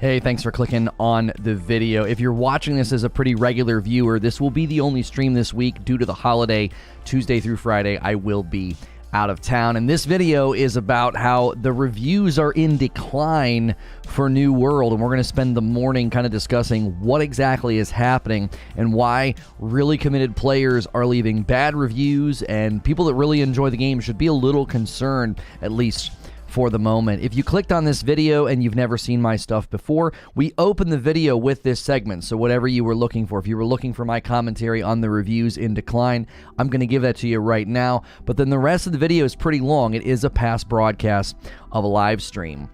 Hey, thanks for clicking on the video. If you're watching this as a pretty regular viewer, this will be the only stream this week due to the holiday. Tuesday through Friday, I will be out of town. And this video is about how the reviews are in decline for New World. And we're going to spend the morning kind of discussing what exactly is happening and why really committed players are leaving bad reviews, and people that really enjoy the game should be a little concerned, at least for the moment. If you clicked on this video and you've never seen my stuff before, we open the video with this segment. So whatever you were looking for, if you were looking for my commentary on the reviews in decline, I'm going to give that to you right now. But then the rest of the video is pretty long. It is a past broadcast of a live stream.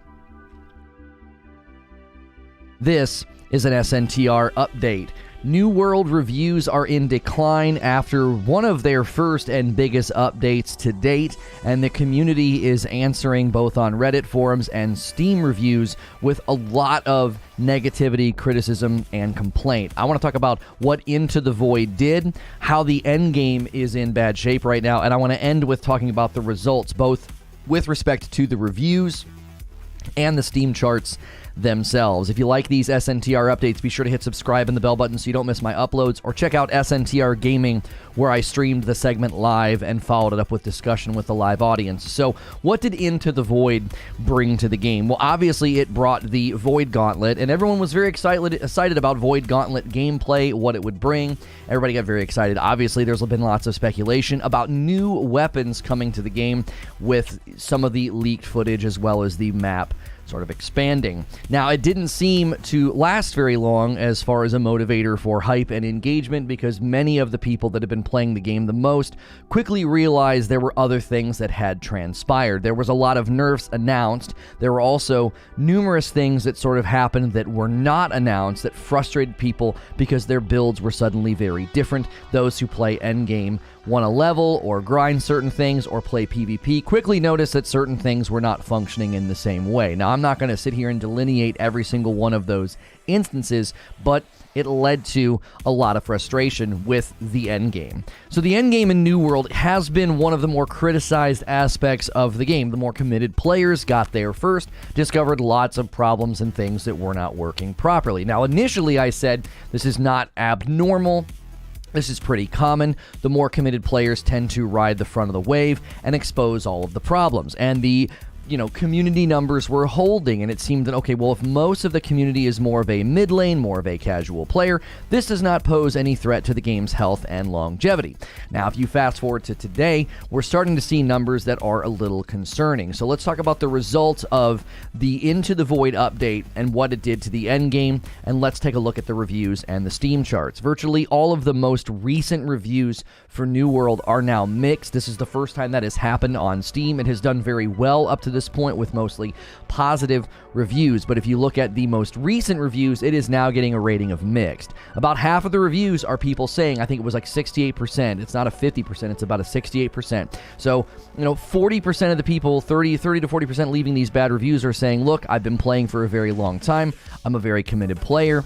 This is an SNTR update. New World reviews are in decline after one of their first and biggest updates to date, and the community is answering both on Reddit forums and Steam reviews with a lot of negativity, criticism, and complaint. I want to talk about what Into the Void did, how the endgame is in bad shape right now, and I want to end with talking about the results, both with respect to the reviews and the Steam charts themselves. If you like these SNTR updates, be sure to hit subscribe and the bell button so you don't miss my uploads, or check out SNTR Gaming, where I streamed the segment live and followed it up with discussion with the live audience. So what did Into the Void bring to the game? Well, obviously it brought the Void Gauntlet, and everyone was very excited about Void Gauntlet gameplay, what it would bring. Everybody got very excited. Obviously there's been lots of speculation about new weapons coming to the game, with some of the leaked footage as well as the map sort of expanding. Now, it didn't seem to last very long as far as a motivator for hype and engagement, because many of the people that have been playing the game the most quickly realized there were other things that had transpired. There was a lot of nerfs announced. There were also numerous things that sort of happened that were not announced that frustrated people because their builds were suddenly very different. Those who play endgame, want to level or grind certain things or play PvP, quickly noticed that certain things were not functioning in the same way. Now, I'm not going to sit here and delineate every single one of those instances, but it led to a lot of frustration with the endgame. So the endgame in New World has been one of the more criticized aspects of the game. The more committed players got there first, discovered lots of problems and things that were not working properly. Now, initially I said this is not abnormal. This is pretty common. The more committed players tend to ride the front of the wave and expose all of the problems. And the community numbers were holding, and it seemed that, okay, well, if most of the community is more of a mid lane, more of a casual player, this does not pose any threat to the game's health and longevity. Now, if you fast forward to today, we're starting to see numbers that are a little concerning. So let's talk about the results of the Into the Void update and what it did to the end game, and let's take a look at the reviews and the Steam charts. Virtually all of the most recent reviews for New World are now mixed. This is the first time that has happened on Steam. It has done very well up to this point with mostly positive reviews, but if you look at the most recent reviews, it is now getting a rating of mixed. About half of the reviews are people saying, I think it was like 68%, it's not a 50%, it's about a 68%. So, 40% of the people, 30 to 40% leaving these bad reviews are saying, look, I've been playing for a very long time, I'm a very committed player.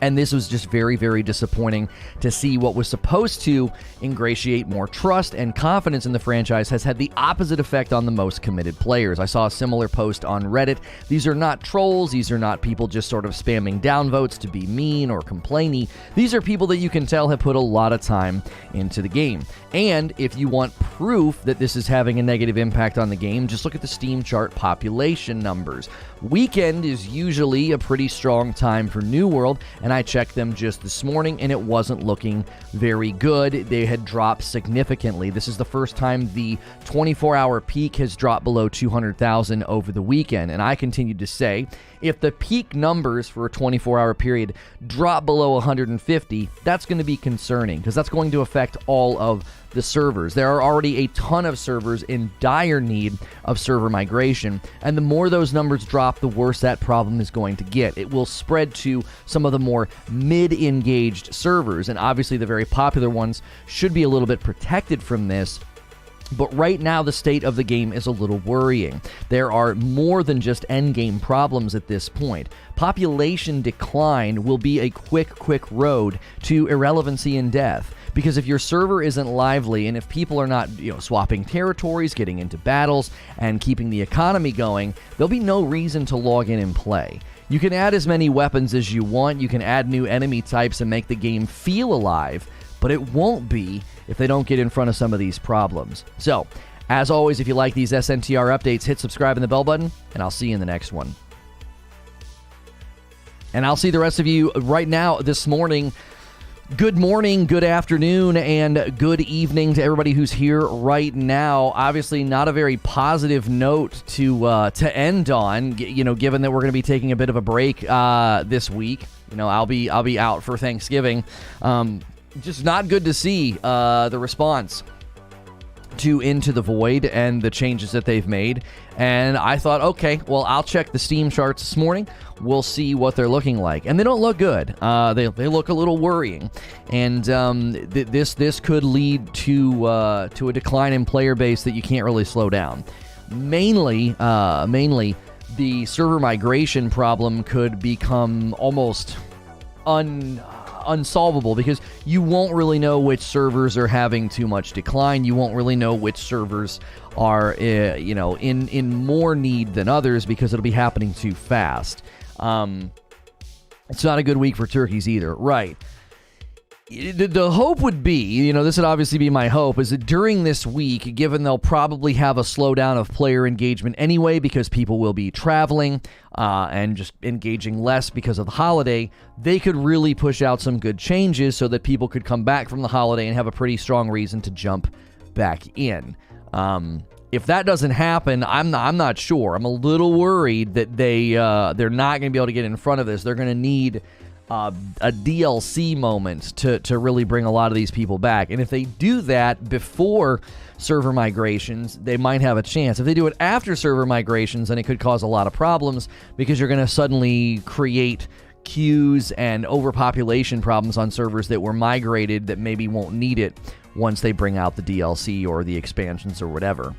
And this was just very, very disappointing to see. What was supposed to ingratiate more trust and confidence in the franchise has had the opposite effect on the most committed players. I saw a similar post on Reddit. These are not trolls. These are not people just sort of spamming downvotes to be mean or complainy. These are people that you can tell have put a lot of time into the game. And if you want proof that this is having a negative impact on the game, just look at the Steam chart population numbers. Weekend is usually a pretty strong time for New World, and I checked them just this morning, and it wasn't looking very good. They had dropped significantly. This is the first time the 24-hour peak has dropped below 200,000 over the weekend, and I continued to say, if the peak numbers for a 24-hour period drop below 150, that's going to be concerning, because that's going to affect all of the servers. There are already a ton of servers in dire need of server migration, and the more those numbers drop, the worse that problem is going to get. It will spread to some of the more mid-engaged servers, and obviously the very popular ones should be a little bit protected from this. But right now, the state of the game is a little worrying. There are more than just endgame problems at this point. Population decline will be a quick road to irrelevancy and death. Because if your server isn't lively, and if people are not, swapping territories, getting into battles, and keeping the economy going, there'll be no reason to log in and play. You can add as many weapons as you want, you can add new enemy types and make the game feel alive, but it won't be if they don't get in front of some of these problems. So, as always, if you like these SNTR updates, hit subscribe and the bell button, and I'll see you in the next one. And I'll see the rest of you right now this morning. Good morning, good afternoon, and good evening to everybody who's here right now. Obviously, not a very positive note to end on, given that we're going to be taking a bit of a break this week. I'll be out for Thanksgiving. Just not good to see the response to Into the Void and the changes that they've made. And I thought, okay, well, I'll check the Steam charts this morning. We'll see what they're looking like. And they don't look good. They look a little worrying. And this could lead to a decline in player base that you can't really slow down. Mainly, the server migration problem could become almost unsolvable, because you won't really know which servers are having too much decline. You won't really know which servers are in more need than others, because it'll be happening too fast. It's not a good week for turkeys either. Right. The hope would be, this would obviously be my hope, is that during this week, given they'll probably have a slowdown of player engagement anyway, because people will be traveling and just engaging less because of the holiday, they could really push out some good changes so that people could come back from the holiday and have a pretty strong reason to jump back in. If that doesn't happen, I'm not sure. I'm a little worried that they're not going to be able to get in front of this. They're going to need a DLC moment to really bring a lot of these people back. And if they do that before server migrations, they might have a chance. If they do it after server migrations, then it could cause a lot of problems, because you're going to suddenly create queues and overpopulation problems on servers that were migrated that maybe won't need it once they bring out the DLC or the expansions or whatever.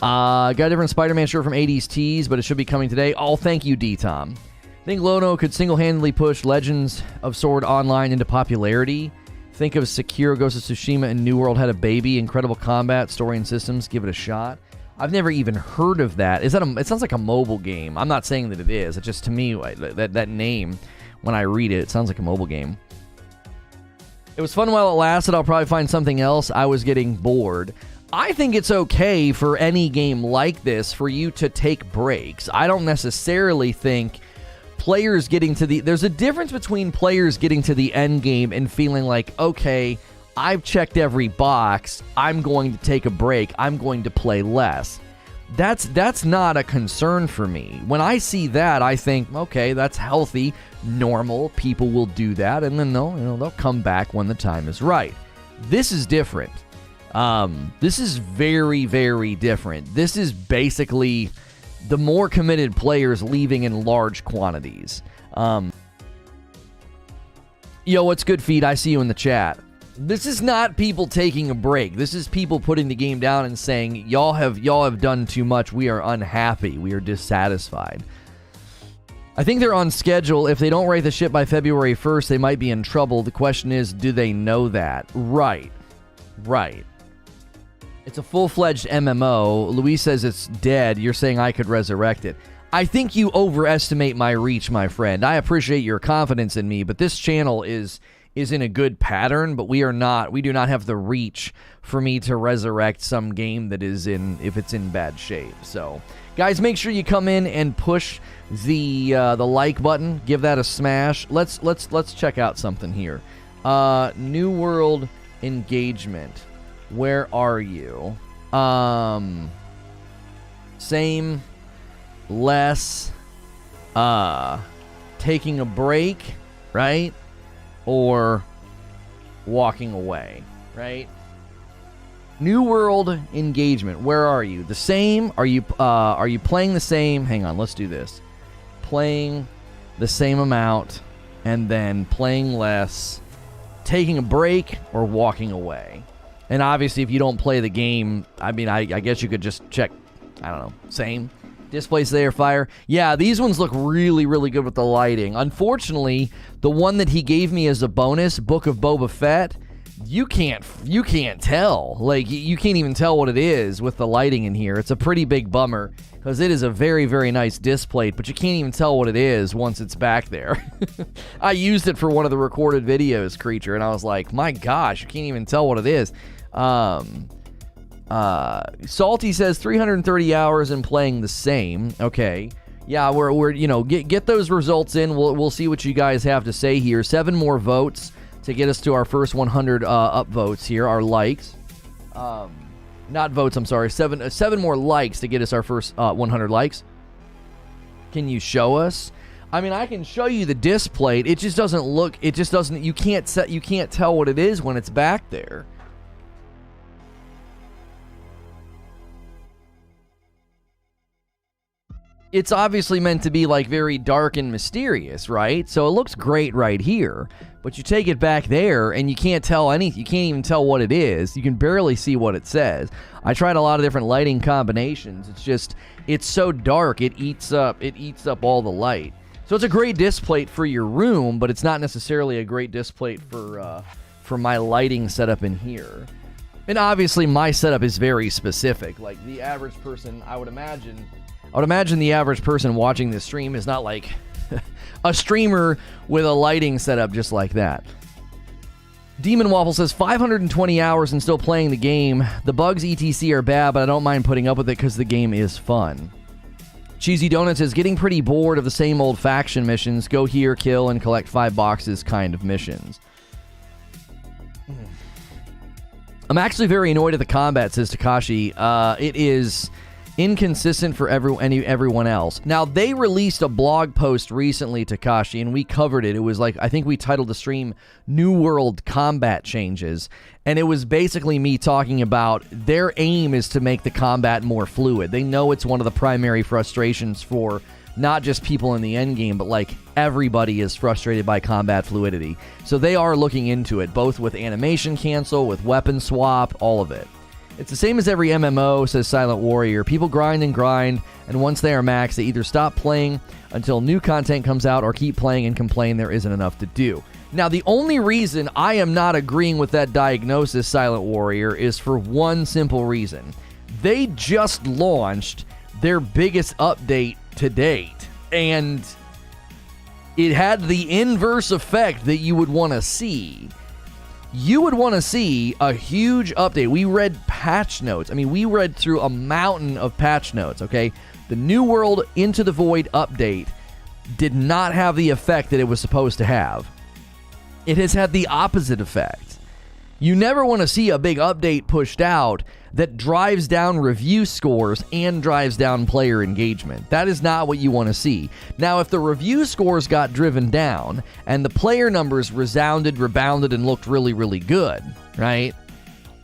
Got a different Spider-Man shirt from 80s Tees, but it should be coming today. Oh, thank you, D-Tom. Think Lono could single-handedly push Legends of Sword Online into popularity. Think of Sekiro, Ghost of Tsushima, and New World had a baby. Incredible combat, story, and systems. Give it a shot. I've never even heard of that. It sounds like a mobile game. I'm not saying that it is. It just, to me, that name, when I read it, it sounds like a mobile game. It was fun while it lasted. I'll probably find something else. I was getting bored. I think it's okay for any game like this for you to take breaks. I don't necessarily think players getting to there's a difference between players getting to the end game and feeling like, okay, I've checked every box, I'm going to take a break, I'm going to play less. That's not a concern for me. When I see that, I think, okay, that's healthy, normal, people will do that, and then they'll come back when the time is right. This is different. This is very, very different. This is basically the more committed players leaving in large quantities. Yo, what's good, Feed? I see you in the chat. This is not people taking a break. This is people putting the game down and saying, y'all have done too much. We are unhappy. We are dissatisfied. I think they're on schedule. If they don't rate the ship by February 1st, they might be in trouble. The question is, do they know that? Right. It's a full-fledged MMO. Luis says it's dead. You're saying I could resurrect it. I think you overestimate my reach, my friend. I appreciate your confidence in me, but this channel is in a good pattern, but we do not have the reach for me to resurrect some game that is if it's in bad shape. So, guys, make sure you come in and push the like button. Give that a smash. Let's check out something here. New World engagement. Where are you? Same, less, taking a break, right? Or walking away, right? New World engagement. Where are you? The same? Are you playing the same? Hang on, let's do this. Playing the same amount and then playing less, taking a break, or walking away. And obviously, if you don't play the game, I mean, I guess you could just check, I don't know, same. Display Slayer Fire. Yeah, these ones look really, really good with the lighting. Unfortunately, the one that he gave me as a bonus, Book of Boba Fett, you can't tell. Like, you can't even tell what it is with the lighting in here. It's a pretty big bummer because it is a very, very nice disc plate, but you can't even tell what it is once it's back there. I used it for one of the recorded videos, Creature, and I was like, my gosh, you can't even tell what it is. Salty says 330 hours and playing the same. Okay. Yeah, we're you know, get those results in. We'll see what you guys have to say here. 7 more votes to get us to our first 100 upvotes here, our likes. Not votes, I'm sorry. 7 more likes to get us our first 100 likes. Can you show us? I mean, I can show you the disc plate. It just doesn't look, you can't tell what it is when it's back there. It's obviously meant to be like very dark and mysterious, right? So it looks great right here, but you take it back there and you can't tell anything. You can't even tell what it is. You can barely see what it says. I tried a lot of different lighting combinations. It's so dark, it eats up all the light. So it's a great disc plate for your room, but it's not necessarily a great disc plate for my lighting setup in here. And obviously my setup is very specific. Like the average person, I would imagine the average person watching this stream is not like a streamer with a lighting setup just like that. Demon Waffle says 520 hours and still playing the game. The bugs etc are bad, but I don't mind putting up with it because the game is fun. Cheesy Donuts is getting pretty bored of the same old faction missions. Go here, kill, and collect 5 boxes kind of missions. I'm actually very annoyed at the combat, says Takashi. It is inconsistent for everyone else. Now, they released a blog post recently, Takashi, and we covered it. It was like, I think we titled the stream New World Combat Changes, and it was basically me talking about their aim is to make the combat more fluid. They know it's one of the primary frustrations for not just people in the endgame, but like everybody is frustrated by combat fluidity. So they are looking into it, both with animation cancel, with weapon swap, all of it. It's the same as every MMO, says Silent Warrior. People grind, and once they are maxed, they either stop playing until new content comes out or keep playing and complain there isn't enough to do. Now, the only reason I am not agreeing with that diagnosis, Silent Warrior, is for one simple reason. They just launched their biggest update to date, and it had the inverse effect that you would want to see. You would want to see a huge update. We read patch notes. I mean, we read through a mountain of patch notes, okay? The New World Into the Void update did not have the effect that it was supposed to have. It has had the opposite effect. You never want to see a big update pushed out that drives down review scores and drives down player engagement. That is not what you want to see. Now, if the review scores got driven down and the player numbers rebounded, and looked really, really good, right?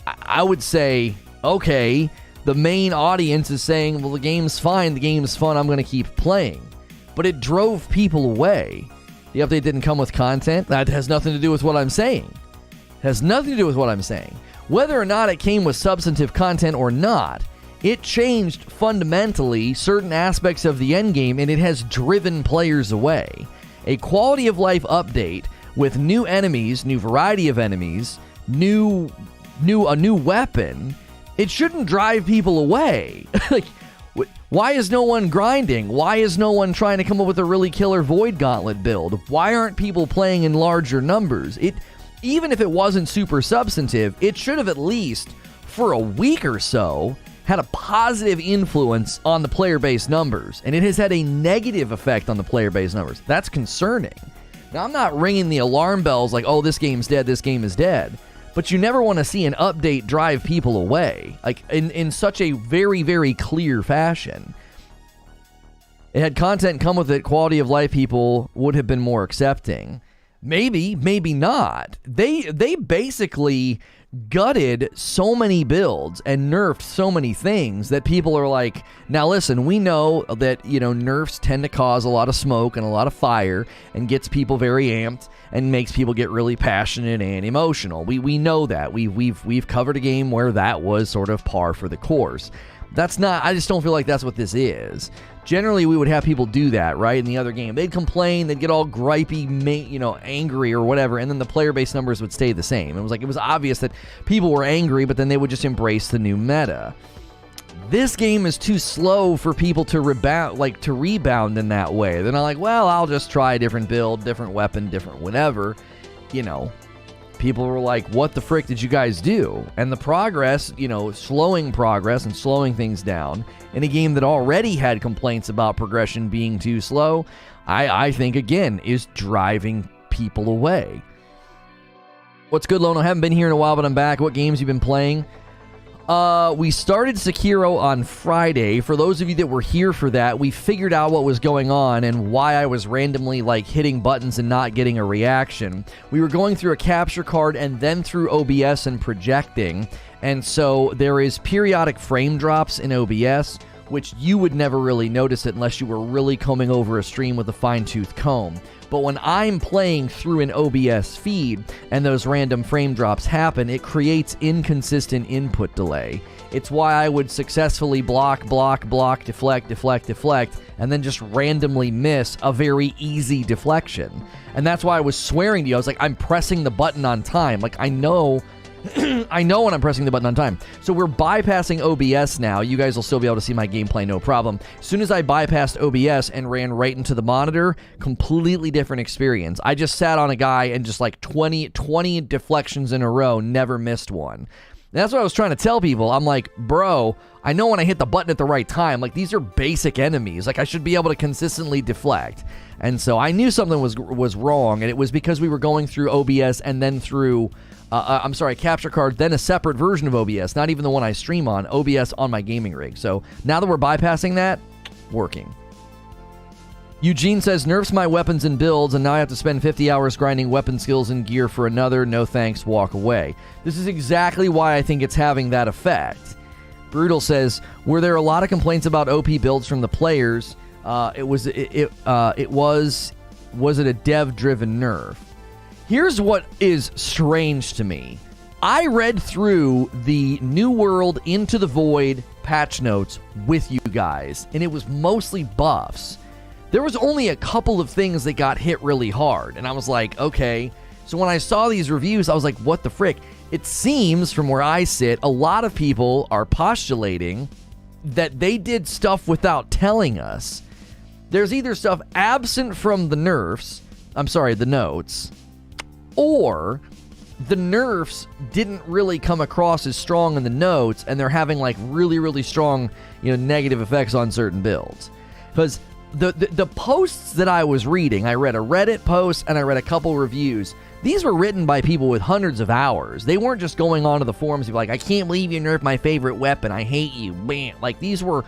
I would say, okay, the main audience is saying, well, the game's fine, the game's fun, I'm going to keep playing. But it drove people away. The update didn't come with content. That has nothing to do with what I'm saying. It has nothing to do with what I'm saying. Whether or not it came with substantive content or not, it changed fundamentally certain aspects of the endgame, and it has driven players away. A quality of life update with new enemies, new variety of enemies, a new weapon, it shouldn't drive people away. Like, why is no one grinding? Why is no one trying to come up with a really killer Void Gauntlet build? Why aren't people playing in larger numbers? Even if it wasn't super substantive, it should have at least, for a week or so, had a positive influence on the player base numbers. And it has had a negative effect on the player base numbers. That's concerning. Now, I'm not ringing the alarm bells like, oh, this game's dead, this game is dead. But you never want to see an update drive people away, like in such a very, very clear fashion. It had content come with it, quality of life people would have been more accepting. Maybe, maybe not. They basically gutted so many builds and nerfed so many things that people are like, now listen, we know that, nerfs tend to cause a lot of smoke and a lot of fire and gets people very amped and makes people get really passionate and emotional. We know that. We've covered a game where that was sort of par for the course. That's not, I just don't feel like that's what this is. Generally, we would have people do that, right, in the other game. They'd complain, they'd get all gripey, angry or whatever, and then the player base numbers would stay the same. It was obvious that people were angry, but then they would just embrace the new meta. This game is too slow for people to rebound in that way. They're not like, well, I'll just try a different build, different weapon, different whatever. People were like, what the frick did you guys do? And the progress, slowing progress and slowing things down in a game that already had complaints about progression being too slow, I think, again, is driving people away. What's good, Lono? Haven't been here in a while, but I'm back. What games you been playing? We started Sekiro on Friday. For those of you that were here for that, we figured out what was going on and why I was randomly hitting buttons and not getting a reaction. We were going through a capture card and then through OBS and projecting, and so there is periodic frame drops in OBS, which you would never really notice it unless you were really combing over a stream with a fine-tooth comb. But when I'm playing through an OBS feed and those random frame drops happen, it creates inconsistent input delay. It's why I would successfully block, deflect, and then just randomly miss a very easy deflection. And that's why I was swearing to you. I was like, I'm pressing the button on time. I know I know when I'm pressing the button on time. So we're bypassing OBS now. You guys will still be able to see my gameplay, no problem. As soon as I bypassed OBS and ran right into the monitor, completely different experience. I just sat on a guy and just 20 deflections in a row, never missed one. And that's what I was trying to tell people. I'm like, bro, I know when I hit the button at the right time. These are basic enemies. I should be able to consistently deflect. And so I knew something was wrong, and it was because we were going through OBS and then through... capture card, then a separate version of OBS, not even the one I stream on, OBS on my gaming rig. So now that we're bypassing that, working. Eugene says, nerfs my weapons and builds, and now I have to spend 50 hours grinding weapon skills and gear for another. No thanks, walk away. This is exactly why I think it's having that effect. Brutal says, were there a lot of complaints about OP builds from the players? Was it a dev-driven nerf? Here's what is strange to me. I read through the New World Into the Void patch notes with you guys, and it was mostly buffs. There was only a couple of things that got hit really hard, and I was like, okay. So when I saw these reviews, I was like, what the frick? It seems, from where I sit, a lot of people are postulating that they did stuff without telling us. There's either stuff absent from the nerfs, the notes, or the nerfs didn't really come across as strong in the notes, and they're having really, really strong, negative effects on certain builds. Because the posts that I was reading, I read a Reddit post and I read a couple reviews. These were written by people with hundreds of hours. They weren't just going onto the forums and be like, I can't believe you nerfed my favorite weapon. I hate you. Bam. These were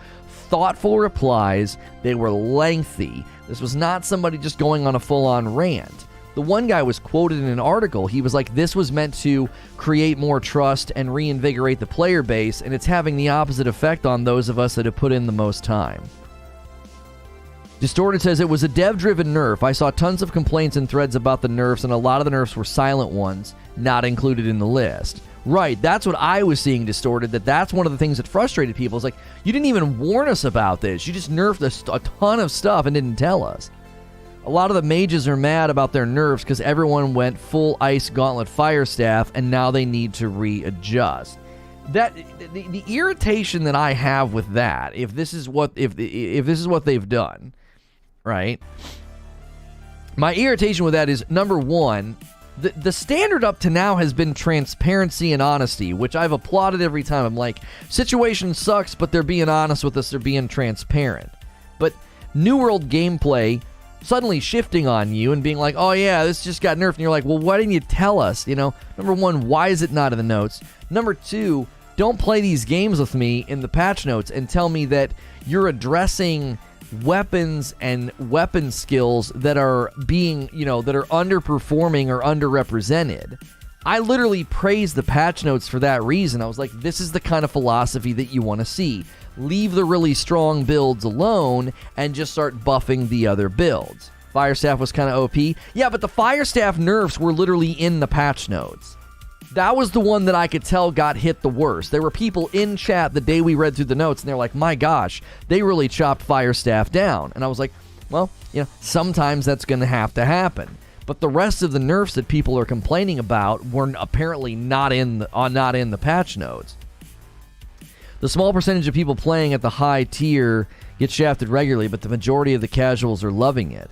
thoughtful replies. They were lengthy. This was not somebody just going on a full-on rant. The one guy was quoted in an article. He was like, this was meant to create more trust and reinvigorate the player base, and it's having the opposite effect on those of us that have put in the most time. Distorted says, it was a dev-driven nerf. I saw tons of complaints and threads about the nerfs, and a lot of the nerfs were silent ones, not included in the list. Right, that's what I was seeing, Distorted, that's one of the things that frustrated people. It's like, you didn't even warn us about this. You just nerfed a ton of stuff and didn't tell us. A lot of the mages are mad about their nerfs because everyone went full Ice Gauntlet Fire Staff, and now they need to readjust. That the irritation that I have with that, if this is what they've done, right? My irritation with that is, number one, the standard up to now has been transparency and honesty, which I've applauded every time. I'm like, situation sucks, but they're being honest with us. They're being transparent. But New World gameplay suddenly shifting on you and being like, oh yeah, this just got nerfed, and you're like, well, why didn't you tell us? Number one, why is it not in the notes? Number two, don't play these games with me in the patch notes and tell me that you're addressing weapons and weapon skills that are being, that are underperforming or underrepresented. I literally praised the patch notes for that reason. I was like, this is the kind of philosophy that you want to see. Leave the really strong builds alone and just start buffing the other builds. Fire Staff was kind of OP. Yeah, but the Fire Staff nerfs were literally in the patch notes. That was the one that I could tell got hit the worst. There were people in chat the day we read through the notes, and they're like, my gosh, they really chopped Firestaff down. And I was like, well, sometimes that's going to have to happen. But the rest of the nerfs that people are complaining about were apparently not in the patch notes. The small percentage of people playing at the high tier get shafted regularly, but the majority of the casuals are loving it.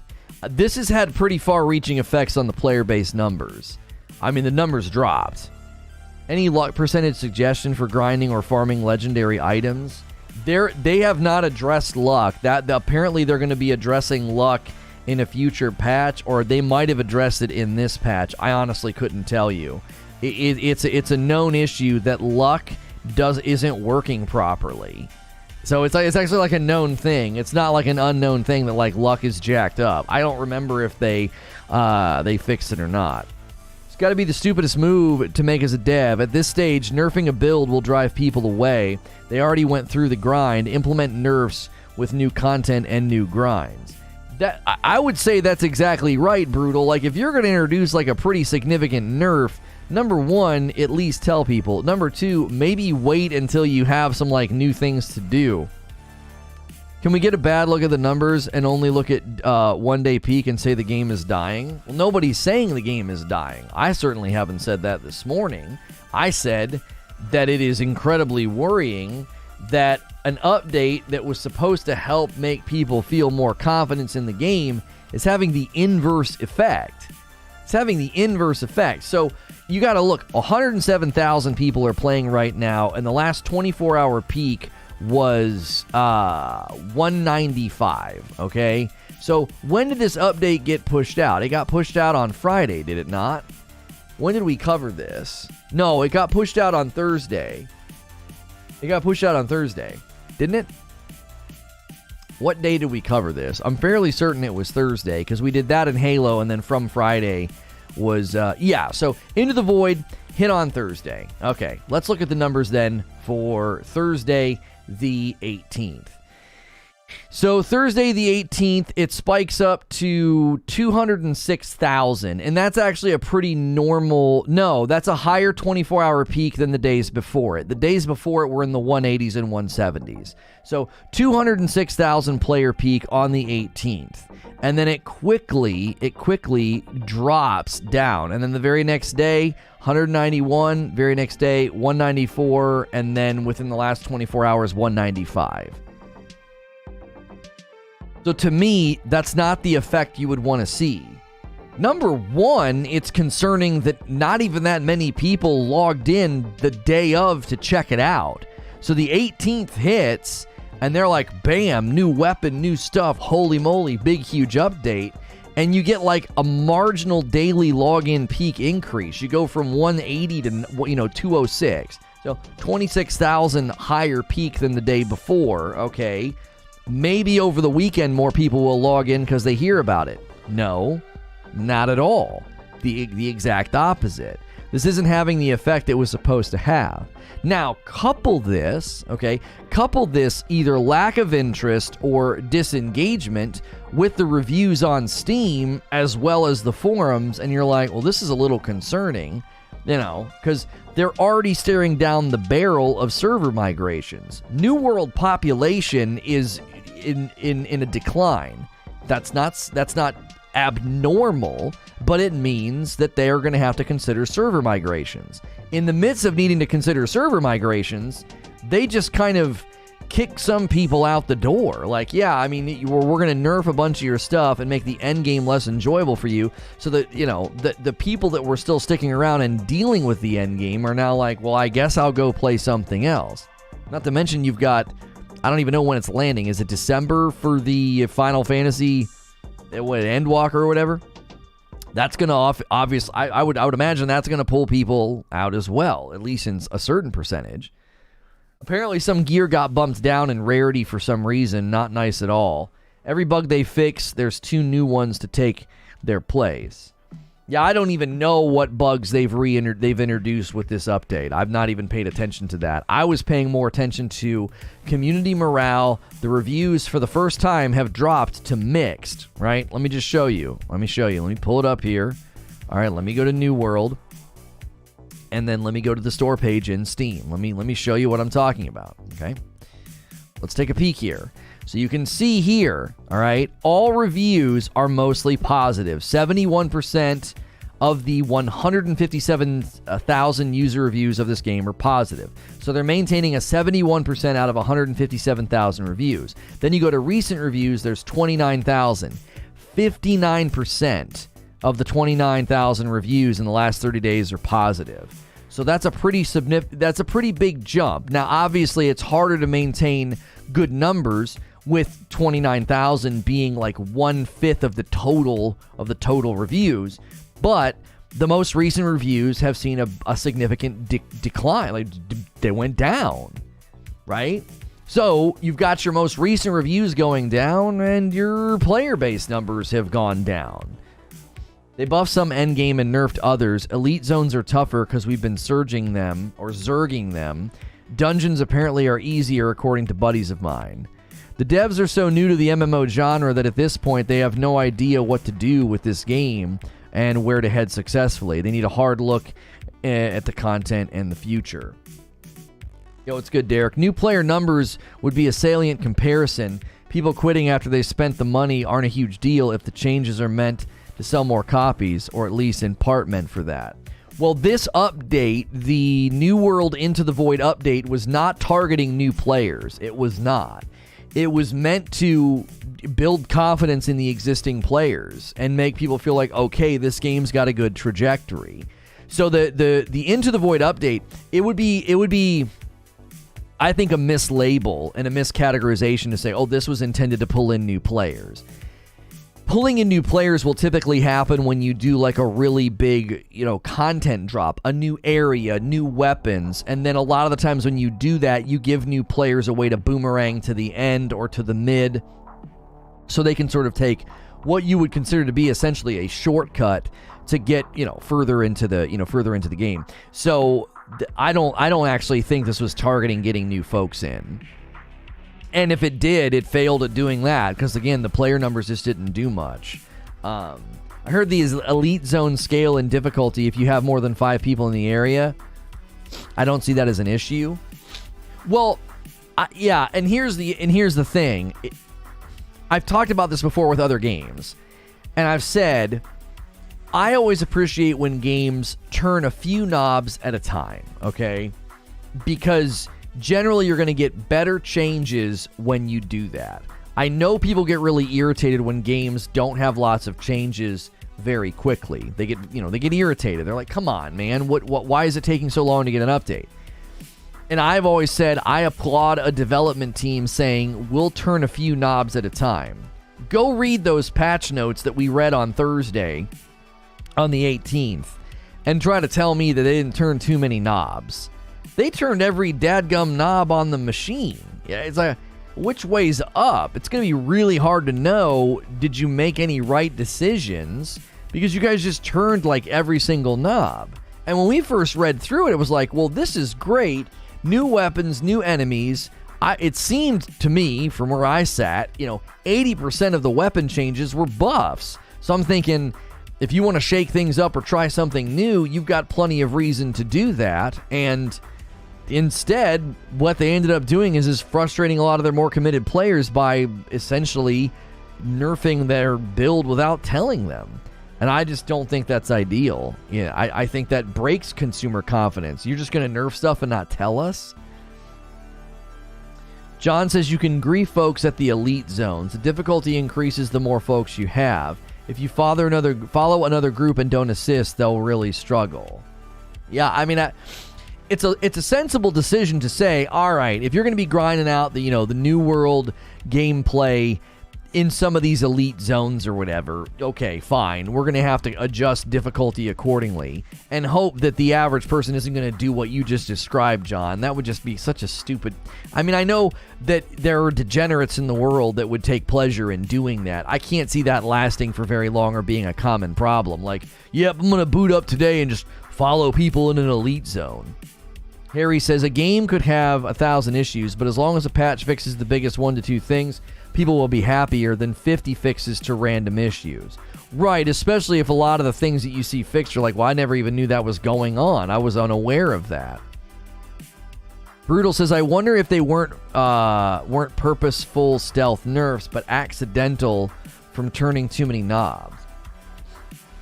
This has had pretty far-reaching effects on the player-based numbers. I mean, the numbers dropped. Any luck percentage suggestion for grinding or farming legendary items? They have not addressed luck. Apparently they're going to be addressing luck in a future patch, or they might have addressed it in this patch. I honestly couldn't tell you. It's a known issue that luck isn't working properly. So it's actually like a known thing. It's not like an unknown thing that like luck is jacked up. I don't remember if they fixed it or not. Got to be the stupidest move to make as a dev. At this stage, nerfing a build will drive people away. They already went through the grind. Implement nerfs with new content and new grinds. That I would say that's exactly right, Brutal. Like, if you're going to introduce like a pretty significant nerf, number one, at least tell people. Number two, maybe wait until you have some like new things to do. Can we get a bad look at the numbers and only look at one-day peak and say the game is dying? Well, nobody's saying the game is dying. I certainly haven't said that this morning. I said that it is incredibly worrying that an update that was supposed to help make people feel more confidence in the game is having the inverse effect. It's having the inverse effect. So you got to look, 107,000 people are playing right now, and the last 24-hour peak was 195, okay? So when did this update get pushed out? It got pushed out on Friday, did it not? When did we cover this? No, it got pushed out on Thursday. It got pushed out on Thursday, didn't it? What day did we cover this? I'm fairly certain it was Thursday, because we did that in Halo, and then from Friday was, so Into the Void hit on Thursday. Okay, let's look at the numbers then for Thursday the 18th. So Thursday the 18th, it spikes up to 206,000, and that's actually a pretty normal, no, that's a higher 24-hour peak than the days before it. The days before it were in the 180s and 170s. So 206,000 player peak on the 18th, and then it quickly drops down, and then the very next day 191, very next day 194, and then within the last 24 hours 195. So to me, that's not the effect you would want to see. Number one, it's concerning that not even that many people logged in the day of to check it out. So the 18th hits, and they're like, bam, new weapon, new stuff, holy moly, big, huge update. And you get like a marginal daily login peak increase. You go from 180 to 206. So 26,000 higher peak than the day before, okay? Maybe over the weekend more people will log in because they hear about it. No, not at all. The exact opposite. This isn't having the effect it was supposed to have. Now, couple this either lack of interest or disengagement with the reviews on Steam as well as the forums, and you're like, well, this is a little concerning, because they're already staring down the barrel of server migrations. New World population is in a decline. That's not abnormal, but it means that they are going to have to consider server migrations. In the midst of needing to consider server migrations, they just kind of kick some people out the door. Like, yeah, I mean, we're going to nerf a bunch of your stuff and make the end game less enjoyable for you, so that, the people that were still sticking around and dealing with the end game are now like, well, I guess I'll go play something else. Not to mention you've got, I don't even know when it's landing. Is it December for the Final Fantasy Endwalker or whatever? That's going to obviously, I would imagine that's going to pull people out as well, at least in a certain percentage. Apparently some gear got bumped down in rarity for some reason. Not nice at all. Every bug they fix, there's 2 new ones to take their place. Yeah, I don't even know what bugs they've introduced with this update. I've not even paid attention to that. I was paying more attention to community morale. The reviews for the first time have dropped to mixed, right? Let me just show you. Let me pull it up here. All right, let me go to New World. And then let me go to the store page in Steam. Let me show you what I'm talking about, okay? Let's take a peek here. So you can see here, all right, all reviews are mostly positive. 71% of the 157,000 user reviews of this game are positive. So they're maintaining a 71% out of 157,000 reviews. Then you go to recent reviews, there's 29,000. 59% of the 29,000 reviews in the last 30 days are positive. So that's a pretty big jump. Now, obviously, it's harder to maintain good numbers with 29,000 being like 1/5 of the total reviews, but the most recent reviews have seen a significant decline. Like they went down, right? So you've got your most recent reviews going down, and your player base numbers have gone down. They buffed some endgame and nerfed others. Elite zones are tougher because we've been zerging them. Dungeons apparently are easier according to buddies of mine. The devs are so new to the MMO genre that at this point they have no idea what to do with this game and where to head successfully. They need a hard look at the content and the future. Yo, it's good, Derek. New player numbers would be a salient comparison. People quitting after they spent the money aren't a huge deal if the changes are meant to sell more copies, or at least in part meant for that. Well, this update, the New World Into the Void update, was not targeting new players. It was not. It was meant to build confidence in the existing players and make people feel like, okay, this game's got a good trajectory. So the Into the Void update, it would be I think a mislabel and a miscategorization to say, oh, this was intended to pull in new players. Pulling in new players will typically happen when you do like a really big, content drop, a new area, new weapons, and then a lot of the times when you do that, you give new players a way to boomerang to the end or to the mid, so they can sort of take what you would consider to be essentially a shortcut to get, further into the game. So I don't actually think this was targeting getting new folks in. And if it did, it failed at doing that because, again, the player numbers just didn't do much. I heard these elite zone scale in difficulty if you have more than 5 people in the area. I don't see that as an issue. Well, yeah, and here's the thing. I've talked about this before with other games, and I've said I always appreciate when games turn a few knobs at a time, okay? Because generally, you're going to get better changes when you do that. I know people get really irritated when games don't have lots of changes very quickly. They get irritated. They're like, "Come on, man! Why is it taking so long to get an update?" And I've always said I applaud a development team saying we'll turn a few knobs at a time. Go read those patch notes that we read on Thursday, on the 18th, and try to tell me that they didn't turn too many knobs. They turned every dadgum knob on the machine. Yeah, it's like, which way's up? It's going to be really hard to know, did you make any right decisions? Because you guys just turned like every single knob. And when we first read through it, it was like, well, this is great. New weapons, new enemies. It seemed to me, from where I sat, 80% of the weapon changes were buffs. So I'm thinking, if you want to shake things up or try something new, you've got plenty of reason to do that. And instead, what they ended up doing is frustrating a lot of their more committed players by essentially nerfing their build without telling them. And I just don't think that's ideal. I think that breaks consumer confidence. You're just going to nerf stuff and not tell us? John says you can grief folks at the elite zones. The difficulty increases the more folks you have. If you follow another group and don't assist, they'll really struggle. Yeah, I mean, it's a sensible decision to say, all right, if you're going to be grinding out the new world gameplay in some of these elite zones or whatever, okay, fine. We're going to have to adjust difficulty accordingly and hope that the average person isn't going to do what you just described, John. That would just be such a stupid... I mean, I know that there are degenerates in the world that would take pleasure in doing that. I can't see that lasting for very long or being a common problem. Like, yep, I'm going to boot up today and just follow people in an elite zone. Harry says, a game could have 1,000 issues, but as long as a patch fixes the biggest 1 to 2 things, people will be happier than 50 fixes to random issues. Right, especially if a lot of the things that you see fixed are like, well, I never even knew that was going on. I was unaware of that. Brutal says, I wonder if they weren't purposeful stealth nerfs, but accidental from turning too many knobs.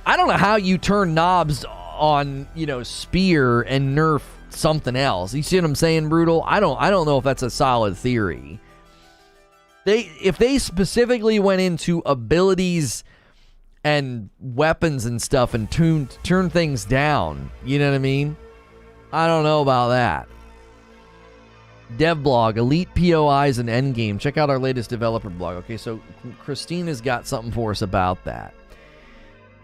I don't know how you turn knobs on, Spear and nerf something else. You see what I'm saying, Brutal? I don't know if that's a solid theory. If they specifically went into abilities and weapons and stuff and turn things down, you know what I mean? I don't know about that. Dev blog, Elite POIs and Endgame. Check out our latest developer blog. Okay, so Christina's got something for us about that.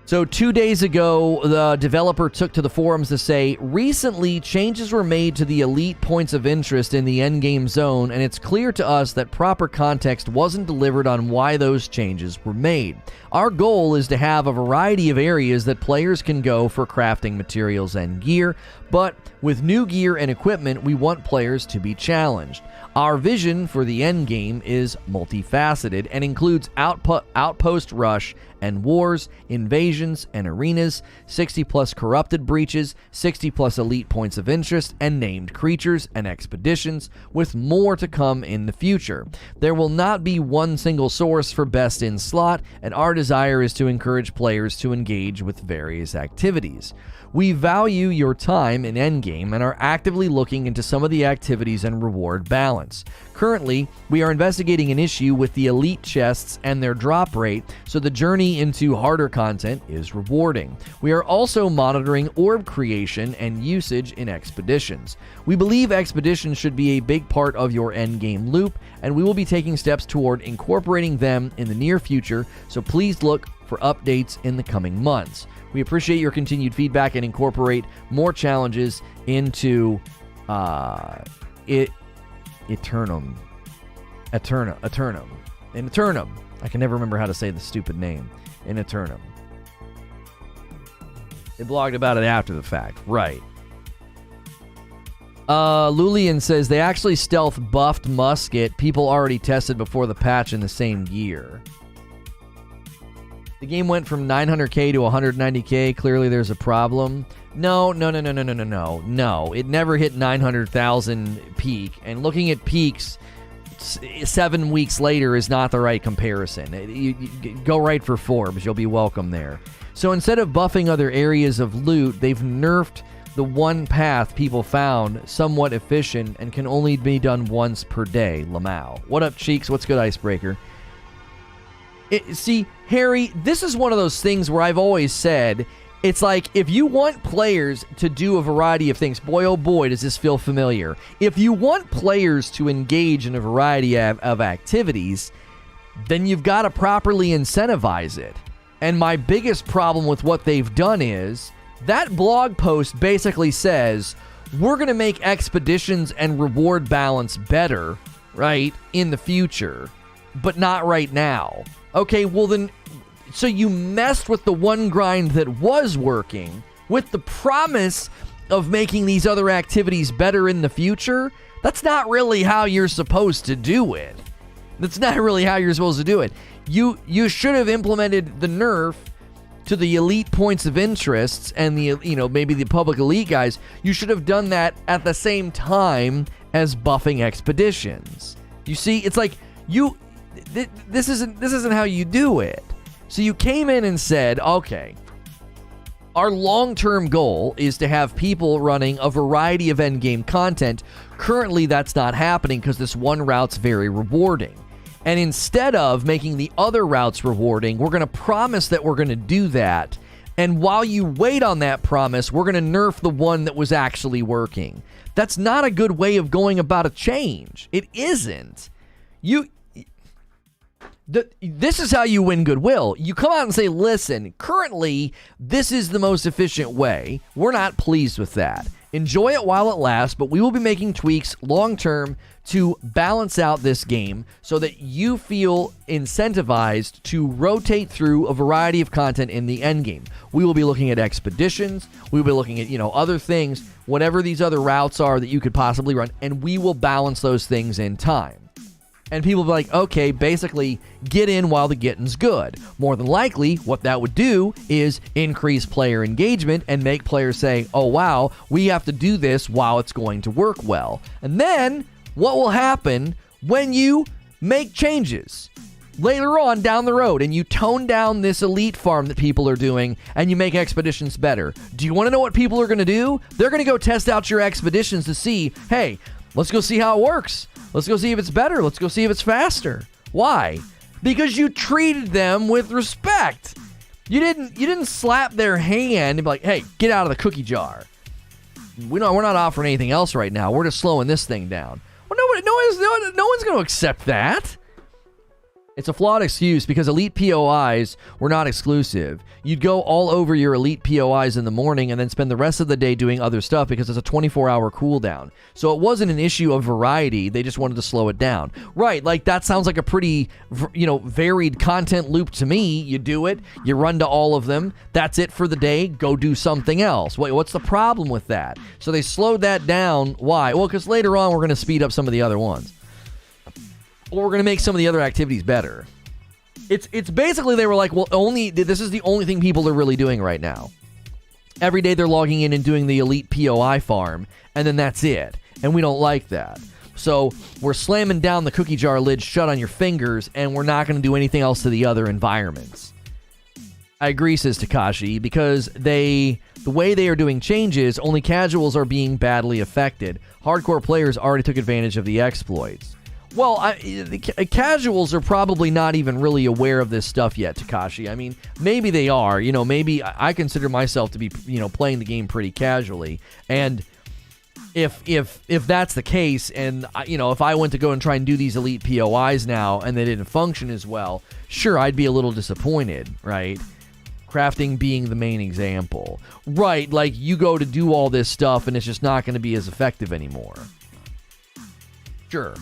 So 2 days ago, the developer took to the forums to say, recently changes were made to the elite points of interest in the endgame zone, and it's clear to us that proper context wasn't delivered on why those changes were made. Our goal is to have a variety of areas that players can go for crafting materials and gear, but with new gear and equipment, we want players to be challenged. Our vision for the endgame is multifaceted and includes outpost rush and wars, invasions and arenas, 60 plus corrupted breaches, 60 plus elite points of interest, and named creatures and expeditions, with more to come in the future. There will not be one single source for best in slot, and our desire is to encourage players to engage with various activities. We value your time in endgame and are actively looking into some of the activities and reward balance. Currently, we are investigating an issue with the elite chests and their drop rate, so the journey into harder content is rewarding. We are also monitoring orb creation and usage in expeditions. We believe expeditions should be a big part of your endgame loop, and we will be taking steps toward incorporating them in the near future, so please look for updates in the coming months. We appreciate your continued feedback and incorporate more challenges into Eternum. In Eternum. I can never remember how to say the stupid name. In Eternum. They blogged about it after the fact. Right. Lulian says they actually stealth buffed musket. People already tested before the patch in the same year. The game went from 900k to 190k. Clearly there's a problem. No. It never hit 900,000 peak. And looking at peaks 7 weeks later is not the right comparison. You go right for Forbes. You'll be welcome there. So instead of buffing other areas of loot, they've nerfed the one path people found somewhat efficient and can only be done once per day. Lamau. What up, Cheeks? What's good, Icebreaker? See, Harry, this is one of those things where I've always said, it's like, if you want players to do a variety of things, boy, oh boy, does this feel familiar. If you want players to engage in a variety of activities, then you've got to properly incentivize it. And my biggest problem with what they've done is, that blog post basically says, we're going to make expeditions and reward balance better, right, in the future, but not right now. Okay, well then, so you messed with the one grind that was working with the promise of making these other activities better in the future? That's not really how you're supposed to do it. That's not really how you're supposed to do it. You should have implemented the nerf to the elite points of interests and the, maybe the public elite guys. You should have done that at the same time as buffing expeditions. You see, it's like this isn't how you do it. So you came in and said, okay, our long-term goal is to have people running a variety of endgame content. Currently, that's not happening because this one route's very rewarding. And instead of making the other routes rewarding, we're going to promise that we're going to do that. And while you wait on that promise, we're going to nerf the one that was actually working. That's not a good way of going about a change. It isn't. This is how you win goodwill. You come out and say, listen, currently, this is the most efficient way. We're not pleased with that. Enjoy it while it lasts, but we will be making tweaks long-term to balance out this game so that you feel incentivized to rotate through a variety of content in the endgame. We will be looking at expeditions. We will be looking at, other things, whatever these other routes are that you could possibly run, and we will balance those things in time. And people be like, okay, basically get in while the getting's good. More than likely, what that would do is increase player engagement and make players say, oh wow, we have to do this while it's going to work well. And then what will happen when you make changes later on down the road and you tone down this elite farm that people are doing and you make expeditions better? Do you want to know what people are going to do? They're going to go test out your expeditions to see, hey, let's go see how it works. Let's go see if it's better. Let's go see if it's faster. Why? Because you treated them with respect. You didn't slap their hand and be like, hey, get out of the cookie jar. We're not offering anything else right now. We're just slowing this thing down. Well, no one's going to accept that. It's a flawed excuse because elite POIs were not exclusive. You'd go all over your elite POIs in the morning and then spend the rest of the day doing other stuff because it's a 24-hour cooldown. So it wasn't an issue of variety. They just wanted to slow it down. Right, like that sounds like a pretty, varied content loop to me. You do it, you run to all of them. That's it for the day. Go do something else. Wait, what's the problem with that? So they slowed that down. Why? Well, because later on we're going to speed up some of the other ones. Or we're going to make some of the other activities better. It's basically they were like, well, this is the only thing people are really doing right now. Every day they're logging in and doing the elite POI farm, and then that's it. And we don't like that. So we're slamming down the cookie jar lid shut on your fingers, and we're not going to do anything else to the other environments. I agree, says Takashi, because the way they are doing changes, only casuals are being badly affected. Hardcore players already took advantage of the exploits. Well, the casuals are probably not even really aware of this stuff yet, Takashi. I mean, maybe they are. Maybe I consider myself to be, playing the game pretty casually. And if that's the case, and if I went to go and try and do these elite POIs now and they didn't function as well, sure, I'd be a little disappointed, right? Crafting being the main example. Right, like you go to do all this stuff and it's just not going to be as effective anymore. Sure.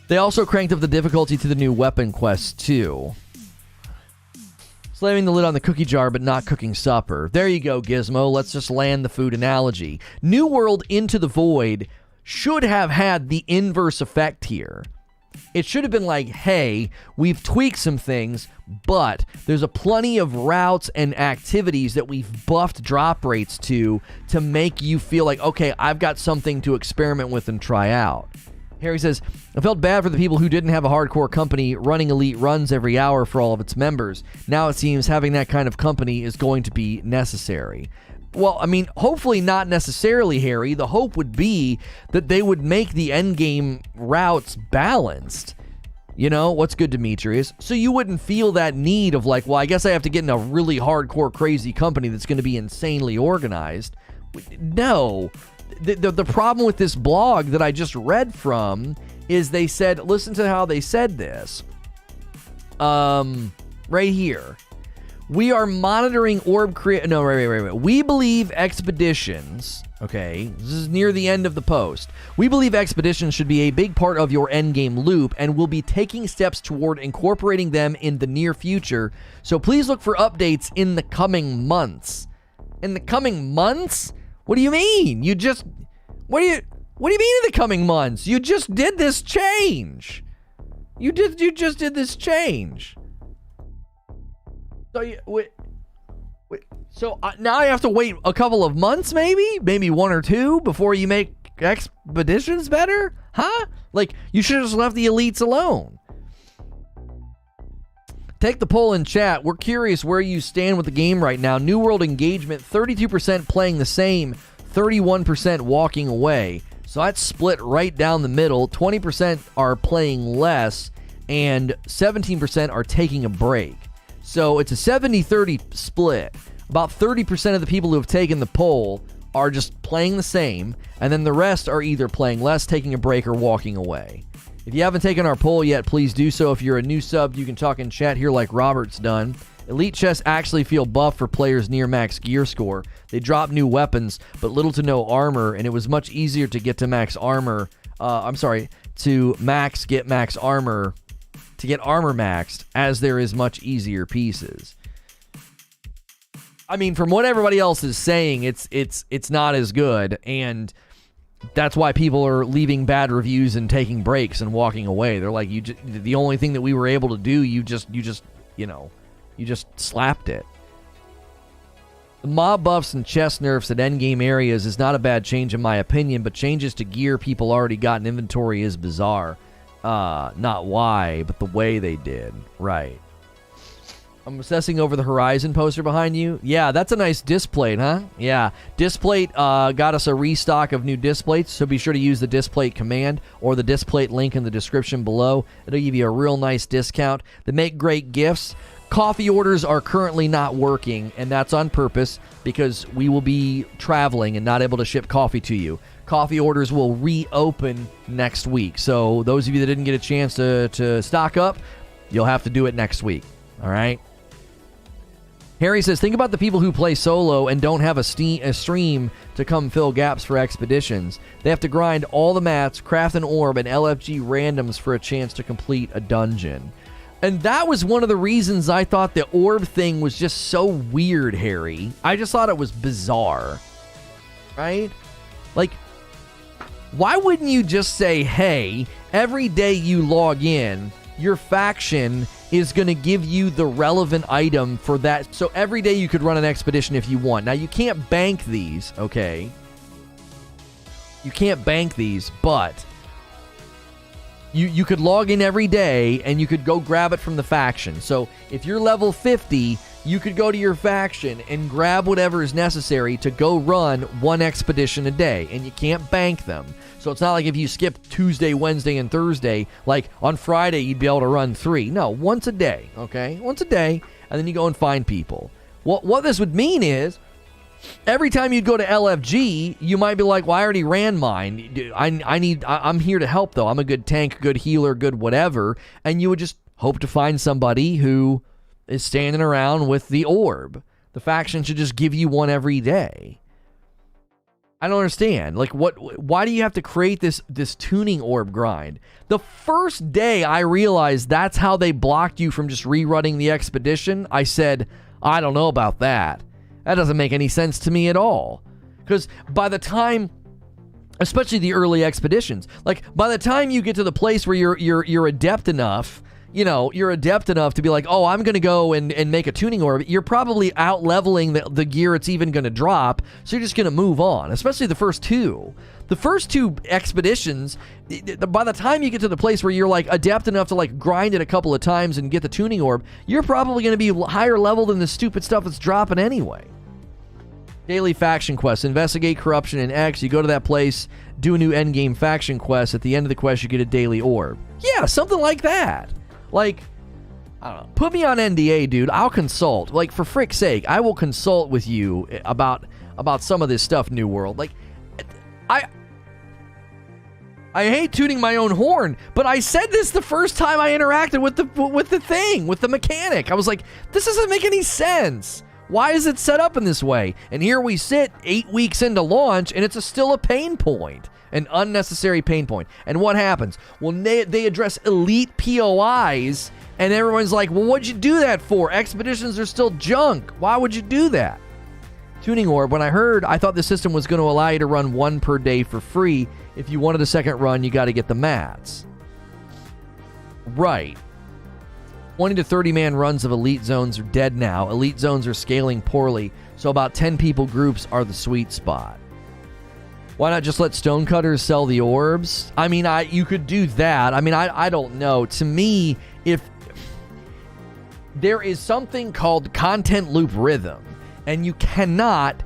They also cranked up the difficulty to the new weapon quest, too. Slamming the lid on the cookie jar, but not cooking supper. There you go, Gizmo. Let's just land the food analogy. New World Into the Void should have had the inverse effect here. It should have been like, hey, we've tweaked some things, but there's a plenty of routes and activities that we've buffed drop rates to make you feel like, okay, I've got something to experiment with and try out. Harry says, I felt bad for the people who didn't have a hardcore company running elite runs every hour for all of its members. Now it seems having that kind of company is going to be necessary. Well, I mean, hopefully not necessarily, Harry. The hope would be that they would make the endgame routes balanced. What's good, Demetrius? So you wouldn't feel that need of like, well, I guess I have to get in a really hardcore, crazy company that's going to be insanely organized. No. The problem with this blog that I just read from is they said, listen to how they said this. Right here. We are monitoring orb wait. We believe expeditions, okay, this is near the end of the post. We believe expeditions should be a big part of your endgame loop and will be taking steps toward incorporating them in the near future. So please look for updates in the coming months. In the coming months? What do you mean? What do you mean in the coming months? You just did this change. You just did this change. So now I have to wait a couple of months, maybe one or two before you make expeditions better? Huh? Like, you should have just left the elites alone. Take the poll in chat. We're curious where you stand with the game right now. New World engagement, 32% playing the same, 31% walking away. So that's split right down the middle. 20% are playing less, and 17% are taking a break. So it's a 70-30 split. About 30% of the people who have taken the poll are just playing the same, and then the rest are either playing less, taking a break, or walking away. If you haven't taken our poll yet, please do so. If you're a new sub, you can talk in chat here like Robert's done. Elite chests actually feel buff for players near max gear score. They drop new weapons, but little to no armor, and it was much easier to get to max armor. Get max armor, to get armor maxed, as there is much easier pieces. I mean, from what everybody else is saying, it's not as good, and That's why people are leaving bad reviews and taking breaks and walking away. They're like, the only thing that we were able to do, you just slapped it. The mob buffs and chest nerfs at endgame areas is not a bad change in my opinion, but changes to gear people already got in inventory is bizarre. Not why, but the way they did. Right. I'm obsessing over the Horizon poster behind you. Yeah, that's a nice displate, huh? Yeah. Displate got us a restock of new displates, so be sure to use the displate command or the displate link in the description below. It'll give you a real nice discount. They make great gifts. Coffee orders are currently not working, and that's on purpose because we will be traveling and not able to ship coffee to you. Coffee orders will reopen next week, so those of you that didn't get a chance to stock up, you'll have to do it next week. All right? Harry says, think about the people who play solo and don't have a stream to come fill gaps for expeditions. They have to grind all the mats, craft an orb, and LFG randoms for a chance to complete a dungeon. And that was one of the reasons I thought the orb thing was just so weird, Harry. I just thought it was bizarre. Right? Like, why wouldn't you just say, hey, every day you log in, your faction is going to give you the relevant item for that. So every day you could run an expedition if you want. Now, you can't bank these, okay? You can't bank these, but you could log in every day and you could go grab it from the faction. So if you're level 50, you could go to your faction and grab whatever is necessary to go run one expedition a day, and you can't bank them. So it's not like if you skip Tuesday, Wednesday, and Thursday, like on Friday you'd be able to run 3. No, once a day, okay? Once a day, and then you go and find people. What this would mean is, every time you'd go to LFG, you might be like, well, I already ran mine. I'm here to help, though. I'm a good tank, good healer, good whatever. And you would just hope to find somebody who is standing around with the orb. The faction should just give you one every day. I don't understand. Like, why do you have to create this tuning orb grind? The first day I realized that's how they blocked you from just rerunning the expedition, I said, I don't know about that. That doesn't make any sense to me at all. Because by the time, especially the early expeditions, like by the time you get to the place where you're adept enough, you're adept enough to be like, oh, I'm going to go and make a tuning orb, you're probably out leveling the gear it's even going to drop, so you're just going to move on, especially the first two. The first two expeditions, by the time you get to the place where you're like adept enough to like grind it a couple of times and get the tuning orb, you're probably going to be higher level than the stupid stuff that's dropping anyway. Daily faction quests. Investigate corruption in X. You go to that place, do a new endgame faction quest. At the end of the quest, you get a daily orb. Yeah, something like that. Like, I don't know. Put me on NDA, dude. I'll consult. Like, for frick's sake, I will consult with you about some of this stuff, New World. Like, I hate tooting my own horn, but I said this the first time I interacted with the mechanic. I was like, this doesn't make any sense. Why is it set up in this way? And here we sit 8 weeks into launch, and it's still a pain point. An unnecessary pain point. And what happens? Well, they address elite POIs, and everyone's like, well, what'd you do that for? Expeditions are still junk. Why would you do that? Tuning orb, when I thought the system was going to allow you to run one per day for free. If you wanted a second run, you got to get the mats. Right. 20 to 30 man runs of elite zones are dead now. Elite zones are scaling poorly, so about 10 people groups are the sweet spot. Why not just let stonecutters sell the orbs? I mean, you could do that. I mean, I don't know. To me, if there is something called content loop rhythm, and you cannot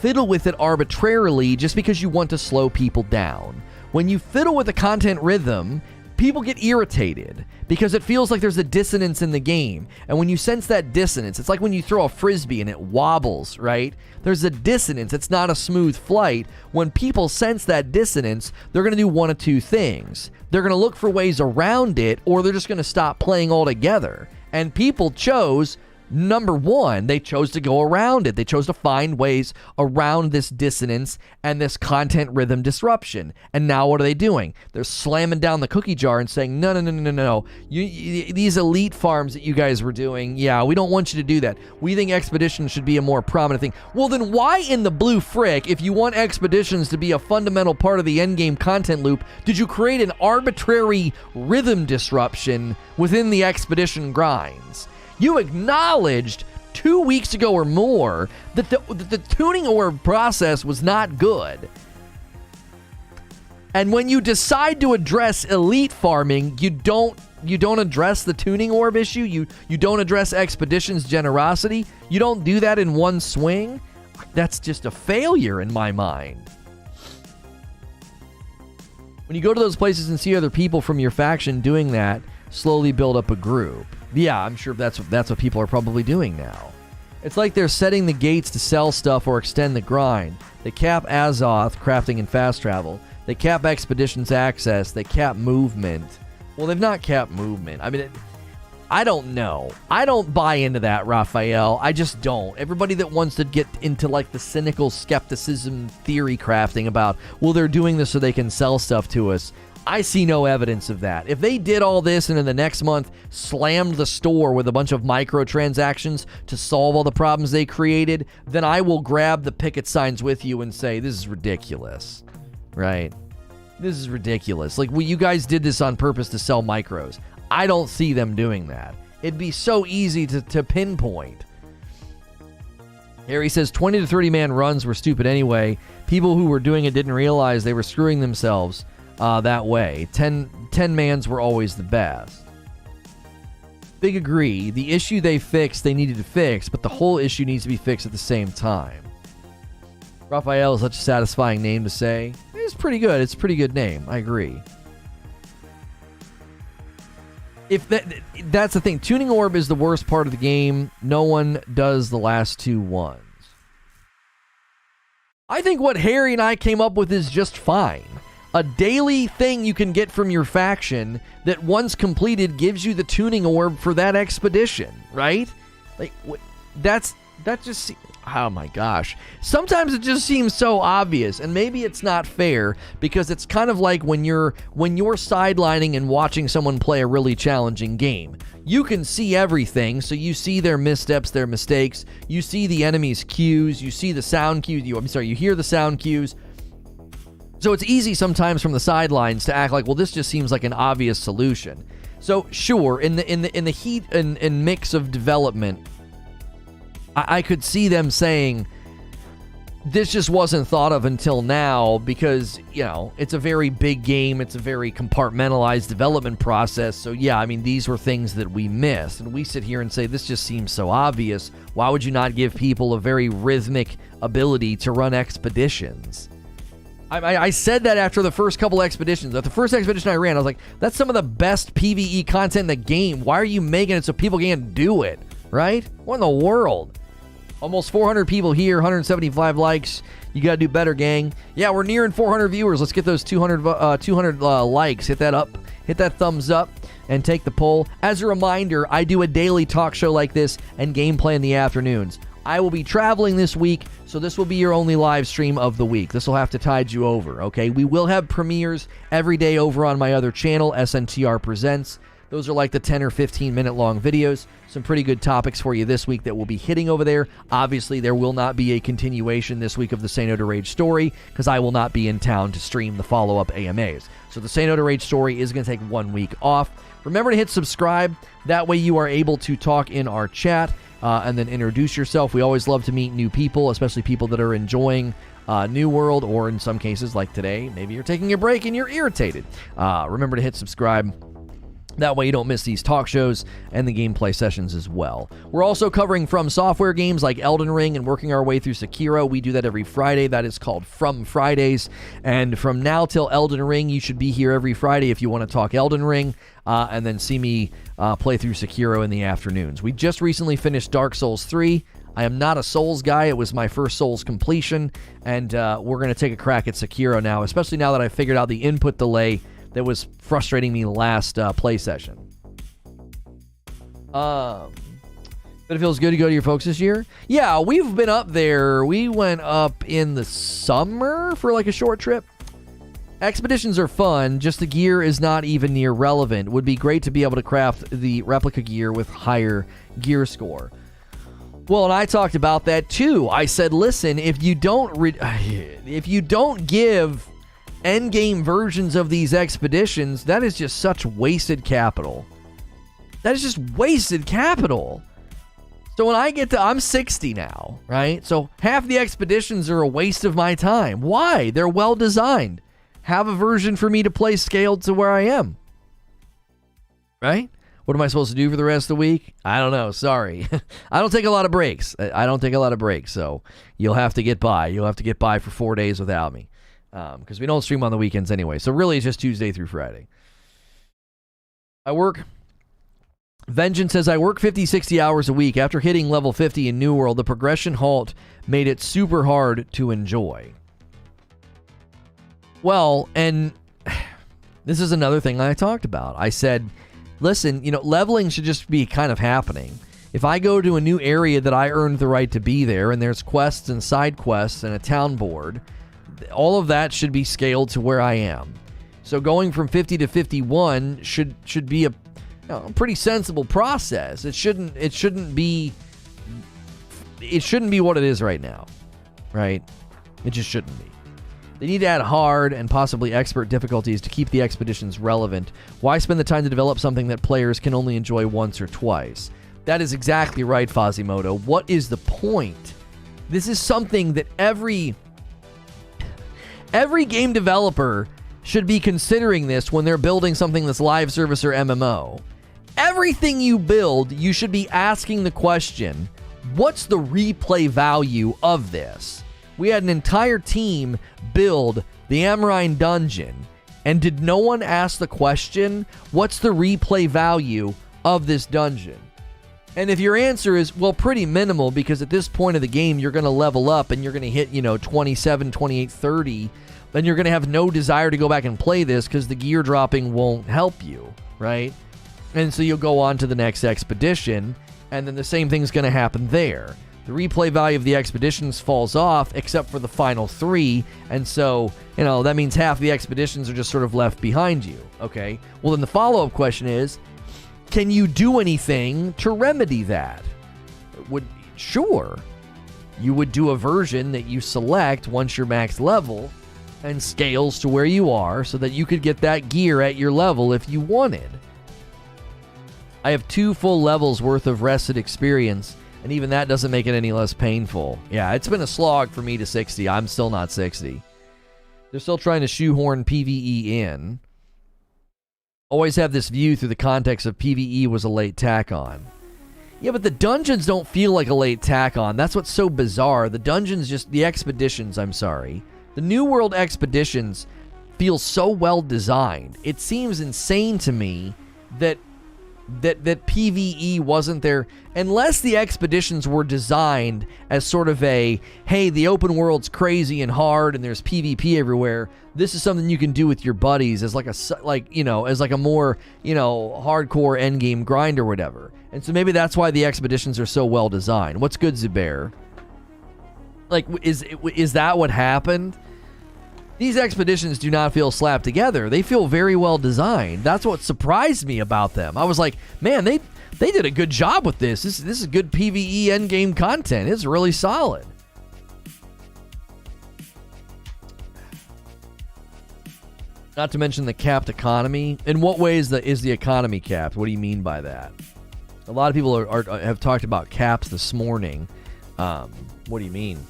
fiddle with it arbitrarily just because you want to slow people down. When you fiddle with the content rhythm, people get irritated because it feels like there's a dissonance in the game. And when you sense that dissonance, it's like when you throw a frisbee and it wobbles, right? There's a dissonance. It's not a smooth flight. When people sense that dissonance, they're going to do one of two things. They're going to look for ways around it, or they're just going to stop playing altogether. And people chose Number one, they chose to go around it. They chose to find ways around this dissonance and this content rhythm disruption. And now what are they doing? They're slamming down the cookie jar and saying, no. These elite farms that you guys were doing, yeah, we don't want you to do that. We think expeditions should be a more prominent thing. Well, then why in the blue frick, if you want expeditions to be a fundamental part of the endgame content loop, did you create an arbitrary rhythm disruption within the expedition grinds? You acknowledged 2 weeks ago or more that the tuning orb process was not good. And when you decide to address elite farming, you don't address the tuning orb issue. You don't address expeditions generosity. You don't do that in one swing. That's just a failure in my mind. When you go to those places and see other people from your faction doing that, slowly build up a group. Yeah, I'm sure that's what people are probably doing now. It's like they're setting the gates to sell stuff or extend the grind. They cap Azoth, crafting and fast travel. They cap expeditions access. They cap movement. Well, they've not capped movement. I mean, I don't know. I don't buy into that, Raphael. I just don't. Everybody that wants to get into like the cynical skepticism theory crafting about, well, they're doing this so they can sell stuff to us. I see no evidence of that. If they did all this and in the next month slammed the store with a bunch of microtransactions to solve all the problems they created, then I will grab the picket signs with you and say, this is ridiculous, right? This is ridiculous. Like, you guys did this on purpose to sell micros. I don't see them doing that. It'd be so easy to pinpoint. Harry says 20 to 30 man runs were stupid anyway. People who were doing it didn't realize they were screwing themselves that way. 10 mans were always the best. Big agree. The issue they fixed, they needed to fix, but the whole issue needs to be fixed at the same time. Raphael is such a satisfying name to say. It's pretty good. It's a pretty good name. I agree. If that's the thing. Tuning orb is the worst part of the game. No one does the last two ones. I think what Harry and I came up with is just fine. A daily thing you can get from your faction that once completed gives you the tuning orb for that expedition, right? Like, that just... Oh my gosh. Sometimes it just seems so obvious, and maybe it's not fair because it's kind of like when you're sidelining and watching someone play a really challenging game. You can see everything, so you see their missteps, their mistakes, you see the enemy's cues, you see the sound cues, you hear the sound cues. So it's easy sometimes from the sidelines to act like, well, this just seems like an obvious solution. So sure, in the heat and mix of development, I could see them saying this just wasn't thought of until now because, it's a very big game. It's a very compartmentalized development process. So, yeah, I mean, these were things that we missed. And we sit here and say, this just seems so obvious. Why would you not give people a very rhythmic ability to run expeditions? I said that after the first couple expeditions. At the first expedition I ran, I was like, that's some of the best PvE content in the game. Why are you making it so people can't do it, right? What in the world? Almost 400 people here, 175 likes. You got to do better, gang. Yeah, we're nearing 400 viewers. Let's get those 200 likes. Hit that up. Hit that thumbs up and take the poll. As a reminder, I do a daily talk show like this and gameplay in the afternoons. I will be traveling this week, so this will be your only live stream of the week. This will have to tide you over, okay? We will have premieres every day over on my other channel, SNTR Presents. Those are like the 10 or 15 minute long videos. Some pretty good topics for you this week that we'll be hitting over there. Obviously, there will not be a continuation this week of the Say No to Rage story because I will not be in town to stream the follow-up AMAs. So the Say No to Rage story is going to take 1 week off. Remember to hit subscribe. That way you are able to talk in our chat and then introduce yourself. We always love to meet new people, especially people that are enjoying New World, or in some cases like today, maybe you're taking a break and you're irritated. Remember to hit subscribe. That way you don't miss these talk shows and the gameplay sessions as well. We're also covering From Software games like Elden Ring and working our way through Sekiro. We do that every Friday. That is called From Fridays. And from now till Elden Ring, you should be here every Friday if you want to talk Elden Ring and then see me play through Sekiro in the afternoons. We just recently finished Dark Souls 3. I am not a Souls guy. It was my first Souls completion. And we're going to take a crack at Sekiro now, especially now that I figured out the input delay that was frustrating me last play session. But it feels good to go to your folks this year? Yeah, we've been up there. We went up in the summer for like a short trip. Expeditions are fun, just the gear is not even near relevant. Would be great to be able to craft the replica gear with higher gear score. Well, and I talked about that too. I said, listen, if you don't give endgame versions of these expeditions, that is just such wasted capital. That is just wasted capital. So when I get to, I'm 60 now, right? So half the expeditions are a waste of my time. Why? They're well designed. Have a version for me to play scaled to where I am. Right? What am I supposed to do for the rest of the week? I don't know. Sorry. I don't take a lot of breaks. So you'll have to get by. You'll have to get by for 4 days without me. Because we don't stream on the weekends anyway. So really it's just Tuesday through Friday. Vengeance says, I work 50, 60 hours a week. After hitting level 50 in New World, the progression halt made it super hard to enjoy. Well, and this is another thing I talked about. I said, listen, leveling should just be kind of happening. If I go to a new area that I earned the right to be there, and there's quests and side quests and a town board, all of that should be scaled to where I am. So going from 50 to 51 should be a pretty sensible process. It shouldn't be what it is right now, right? It just shouldn't be. They need to add hard and possibly expert difficulties to keep the expeditions relevant. Why spend the time to develop something that players can only enjoy once or twice? That is exactly right, Fazimoto. What is the point? This is something that every game developer should be considering this when they're building something that's live service or MMO. Everything you build, you should be asking the question, what's the replay value of this? We had an entire team build the Amrine dungeon, and did no one ask the question, what's the replay value of this dungeon? And if your answer is, well, pretty minimal, because at this point of the game, you're going to level up and you're going to hit, 27, 28, 30, then you're going to have no desire to go back and play this because the gear dropping won't help you, right? And so you'll go on to the next expedition, and then the same thing's going to happen there. The replay value of the expeditions falls off, except for the final 3, and so, that means half the expeditions are just sort of left behind you, okay? Well, then the follow-up question is, can you do anything to remedy that? Sure. You would do a version that you select once you're max level, and scales to where you are, so that you could get that gear at your level if you wanted. I have 2 full levels worth of rested experience, and even that doesn't make it any less painful. Yeah, it's been a slog for me to 60. I'm still not 60. They're still trying to shoehorn PvE in. Always have this view through the context of PvE was a late tack on. Yeah, but the dungeons don't feel like a late tack on. That's what's so bizarre. The expeditions, the New World expeditions feel so well designed. It seems insane to me that PvE wasn't there, unless the expeditions were designed as sort of a, hey, the open world's crazy and hard and there's PvP everywhere. This is something you can do with your buddies as as like a more, hardcore endgame grind or whatever. And so maybe that's why the expeditions are so well designed. What's good, Zubair? Like, is that what happened? These expeditions do not feel slapped together. They feel very well designed. That's what surprised me about them. I was like, man, they did a good job with this. This is good PvE endgame content. It's really solid. Not to mention the capped economy. In what way is the economy capped? What do you mean by that? A lot of people have talked about caps this morning. What do you mean?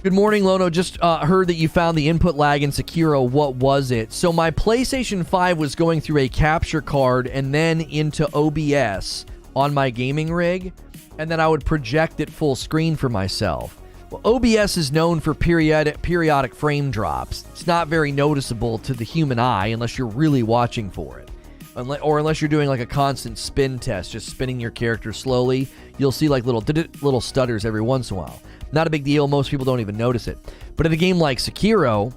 Good morning, Lono. Just heard that you found the input lag in Sekiro. What was it? So my PlayStation 5 was going through a capture card and then into OBS on my gaming rig, and then I would project it full screen for myself. Well, OBS is known for periodic frame drops. It's not very noticeable to the human eye unless you're really watching for it. Or unless you're doing like a constant spin test, just spinning your character slowly, you'll see like little stutters every once in a while. Not a big deal. Most people don't even notice it. But in a game like Sekiro,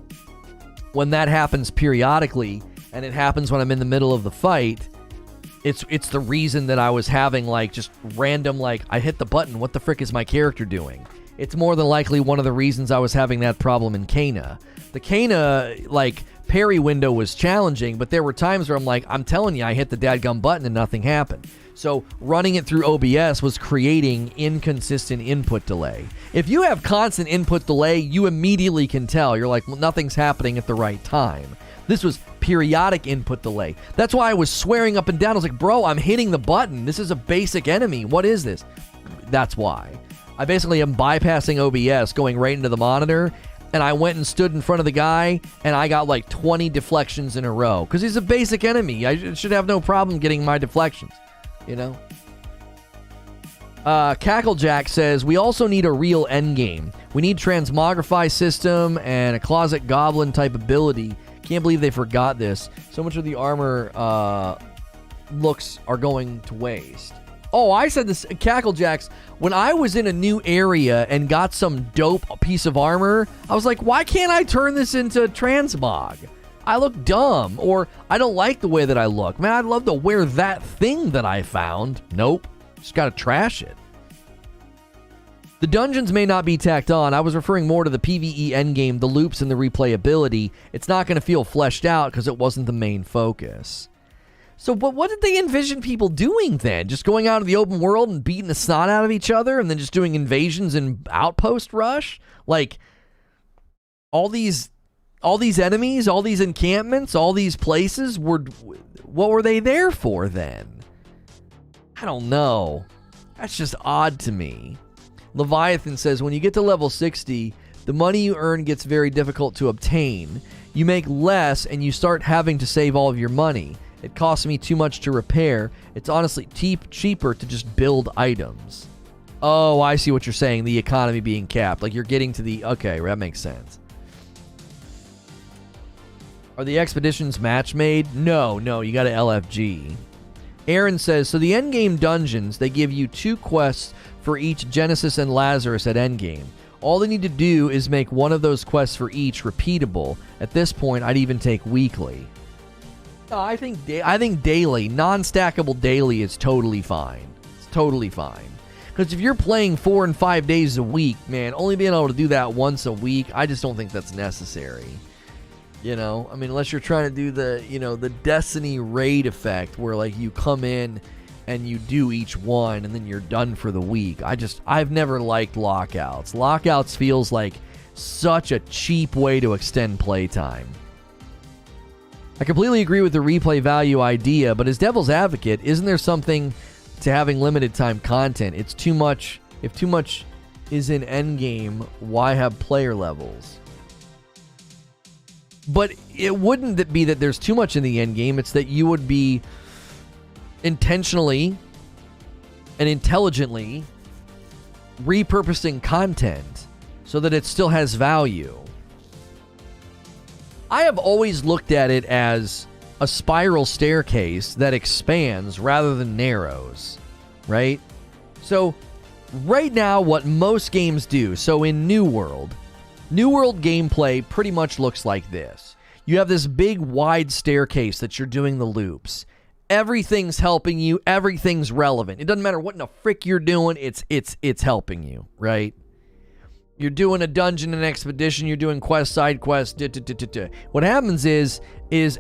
when that happens periodically, and it happens when I'm in the middle of the fight, it's the reason that I was having like just random, like, I hit the button, what the frick is my character doing? It's more than likely one of the reasons I was having that problem in Kana. The Kana, like, parry window was challenging, but there were times where I'm like, I'm telling you, I hit the dadgum button and nothing happened. So running it through OBS was creating inconsistent input delay. If you have constant input delay, you immediately can tell. You're like, well, nothing's happening at the right time. This was periodic input delay. That's why I was swearing up and down. I was like, bro, I'm hitting the button. This is a basic enemy. What is this? That's why. I basically am bypassing OBS, going right into the monitor, and I went and stood in front of the guy, and I got like 20 deflections in a row. Because he's a basic enemy. I should have no problem getting my deflections, you know? Cacklejack says, we also need a real endgame. We need transmogrify system and a closet goblin type ability. Can't believe they forgot this. So much of the armor looks are going to waste. Oh, I said this, Cacklejacks, when I was in a new area and got some dope piece of armor, I was like, why can't I turn this into transmog? I look dumb, or I don't like the way that I look. Man, I'd love to wear that thing that I found. Nope, just gotta trash it. The dungeons may not be tacked on. I was referring more to the PvE endgame, the loops, and the replayability. It's not going to feel fleshed out because it wasn't the main focus. So, but what did they envision people doing then? Just going out of the open world and beating the snot out of each other and then just doing invasions and outpost rush? Like, all these enemies, all these encampments, all these places, what were they there for then? I don't know. That's just odd to me. Leviathan says, when you get to level 60, the money you earn gets very difficult to obtain. You make less and you start having to save all of your money. It costs me too much to repair. It's honestly cheaper to just build items. Oh, I see what you're saying. The economy being capped. Like you're getting to the... Okay, that makes sense. Are the expeditions match made? No, you got to LFG. Aaron says, so the endgame dungeons, they give you 2 quests for each Genesis and Lazarus at endgame. All they need to do is make one of those quests for each repeatable. At this point, I'd even take weekly. No, I think daily, non-stackable daily is totally fine. It's totally fine. Because if you're playing 4 and 5 days a week, man, only being able to do that once a week, I just don't think that's necessary. You know, I mean, unless you're trying to do the, you know, the Destiny raid effect where like you come in and you do each one and then you're done for the week. I've never liked lockouts. Lockouts feels like such a cheap way to extend playtime. I completely agree with the replay value idea, but as devil's advocate, isn't there something to having limited time content? It's too much. If too much is in endgame, why have player levels? But it wouldn't be that there's too much in the endgame. It's that you would be intentionally and intelligently repurposing content so that it still has value. I have always looked at it as a spiral staircase that expands rather than narrows, right? So right now, what most games do, so in New World gameplay pretty much looks like this. You have this big wide staircase that you're doing the loops. Everything's helping you. Everything's relevant. It doesn't matter what in the frick you're doing. It's helping you, right? You're doing a dungeon and expedition. You're doing quest, side quest. What happens is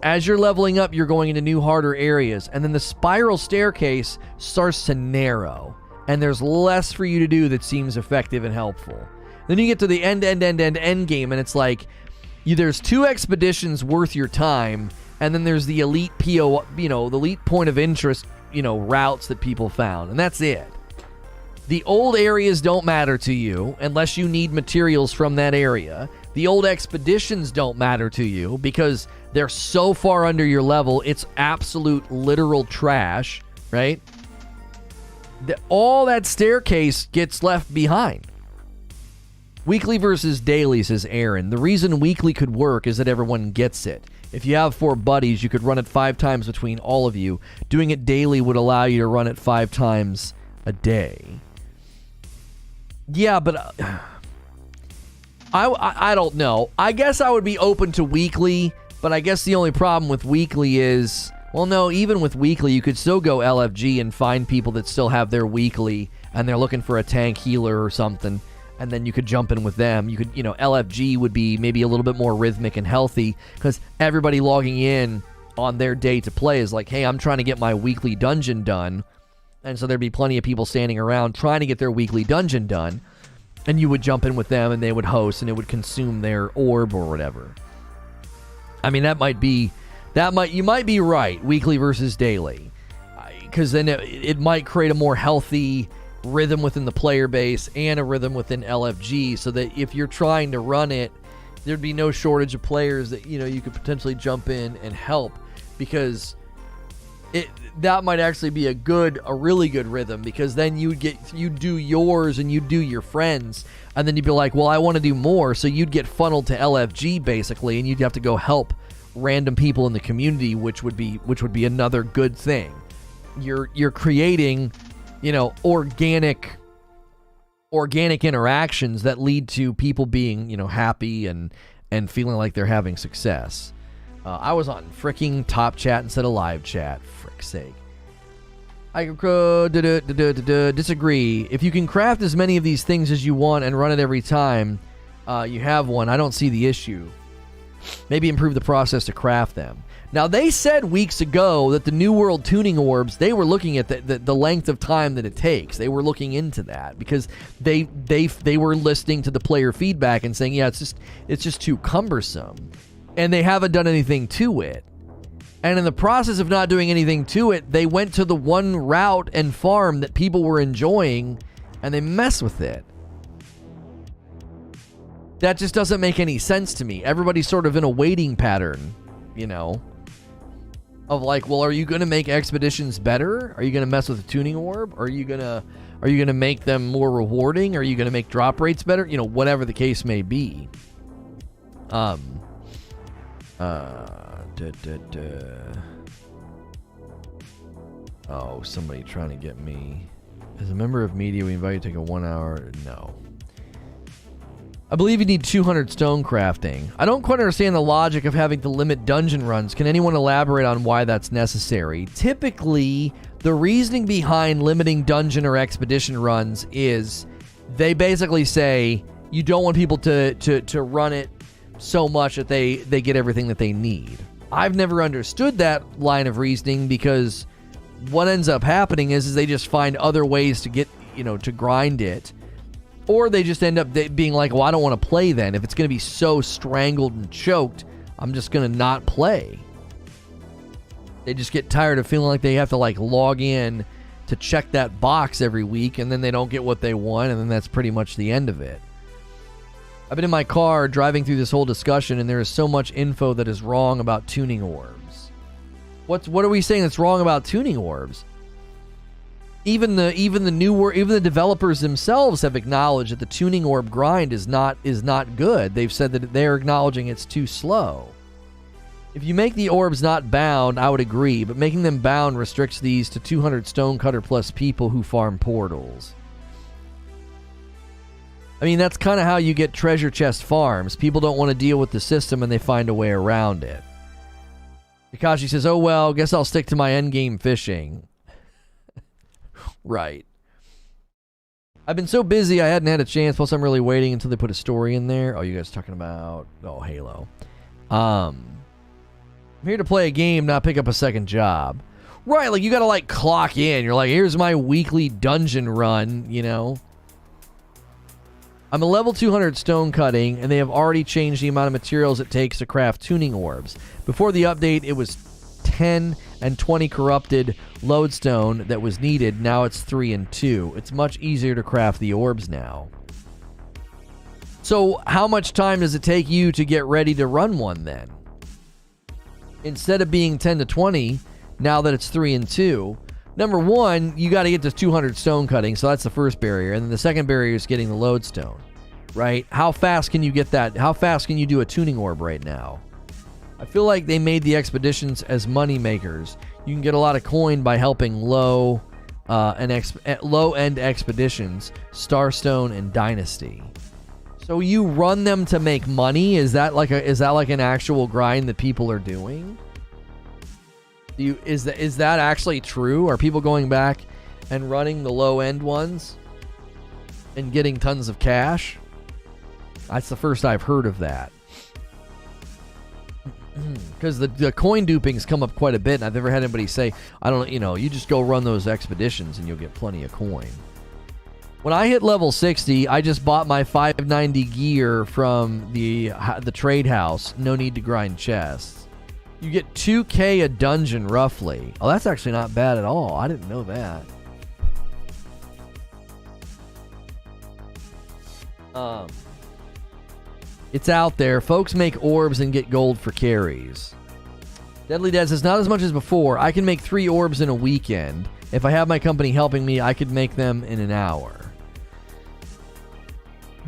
as you're leveling up, you're going into new, harder areas. And then the spiral staircase starts to narrow. And there's less for you to do that seems effective and helpful. Then you get to the end game, and it's like there's 2 expeditions worth your time, and then there's the elite PO, the elite point of interest, routes that people found, and that's it. The old areas don't matter to you unless you need materials from that area. The old expeditions don't matter to you because they're so far under your level, it's absolute literal trash, right? All that staircase gets left behind. Weekly versus daily, says Aaron. The reason weekly could work is that everyone gets it. If you have 4 buddies, you could run it 5 times between all of you. Doing it daily would allow you to run it 5 times a day. Yeah, but I don't know. I guess I would be open to weekly, but I guess the only problem with weekly is, Well, no, even with weekly, you could still go LFG and find people that still have their weekly, and they're looking for a tank healer or something, and then you could jump in with them. You could, LFG would be maybe a little bit more rhythmic and healthy, because everybody logging in on their day to play is like, hey, I'm trying to get my weekly dungeon done, and so there'd be plenty of people standing around trying to get their weekly dungeon done, and you would jump in with them, and they would host, and it would consume their orb or whatever. I mean, you might be right, weekly versus daily, because then it might create a more healthy rhythm within the player base and a rhythm within LFG, so that if you're trying to run it, there'd be no shortage of players that you could potentially jump in and help, because that might actually be a really good rhythm, because then you do yours and you do your friends, and then you'd be like, well, I want to do more, so you'd get funneled to LFG basically, and you'd have to go help random people in the community, which would be another good thing. You're creating, organic interactions that lead to people being, happy and feeling like they're having success. I was on freaking top chat instead of live chat. Frick's sake. I disagree. If you can craft as many of these things as you want and run it every time you have one, I don't see the issue. Maybe improve the process to craft them. Now, they said weeks ago that the New World tuning orbs, they were looking at the length of time that it takes. They were looking into that because they were listening to the player feedback and saying, yeah, it's just too cumbersome. And they haven't done anything to it. And in the process of not doing anything to it, they went to the one route and farm that people were enjoying, and they mess with it. That just doesn't make any sense to me. Everybody's sort of in a waiting pattern, of like, well, are you going to make expeditions better? Are you going to mess with the tuning orb? Are you going to make them more rewarding? Are you going to make drop rates better? Whatever the case may be. Oh, somebody trying to get me. As a member of media, we invite you to take a 1 hour. No. I believe you need 200 stone crafting. I don't quite understand the logic of having to limit dungeon runs. Can anyone elaborate on why that's necessary? Typically, the reasoning behind limiting dungeon or expedition runs is they basically say you don't want people to run it so much that they get everything that they need. I've never understood that line of reasoning, because what ends up happening is they just find other ways to get, to grind it. Or they just end up being like, well, I don't want to play then. If it's going to be so strangled and choked, I'm just going to not play. They just get tired of feeling like they have to log in to check that box every week, and then they don't get what they want, and then that's pretty much the end of it. I've been in my car driving through this whole discussion, and there is so much info that is wrong about tuning orbs. What are we saying that's wrong about tuning orbs? Even the developers themselves have acknowledged that the tuning orb grind is not good. They've said that they're acknowledging it's too slow. If you make the orbs not bound, I would agree, but making them bound restricts these to 200 stonecutter plus people who farm portals. I mean, that's kind of how you get treasure chest farms. People don't want to deal with the system, and they find a way around it. Kakashi says, oh well, guess I'll stick to my endgame fishing. Right. I've been so busy I hadn't had a chance, plus I'm really waiting until they put a story in there. Oh, you guys talking about Halo. I'm here to play a game, not pick up a second job. Right, you gotta clock in. You're like, here's my weekly dungeon run, I'm a level 200 stone cutting, and they have already changed the amount of materials it takes to craft tuning orbs. Before the update, it was 10 and 20 corrupted lodestone that was needed. Now it's 3 and 2. It's much easier to craft the orbs now. So how much time does it take you to get ready to run one then? Instead of being 10 to 20, now that it's 3 and 2, number one, you got to get to 200 stone cutting, so that's the first barrier. And then the second barrier is getting the lodestone, right? How fast can you get that? How fast can you do a tuning orb right now? I feel like they made the expeditions as money makers. You can get a lot of coin by helping low-end expeditions, Starstone and Dynasty. So you run them to make money? Is that like an actual grind that people are doing? Is that actually true? Are people going back and running the low end ones and getting tons of cash? That's the first I've heard of that. Because the coin duping's come up quite a bit, and I've never had anybody say, I don't, you just go run those expeditions and you'll get plenty of coin. When I hit level 60, I just bought my 590 gear from the trade house. No need to grind chests. You get 2k a dungeon, roughly. Oh, that's actually not bad at all. I didn't know that. It's out there. Folks make orbs and get gold for carries. Deadly Dead says, not as much as before. I can make 3 orbs in a weekend. If I have my company helping me, I could make them in an hour.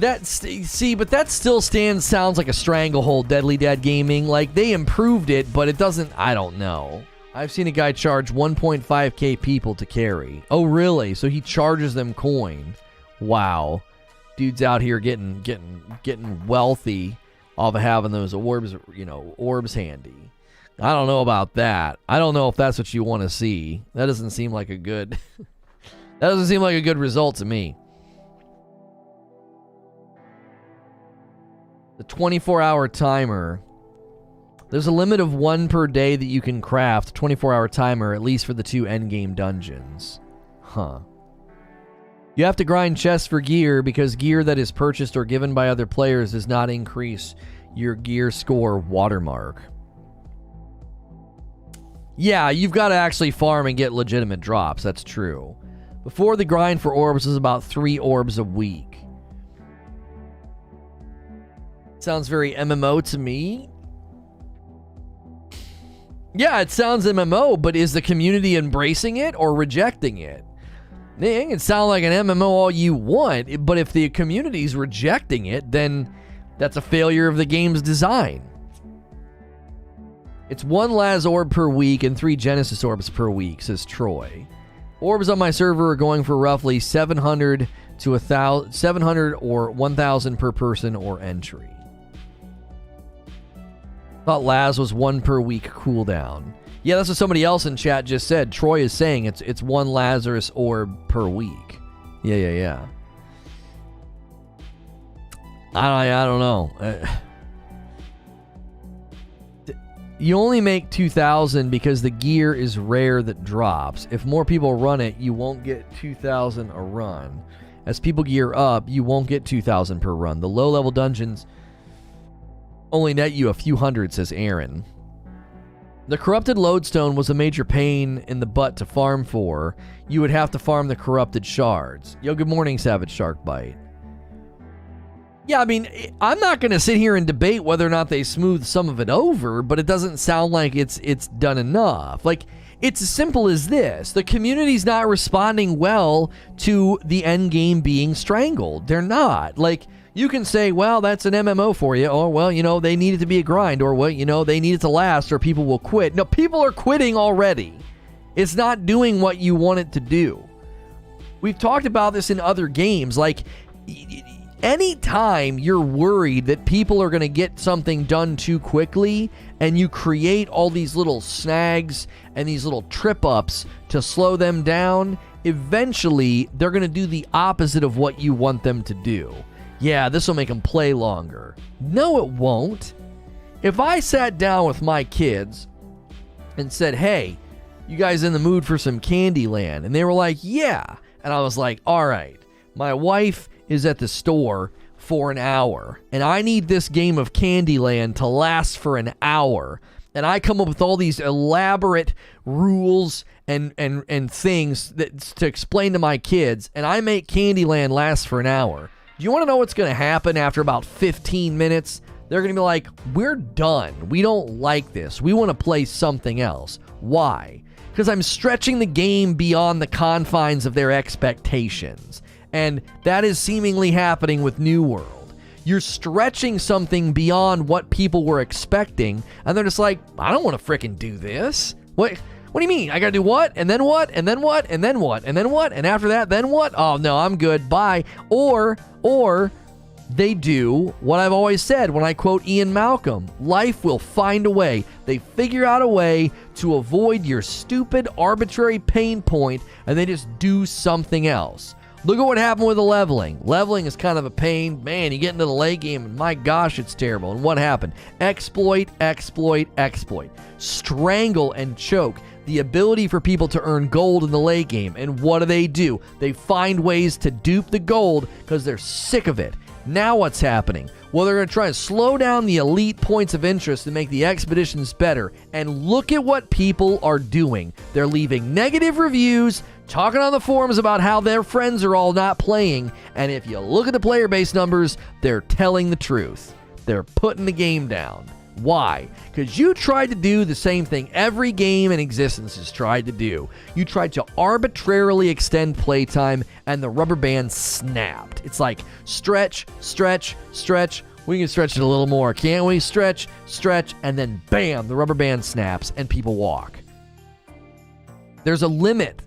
But that still sounds like a stranglehold, Deadly Dead Gaming. Like, they improved it, but it doesn't, I don't know. I've seen a guy charge 1.5k people to carry. Oh, really? So he charges them coin. Wow. Dude's out here getting wealthy off of having those orbs, orbs handy. I don't know about that. I don't know if that's what you want to see. That doesn't seem like a good result to me. The 24-hour timer. There's a limit of 1 per day that you can craft. 24-hour timer, at least for the 2 endgame dungeons. Huh. You have to grind chests for gear because gear that is purchased or given by other players does not increase your gear score watermark. Yeah, you've got to actually farm and get legitimate drops. That's true. Before, the grind for orbs was about 3 orbs a week. Sounds very MMO to me. Yeah, it sounds MMO, but is the community embracing it or rejecting it? It can sound like an MMO all you want, but if the community's rejecting it, then that's a failure of the game's design. It's 1 Laz orb per week and 3 Genesis orbs per week, says Troy. Orbs on my server are going for roughly 700 to 1,000, 700 or 1,000 per person or entry. Thought Laz was 1 per week cooldown. Yeah, that's what somebody else in chat just said. Troy is saying it's 1 Lazarus orb per week. Yeah. I don't know. You only make 2,000 because the gear is rare that drops. If more people run it, you won't get 2,000 a run. As people gear up, you won't get 2,000 per run. The low-level dungeons only net you a few hundred, says Aaron. The corrupted lodestone was a major pain in the butt to farm for. You would have to farm the corrupted shards. Yo, good morning, Savage Shark Bite. Yeah, I mean, I'm not going to sit here and debate whether or not they smooth some of it over, but it doesn't sound like it's done enough. Like, it's as simple as this. The community's not responding well to the end game being strangled. They're not. Like, you can say, well, that's an MMO for you. Or, well, they need it to be a grind. Or, well, they need it to last or people will quit. No, people are quitting already. It's not doing what you want it to do. We've talked about this in other games. Like, anytime you're worried that people are going to get something done too quickly and you create all these little snags and these little trip-ups to slow them down, eventually they're going to do the opposite of what you want them to do. Yeah, this will make them play longer. No, it won't. If I sat down with my kids and said, hey, you guys in the mood for some Candyland? And they were like, yeah. And I was like, all right, my wife is at the store for an hour, and I need this game of Candyland to last for an hour. And I come up with all these elaborate rules and things to explain to my kids, and I make Candyland last for an hour. Do you want to know what's going to happen after about 15 minutes? They're going to be like, we're done. We don't like this. We want to play something else. Why? Because I'm stretching the game beyond the confines of their expectations. And that is seemingly happening with New World. You're stretching something beyond what people were expecting, and they're just like, I don't want to frickin' do this. What do you mean? I gotta do what? And then what? And then what? And then what? And then what? And after that, then what? Oh, no, I'm good. Bye. Or They do what I've always said when I quote Ian Malcolm: life will find a way. They figure out a way to avoid your stupid, arbitrary pain point, and they just do something else. Look at what happened with the leveling. Leveling is kind of a pain. Man, you get into the late game, and my gosh, it's terrible. And what happened? Exploit, exploit, exploit. Strangle and choke the ability for people to earn gold in the late game. And what do? They find ways to dupe the gold because they're sick of it. Now what's happening? Well, they're going to try and slow down the elite points of interest to make the expeditions better. And look at what people are doing. They're leaving negative reviews, talking on the forums about how their friends are all not playing. And if you look at the player base numbers, they're telling the truth. They're putting the game down. Why? Because you tried to do the same thing every game in existence has tried to do. You tried to arbitrarily extend playtime, and the rubber band snapped. It's like stretch, stretch, stretch. We can stretch it a little more, can't we? Stretch, stretch, and then bam, the rubber band snaps and people walk. There's a limit.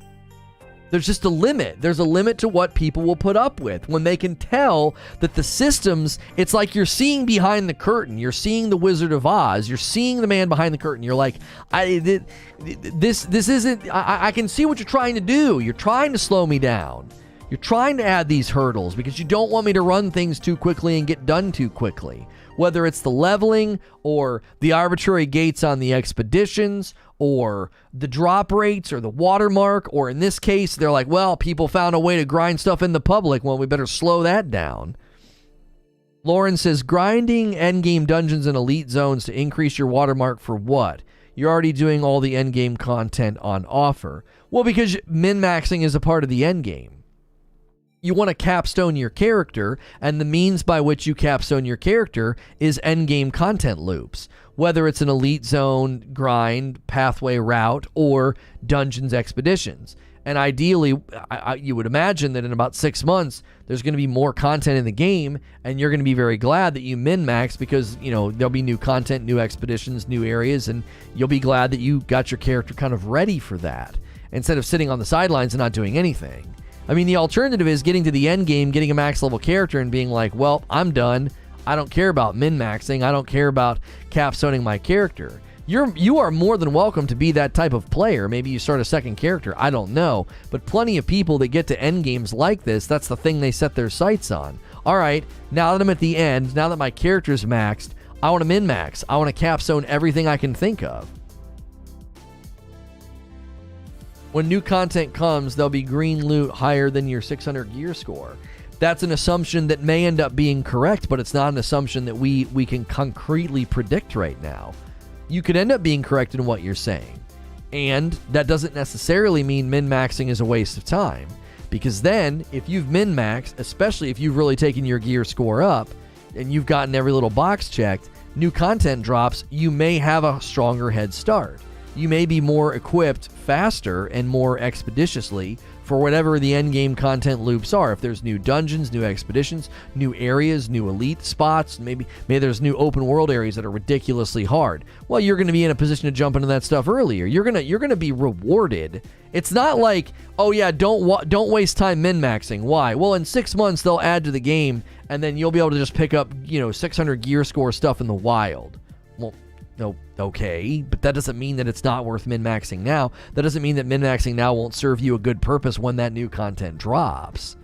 There's just a limit. There's a limit to what people will put up with when they can tell that the systems, it's like you're seeing behind the curtain. You're seeing the Wizard of Oz. You're seeing the man behind the curtain. You're like, this isn't, I can see what you're trying to do. You're trying to slow me down. You're trying to add these hurdles because you don't want me to run things too quickly and get done too quickly. Whether it's the leveling or the arbitrary gates on the expeditions or the drop rates or the watermark, or in this case, they're like, well, people found a way to grind stuff in the public. Well, we better slow that down. Lauren says, grinding endgame dungeons and elite zones to increase your watermark for what? You're already doing all the endgame content on offer. Well, because min-maxing is a part of the endgame. You want to capstone your character, and the means by which you capstone your character is endgame content loops. Whether it's an elite zone, grind, pathway route, or dungeons expeditions. And ideally, you would imagine that in about 6 months, there's going to be more content in the game, and you're going to be very glad that you min-max because, you know, there'll be new content, new expeditions, new areas, and you'll be glad that you got your character kind of ready for that, instead of sitting on the sidelines and not doing anything. I mean, the alternative is getting to the end game, getting a max level character, and being like, well, I'm done. I don't care about min-maxing. I don't care about capstoning my character. You are more than welcome to be that type of player. Maybe you start a second character. I don't know. But plenty of people that get to end games like this, that's the thing they set their sights on. All right, now that I'm at the end, now that my character's maxed, I want to min-max. I want to capstone everything I can think of. When new content comes, there'll be green loot higher than your 600 gear score. That's an assumption that may end up being correct, but it's not an assumption that we can concretely predict right now. You could end up being correct in what you're saying. And that doesn't necessarily mean min-maxing is a waste of time. Because then, if you've min-maxed, especially if you've really taken your gear score up, and you've gotten every little box checked, new content drops, you may have a stronger head start. You may be more equipped faster and more expeditiously for whatever the endgame content loops are. If there's new dungeons, new expeditions, new areas, new elite spots, maybe there's new open world areas that are ridiculously hard. Well, you're going to be in a position to jump into that stuff earlier. You're going to be rewarded. It's not like, oh yeah, don't waste time min-maxing. Why? Well, in 6 months they'll add to the game, and then you'll be able to just pick up 600 gear score stuff in the wild. Well, no, okay, but that doesn't mean that it's not worth min-maxing now. That doesn't mean that min-maxing now won't serve you a good purpose when that new content drops.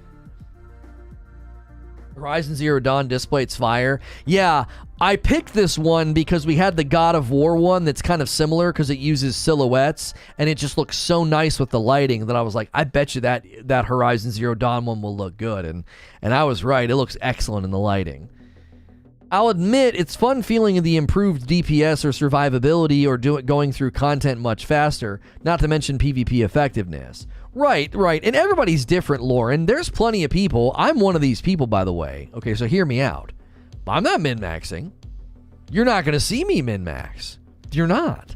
Horizon Zero Dawn displays fire. Yeah, I picked this one because we had the God of War one that's kind of similar because it uses silhouettes and it just looks so nice with the lighting that I was like, I bet you that Horizon Zero Dawn one will look good. And I was right. It looks excellent in the lighting. I'll admit it's fun feeling the improved DPS or survivability or going through content much faster, not to mention PvP effectiveness. Right. And everybody's different, Lauren. There's plenty of people. I'm one of these people, by the way. Okay, so hear me out. I'm not min-maxing. You're not going to see me min-max. You're not.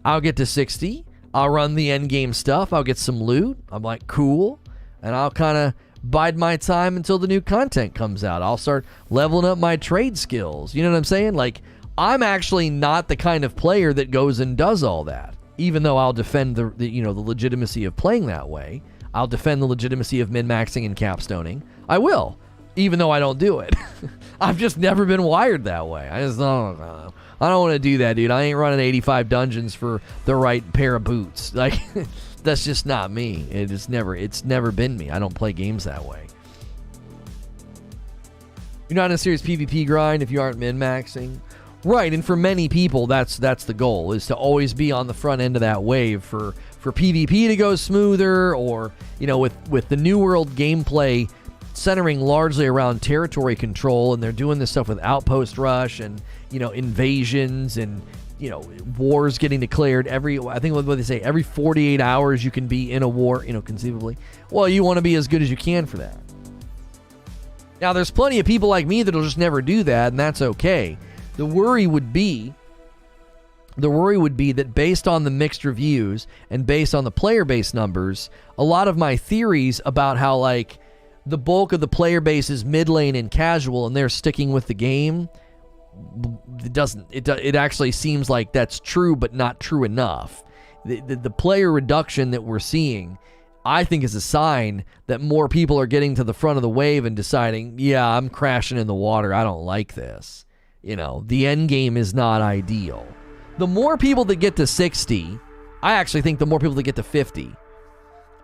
I'll get to 60. I'll run the endgame stuff. I'll get some loot. I'm like, cool. And I'll kind of bide my time until the new content comes out. I'll start leveling up my trade skills. You know what I'm saying? Like, I'm actually not the kind of player that goes and does all that. Even though I'll defend the legitimacy of playing that way. I'll defend the legitimacy of min-maxing and capstoning. I will. even though I don't do it. I've just never been wired that way. I don't want to do that, dude. I ain't running 85 dungeons for the right pair of boots. Like, that's just not me. It's never been me. I don't play games that way. You're not in a serious PvP grind if you aren't min-maxing. Right, and for many people, that's the goal, is to always be on the front end of that wave for PvP to go smoother, or, you know, with the New World gameplay centering largely around territory control, and they're doing this stuff with Outpost Rush and, you know, invasions and, you know, wars getting declared I think what they say, every 48 hours you can be in a war, you know, conceivably. Well, you want to be as good as you can for that. Now, there's plenty of people like me that'll just never do that, and that's okay. The worry would be that based on the mixed reviews and based on the player base numbers, a lot of my theories about how, like, the bulk of the player base is mid lane and casual and they're sticking with the game, it actually seems like that's true, but not true enough. The player reduction that we're seeing, I think, is a sign that more people are getting to the front of the wave and deciding, yeah, I'm crashing in the water. I don't like this. You know, the end game is not ideal. The more people that get to 60, I actually think the more people that get to 50.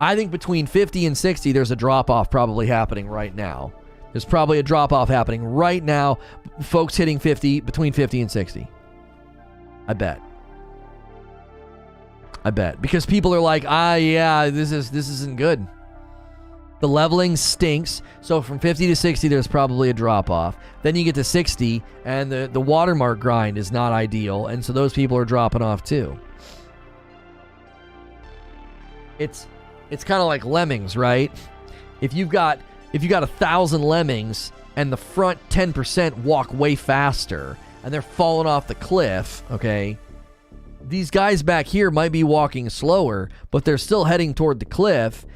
I think between 50 and 60, there's a drop-off probably happening right now. There's probably a drop-off happening right now. Folks hitting 50, between 50 and 60. I bet. Because people are like, yeah, this isn't good. The leveling stinks. So from 50 to 60, there's probably a drop-off. Then you get to 60, and the watermark grind is not ideal, and so those people are dropping off too. It's kind of like lemmings, right? If you've got 1,000 lemmings and the front 10% walk way faster and they're falling off the cliff, okay? These guys back here might be walking slower, but they're still heading toward the cliff.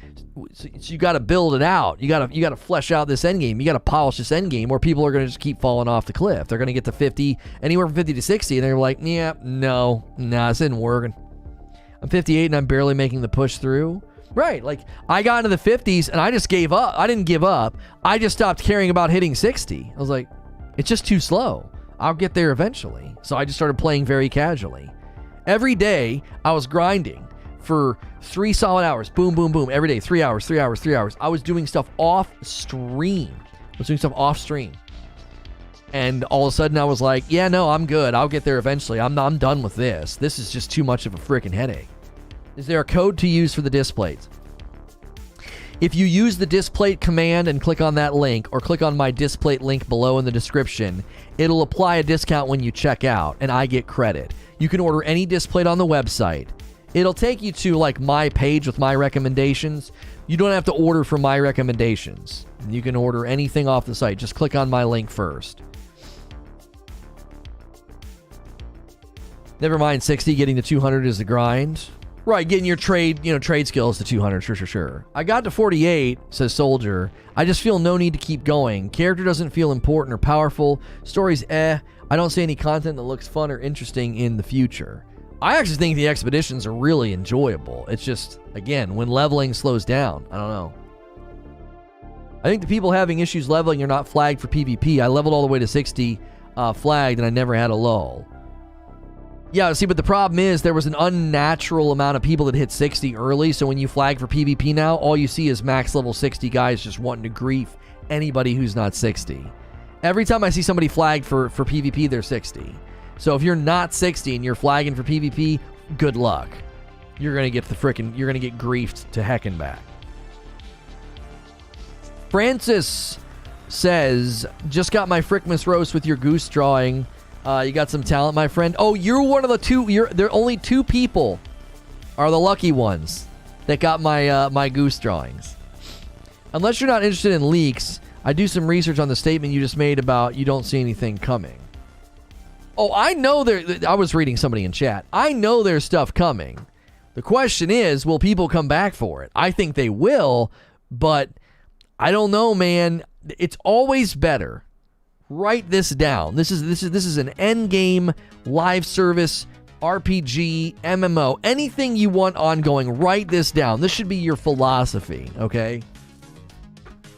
So you got to build it out. You got to flesh out this end game. You got to polish this end game, or people are going to just keep falling off the cliff. They're going to get to 50, anywhere from 50 to 60, and they're like, yeah, no, this isn't working. I'm 58 and I'm barely making the push through. Right, like, I got into the 50s and I just gave up. I didn't give up. I just stopped caring about hitting 60. I was like, it's just too slow. I'll get there eventually. So I just started playing very casually. Every day, I was grinding for 3 solid hours. Boom, boom, boom. Every day, 3 hours, 3 hours, 3 hours. I was doing stuff off stream. And all of a sudden, I was like, yeah, no, I'm good. I'll get there eventually. I'm done with this. This is just too much of a freaking headache. Is there a code to use for the displays? If you use the displate command and click on that link, or click on my displate link below in the description, it'll apply a discount when you check out, and I get credit. You can order any displate on the website. It'll take you to, like, my page with my recommendations. You don't have to order from my recommendations. You can order anything off the site. Just click on my link first. Never mind 60, getting to 200 is the grind. Right, getting your trade skills to 200, sure. I got to 48, says Soldier. I just feel no need to keep going. Character doesn't feel important or powerful. Stories, I don't see any content that looks fun or interesting in the future. I actually think the expeditions are really enjoyable. It's just, again, when leveling slows down, I don't know. I think the people having issues leveling are not flagged for PvP. I leveled all the way to 60 flagged, and I never had a lull. Yeah, see, but the problem is there was an unnatural amount of people that hit 60 early, so when you flag for PvP now, all you see is max level 60 guys just wanting to grief anybody who's not 60. Every time I see somebody flagged for PvP, they're 60. So if you're not 60 and you're flagging for PvP, good luck. You're gonna get griefed to heck and back. Francis says, just got my Frickmas roast with your goose drawing. You got some talent, my friend. Oh, you're one of the two. There are only 2 people are the lucky ones that got my goose drawings. Unless you're not interested in leaks, I do some research on the statement you just made about you don't see anything coming. Oh, I know I was reading somebody in chat. I know there's stuff coming. The question is, will people come back for it? I think they will, but I don't know, man. It's always better. Write this down. This is an end game, live service, RPG, MMO, anything you want ongoing. Write this down. This should be your philosophy, okay?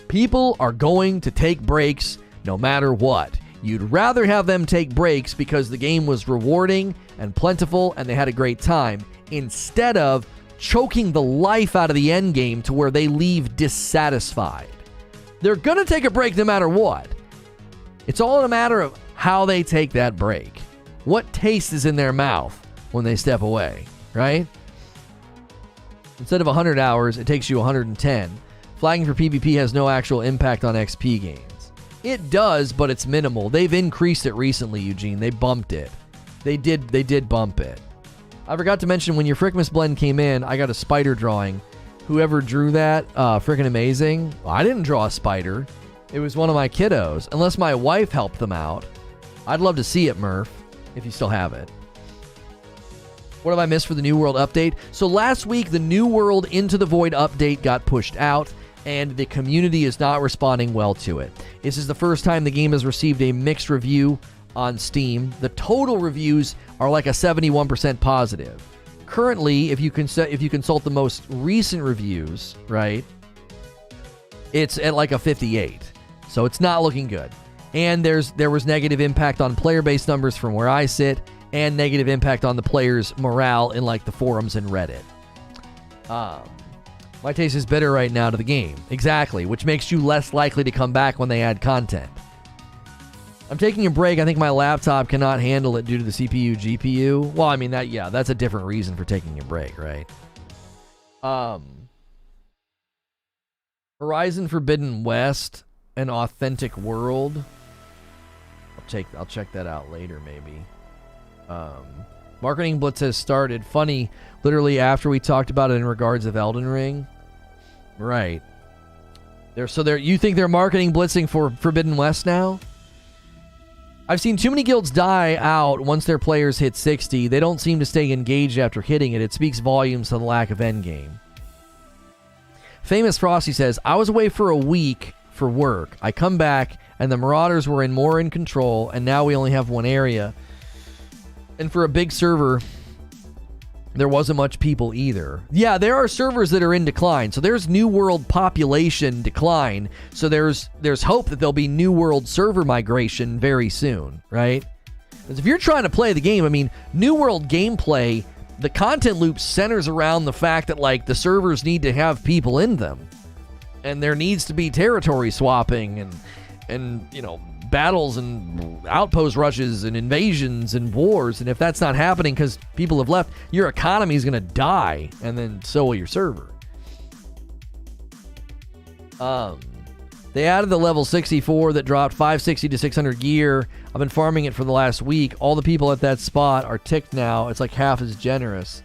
People are going to take breaks no matter what. You'd rather have them take breaks because the game was rewarding and plentiful and they had a great time, instead of choking the life out of the end game to where they leave dissatisfied. They're going to take a break no matter what. It's all a matter of how they take that break. What taste is in their mouth when they step away, right? Instead of 100 hours, it takes you 110. Flagging for PvP has no actual impact on XP gains. It does, but it's minimal. They've increased it recently, Eugene. They bumped it. They did bump it. I forgot to mention, when your Frickmas blend came in, I got a spider drawing. Whoever drew that, freaking amazing. Well, I didn't draw a spider. It was one of my kiddos, unless my wife helped them out. I'd love to see it, Murph, if you still have it. What have I missed for the New World update? So last week, the New World Into the Void update got pushed out, and the community is not responding well to it. This is the first time the game has received a mixed review on Steam. The total reviews are like a 71% positive. Currently, if you consult the most recent reviews, right, it's at like a 58. So it's not looking good. And there was negative impact on player-based numbers from where I sit, and negative impact on the players' morale in like the forums and Reddit. My taste is bitter right now to the game. Exactly, which makes you less likely to come back when they add content. I'm taking a break. I think my laptop cannot handle it due to the CPU, GPU. Well, I mean, that's a different reason for taking a break, right? Horizon Forbidden West, an authentic world. I'll check that out later, maybe. Marketing Blitz has started. Funny, literally after we talked about it in regards of Elden Ring. Right. You think they're marketing blitzing for Forbidden West now? I've seen too many guilds die out once their players hit 60. They don't seem to stay engaged after hitting it. It speaks volumes to the lack of endgame. Famous Frosty says, I was away for a week for work. I come back, and the Marauders were more in control, and now we only have one area. And for a big server, there wasn't much people either. Yeah, there are servers that are in decline. So there's New World population decline. So there's hope that there'll be New World server migration very soon, right? Because if you're trying to play the game, I mean, New World gameplay, the content loop centers around the fact that, like, the servers need to have people in them. And there needs to be territory swapping and you know, battles and outpost rushes and invasions and wars. And if that's not happening because people have left, your economy is going to die, and then so will your server. They added the level 64 that dropped 560 to 600 gear. I've been farming it for the last week. All the people at that spot are ticked now. It's like half as generous.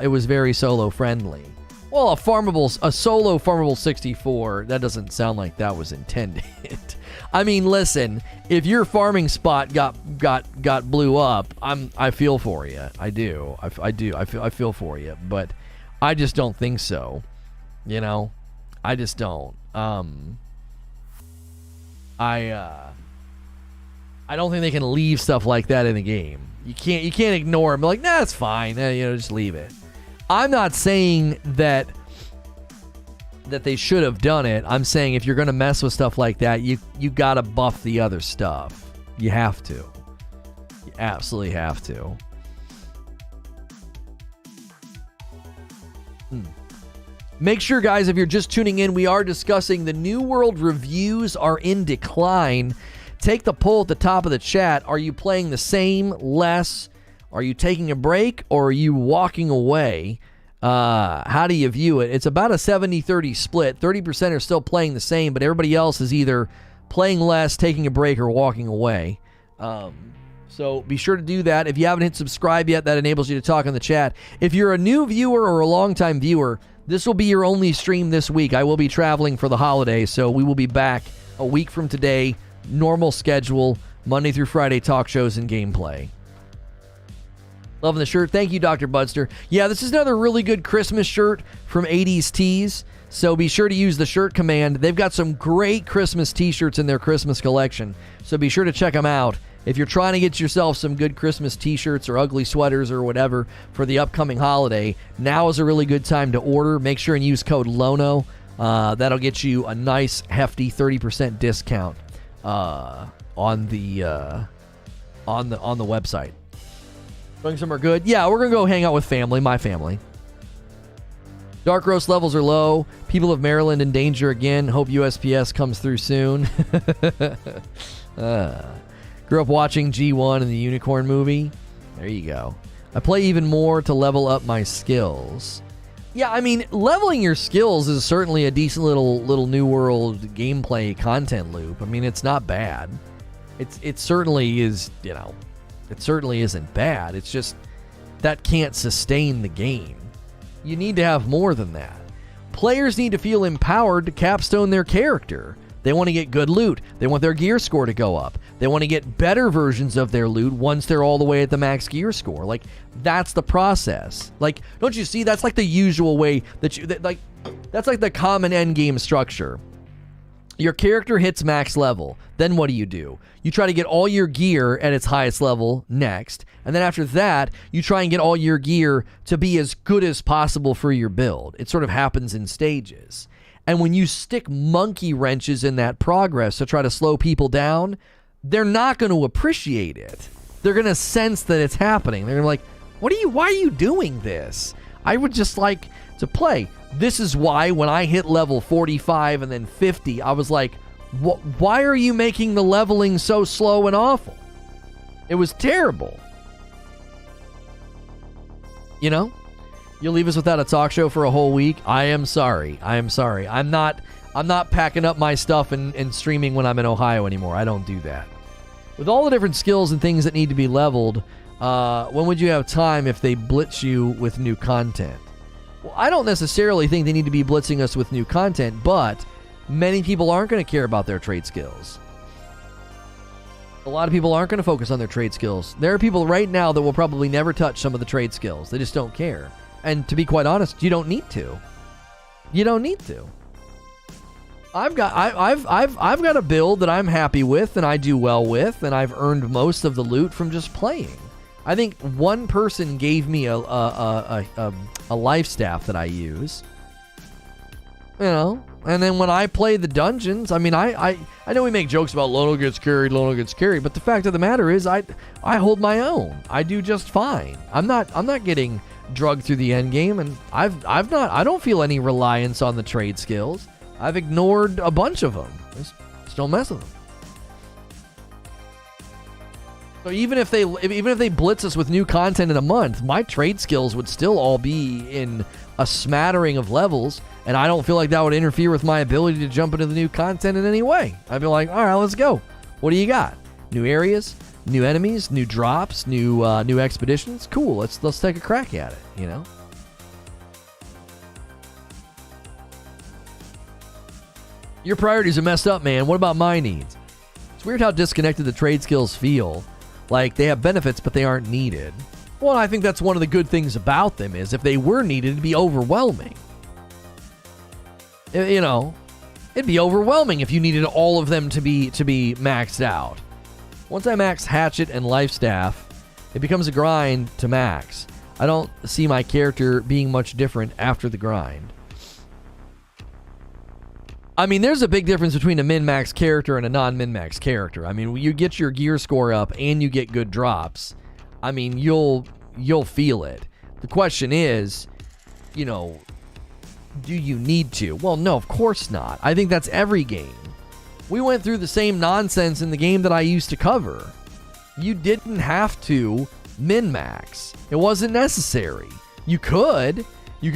It was very solo friendly. Well, a solo farmable 64, that doesn't sound like that was intended. I mean, listen, if your farming spot got blew up, I feel for you. I do. I feel for you, but I just don't think so. You know, I just don't. I don't think they can leave stuff like that in the game. You can't ignore them. Like, nah, it's fine. Just leave it. I'm not saying that they should have done it. I'm saying if you're going to mess with stuff like that, you got to buff the other stuff. You have to. You absolutely have to. Make sure, guys, if you're just tuning in, we are discussing the New World reviews are in decline. Take the poll at the top of the chat. Are you playing the same, less? Are you taking a break, or are you walking away? How do you view it? It's about a 70-30 split. 30% are still playing the same, but everybody else is either playing less, taking a break, or walking away. So be sure to do that. If you haven't hit subscribe yet, that enables you to talk in the chat. If you're a new viewer or a longtime viewer, this will be your only stream this week. I will be traveling for the holidays, so we will be back a week from today. Normal schedule, Monday through Friday talk shows and gameplay. Loving the shirt. Thank you, Dr. Budster. Yeah, this is another really good Christmas shirt from 80s Tees, so be sure to use the shirt command. They've got some great Christmas t-shirts in their Christmas collection, so be sure to check them out. If you're trying to get yourself some good Christmas t-shirts or ugly sweaters or whatever for the upcoming holiday, now is a really good time to order. Make sure and use code Lono. That'll get you a nice hefty 30% discount on the website. Going somewhere good? Yeah, we're gonna go hang out with family, my family. Dark roast levels are low. People of Maryland in danger again. Hope USPS comes through soon. Grew up watching G1 and the Unicorn movie. There you go. I play even more to level up my skills. Yeah, I mean, leveling your skills is certainly a decent little New World gameplay content loop. I mean, it's not bad. It certainly is, you know, it certainly isn't bad. It's just that can't sustain the game. You need to have more than that. Players need to feel empowered to capstone their character. They want to get good loot. They want their gear score to go up. They want to get better versions of their loot once they're all the way at the max gear score. Like, that's the process. Like, don't you see? That's like the usual way that's like the common end game structure. Your character hits max level. Then what do? You try to get all your gear at its highest level next. And then after that, you try and get all your gear to be as good as possible for your build. It sort of happens in stages. And when you stick monkey wrenches in that progress to try to slow people down, they're not going to appreciate it. They're going to sense that it's happening. They're like, why are you doing this? I would just like to play. This is why when I hit level 45 and then 50, I was like, why are you making the leveling so slow and awful? It was terrible. You know? You'll leave us without a talk show for a whole week. I am sorry. I'm not packing up my stuff and streaming when I'm in Ohio anymore. I don't do that. With all the different skills and things that need to be leveled, when would you have time if they blitz you with new content? Well, I don't necessarily think they need to be blitzing us with new content, but many people aren't going to care about their trade skills. A lot of people aren't going to focus on their trade skills. There are people right now that will probably never touch some of the trade skills. They just don't care. And to be quite honest, you don't need to. You don't need to. I've got a build that I'm happy with and I do well with, and I've earned most of the loot from just playing. I think one person gave me a life staff that I use. You know, and then when I play the dungeons, I mean, I know we make jokes about Lono gets carried, but the fact of the matter is, I hold my own. I do just fine. I'm not getting drugged through the end game, and I don't feel any reliance on the trade skills. I've ignored a bunch of them. Just don't mess with them. So even if they blitz us with new content in a month, my trade skills would still all be in a smattering of levels, and I don't feel like that would interfere with my ability to jump into the new content in any way. I'd be like, all right, let's go. What do you got? New areas, new enemies, new drops, new expeditions. Cool. Let's take a crack at it. You know. Your priorities are messed up, man. What about my needs? It's weird how disconnected the trade skills feel. Like, they have benefits, but they aren't needed. Well, I think that's one of the good things about them, is if they were needed, it'd be overwhelming. You know, it'd be overwhelming if you needed all of them to be maxed out. Once I max Hatchet and Life Staff, it becomes a grind to max. I don't see my character being much different after the grind. I mean, there's a big difference between a min-max character and a non-min-max character. I mean, you get your gear score up and you get good drops. I mean, you'll feel it. The question is, you know, do you need to? Well, no, of course not. I think that's every game. We went through the same nonsense in the game that I used to cover. You didn't have to min-max. It wasn't necessary. You could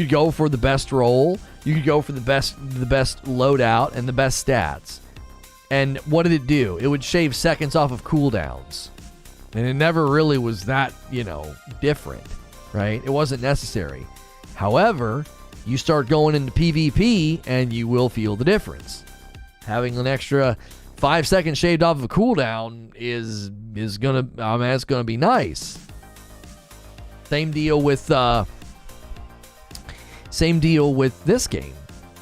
go for the best roll. You could go for the best loadout and the best stats. And what did it do? It would shave seconds off of cooldowns. And it never really was that, you know, different, right? It wasn't necessary. However, you start going into PvP and you will feel the difference. Having an extra 5 seconds shaved off of a cooldown is gonna, I mean, it's gonna be nice. Same deal with this game.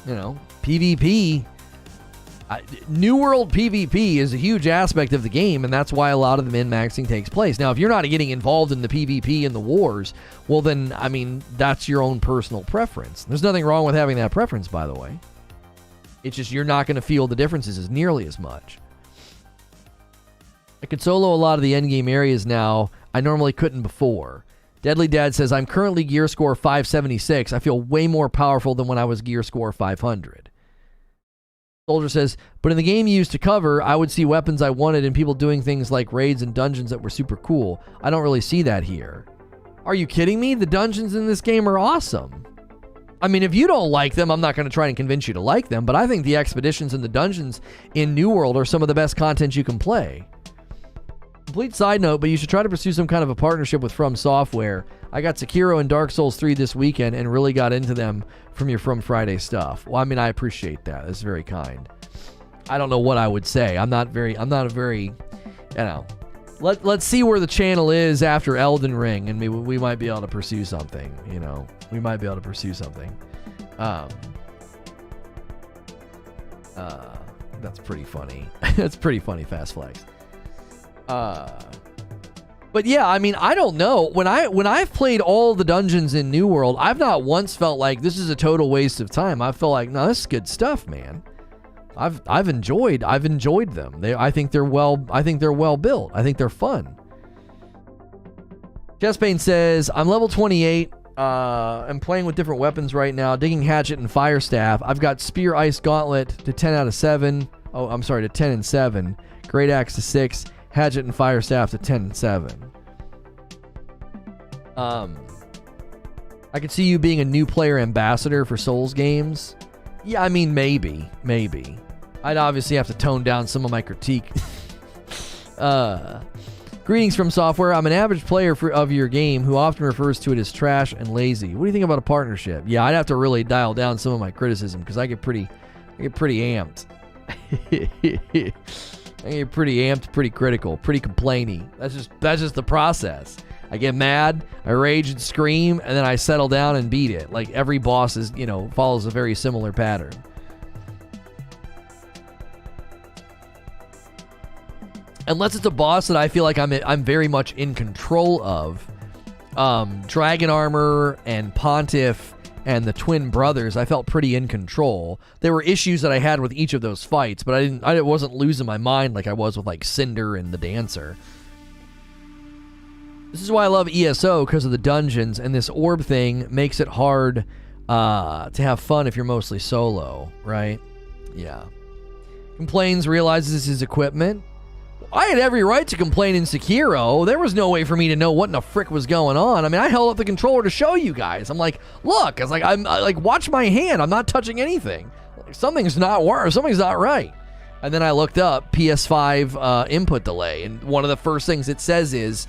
You know, PvP, New World PvP is a huge aspect of the game, and that's why a lot of the min-maxing takes place. Now, if you're not getting involved in the PvP and the wars, well then, I mean, that's your own personal preference. There's nothing wrong with having that preference, by the way. It's just you're not going to feel the differences as nearly as much. I can solo a lot of the endgame areas now I normally couldn't before. Deadly Dad says, I'm currently gear score 576. I feel way more powerful than when I was gear score 500. Soldier says, but in the game you used to cover, I would see weapons I wanted and people doing things like raids and dungeons that were super cool. I don't really see that here. Are you kidding me? The dungeons in this game are awesome. I mean, if you don't like them, I'm not going to try and convince you to like them, but I think the expeditions and the dungeons in New World are some of the best content you can play. Complete side note, but you should try to pursue some kind of a partnership with From Software. I got Sekiro and Dark Souls 3 this weekend and really got into them from your From Friday stuff. Well, I mean, I appreciate that. That's very kind. I don't know what I would say. I'm not a very, you know. Let's see where the channel is after Elden Ring, and we might be able to pursue something, you know. We might be able to pursue something. That's pretty funny. That's pretty funny, Fast Flex. But yeah, I mean, I don't know. When I've played all the dungeons in New World, I've not once felt like this is a total waste of time. I feel like, no, this is good stuff, man. I've enjoyed them. I think they're well built. I think they're fun. Chestpain says, I'm level 28. I'm playing with different weapons right now. Digging Hatchet and Fire Staff. I've got Spear Ice Gauntlet to 10 out of 7. Oh, I'm sorry, to 10 and 7. Great Axe to 6. Hatchet and Fire Staff to 10 and 7. I could see you being a new player ambassador for Souls games. Yeah, I mean, maybe. I'd obviously have to tone down some of my critique. Greetings From Software. I'm an average player of your game who often refers to it as trash and lazy. What do you think about a partnership? Yeah, I'd have to really dial down some of my criticism because I get pretty amped. I get pretty amped, pretty critical, pretty complainy. That's just the process. I get mad, I rage and scream, and then I settle down and beat it. Like every boss is, follows a very similar pattern. Unless it's a boss that I feel like I'm very much in control of. Dragon Armor and Pontiff and the twin brothers, I felt pretty in control. There were issues that I had with each of those fights, but I wasn't losing my mind like I was with like Cinder and the Dancer. This is why I love ESO, because of the dungeons, and this orb thing makes it hard to have fun if you're mostly solo, right? Yeah. Complains, realizes this is equipment. I had every right to complain in Sekiro. There was no way for me to know what in the frick was going on. I mean, I held up the controller to show you guys. I'm like, look, it's like, I'm like, watch my hand. I'm not touching anything. Like, something's not right. And then I looked up PS5 input delay, and one of the first things it says is,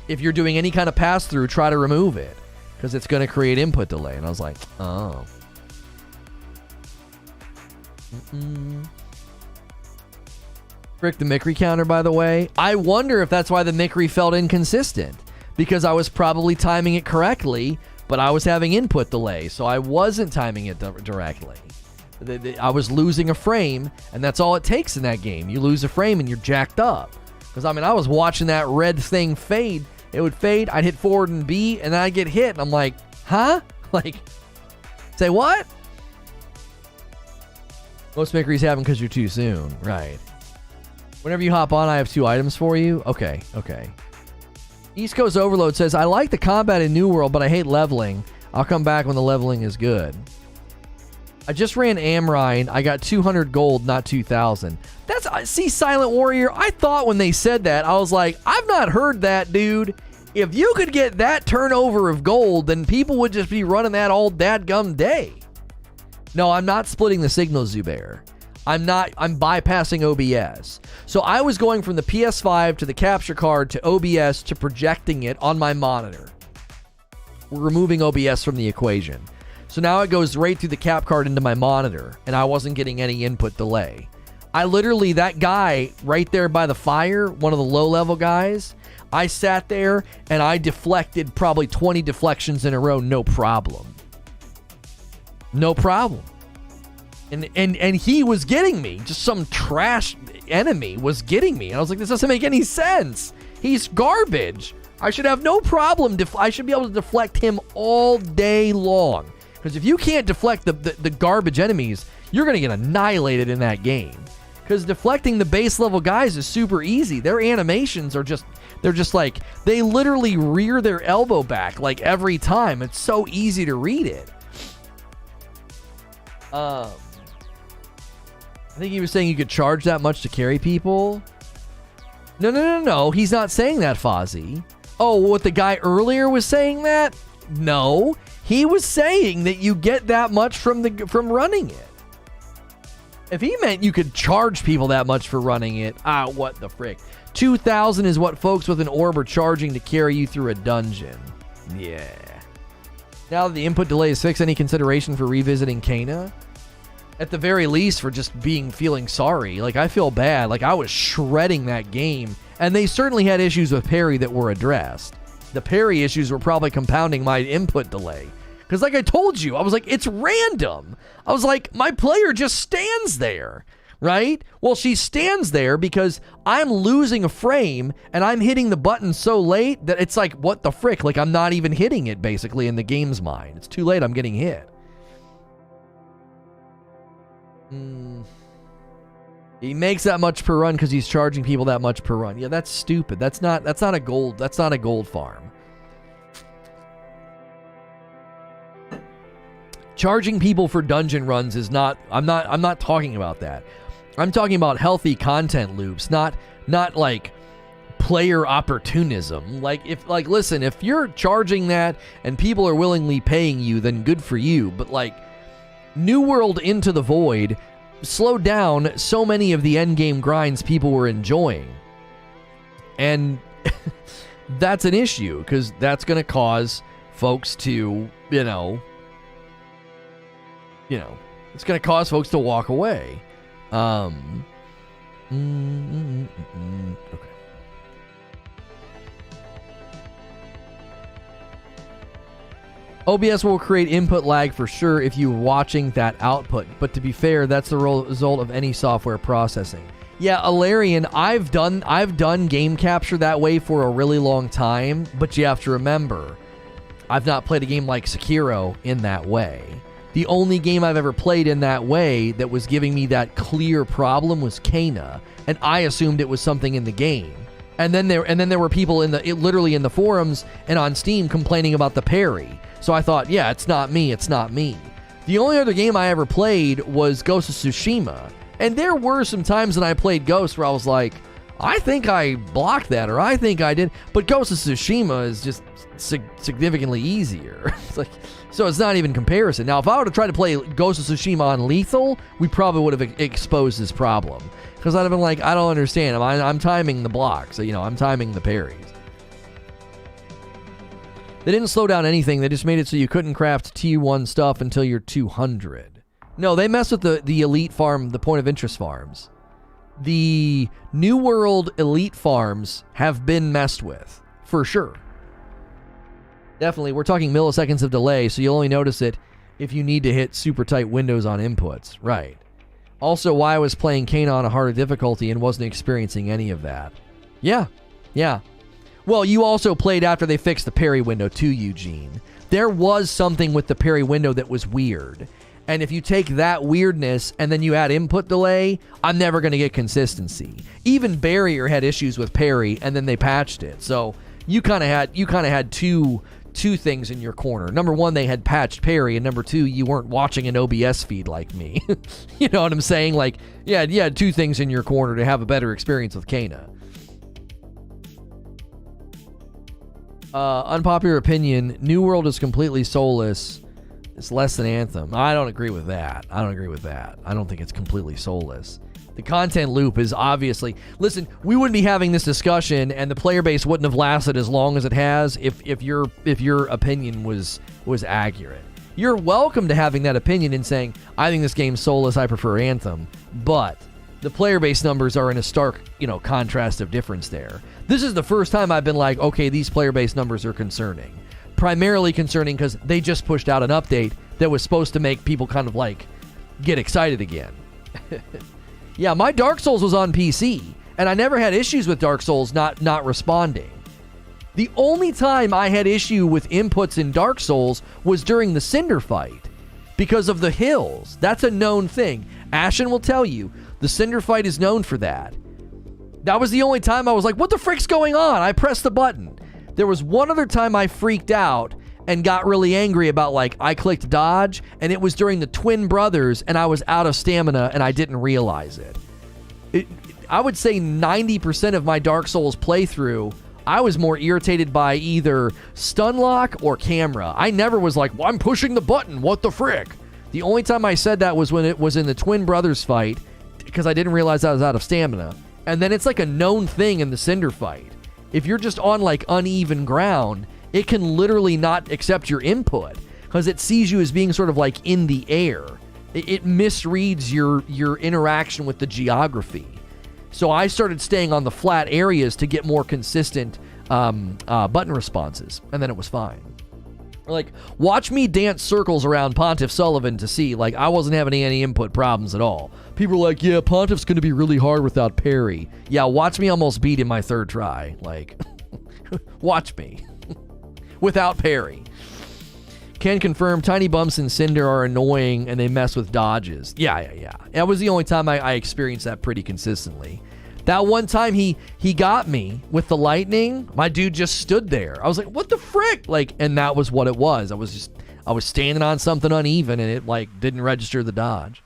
if you're doing any kind of pass-through, try to remove it, because it's going to create input delay. And I was like, oh. Frick the Mickery counter, by the way. I wonder if that's why the Mickery felt inconsistent, because I was probably timing it correctly, but I was having input delay, so I wasn't timing it directly. I was losing a frame, and that's all it takes in that game. You lose a frame and you're jacked up. Because, I mean, I was watching that red thing fade. It would fade, I'd hit forward and B, and then I'd get hit, and I'm like, huh? Like, say what? Most Mickeries have them because you're too soon. Right. Whenever you hop on, I have 2 items for you. Okay. East Coast Overload says, I like the combat in New World, but I hate leveling. I'll come back when the leveling is good. I just ran Amrine. I got 200 gold, not 2,000. See, Silent Warrior, I thought when they said that, I was like, I've not heard that, dude. If you could get that turnover of gold, then people would just be running that all dadgum day. No, I'm not splitting the signal, Zubair. I'm bypassing OBS. So I was going from the PS5 to the capture card to OBS to projecting it on my monitor. We're removing OBS from the equation. So now it goes right through the cap card into my monitor, and I wasn't getting any input delay. I literally, that guy right there by the fire, one of the low-level guys, I sat there and I deflected probably 20 deflections in a row, no problem. No problem. And he was getting me. Just some trash enemy was getting me. And I was like, this doesn't make any sense. He's garbage. I should have no problem. I should be able to deflect him all day long. Because if you can't deflect the garbage enemies, you're going to get annihilated in that game. Because deflecting the base level guys is super easy. Their animations are just, they're just like, they literally rear their elbow back like every time. It's so easy to read it. I think he was saying you could charge that much to carry people. No. He's not saying that, Fozzie. Oh, what the guy earlier was saying that? No. He was saying that you get that much from running it. If he meant you could charge people that much for running it, what the frick. 2,000 is what folks with an orb are charging to carry you through a dungeon. Yeah. Now that the input delay is fixed, any consideration for revisiting Kana? At the very least, for just feeling sorry. Like, I feel bad. Like, I was shredding that game, and they certainly had issues with parry that were addressed. The parry issues were probably compounding my input delay. Because like I told you, I was like, it's random. I was like, my player just stands there, right? Well, she stands there because I'm losing a frame and I'm hitting the button so late that it's like, what the frick? Like, I'm not even hitting it, basically, in the game's mind. It's too late, I'm getting hit. He makes that much per run because he's charging people that much per run. Yeah, that's stupid. That's not a gold farm. Charging people for dungeon runs is not, I'm not talking about that. I'm talking about healthy content loops, not like player opportunism. Listen, if you're charging that and people are willingly paying you, then good for you. But like, New World Into the Void slowed down so many of the endgame grinds people were enjoying. And that's an issue, because that's going to cause folks to, it's going to cause folks to walk away. Okay. OBS will create input lag for sure if you're watching that output, but to be fair, that's the result of any software processing. Yeah, Alarian, I've done game capture that way for a really long time, but you have to remember, I've not played a game like Sekiro in that way. The only game I've ever played in that way that was giving me that clear problem was Kana, and I assumed it was something in the game. And then there were people literally in the forums and on Steam complaining about the parry. So I thought, yeah, it's not me. The only other game I ever played was Ghost of Tsushima. And there were some times when I played Ghost where I was like, I think I blocked that, or I think I did. But Ghost of Tsushima is just significantly easier. So it's not even comparison. Now, if I were to try to play Ghost of Tsushima on lethal, we probably would have exposed this problem. Because I'd have been like, I don't understand. I'm timing the blocks. So, I'm timing the parries. They didn't slow down anything. They just made it so you couldn't craft T1 stuff until you're 200. No, they messed with the elite farm, the point of interest farms. The New World elite farms have been messed with, for sure. Definitely, we're talking milliseconds of delay, so you'll only notice it if you need to hit super tight windows on inputs. Right. Also, why I was playing Kana on a harder difficulty and wasn't experiencing any of that. Yeah. Well, you also played after they fixed the parry window too, Eugene. There was something with the parry window that was weird. And if you take that weirdness and then you add input delay, I'm never going to get consistency. Even Barrier had issues with parry, and then they patched it. So you kind of had two things in your corner. Number one, they had patched parry, and number two, you weren't watching an OBS feed like me. You know what I'm saying? Like, yeah, you had two things in your corner to have a better experience with Kana. Unpopular opinion, New World is completely soulless. It's less than Anthem. I don't agree with that. I don't think it's completely soulless. The content loop is obviously... Listen, we wouldn't be having this discussion, and the player base wouldn't have lasted as long as it has if your opinion was accurate. You're welcome to having that opinion and saying, I think this game's soulless, I prefer Anthem. But the player base numbers are in a stark, contrast of difference there. This is the first time I've been like, okay, these player base numbers are concerning. Primarily concerning because they just pushed out an update that was supposed to make people kind of like get excited again. Yeah, my Dark Souls was on PC, and I never had issues with Dark Souls not responding. The only time I had issue with inputs in Dark Souls was during the Cinder fight, because of the hills. That's a known thing. Ashen will tell you, the Cinder fight is known for that. That was the only time I was like, what the frick's going on? I pressed the button. There was one other time I freaked out and got really angry about, like, I clicked dodge, and it was during the Twin Brothers, and I was out of stamina, and I didn't realize it. I would say 90% of my Dark Souls playthrough, I was more irritated by either stun lock or camera. I never was like, well, I'm pushing the button, what the frick? The only time I said that was when it was in the Twin Brothers fight, because I didn't realize I was out of stamina. And then it's like a known thing in the Cinder fight. If you're just on like uneven ground, it can literally not accept your input because it sees you as being sort of like in the air. It misreads your interaction with the geography. So I started staying on the flat areas to get more consistent button responses, and then it was fine. Like, watch me dance circles around Pontiff Sullivan to see, like, I wasn't having any input problems at all. People were like, yeah, Pontiff's going to be really hard without parry. Yeah, watch me almost beat him my third try. Like, watch me. Without parry. Can confirm tiny bumps in Cinder are annoying and they mess with dodges. Yeah. That was the only time I experienced that pretty consistently. That one time he got me with the lightning, my dude just stood there. I was like, what the frick? Like, and that was what it was. I was standing on something uneven and it like didn't register the dodge.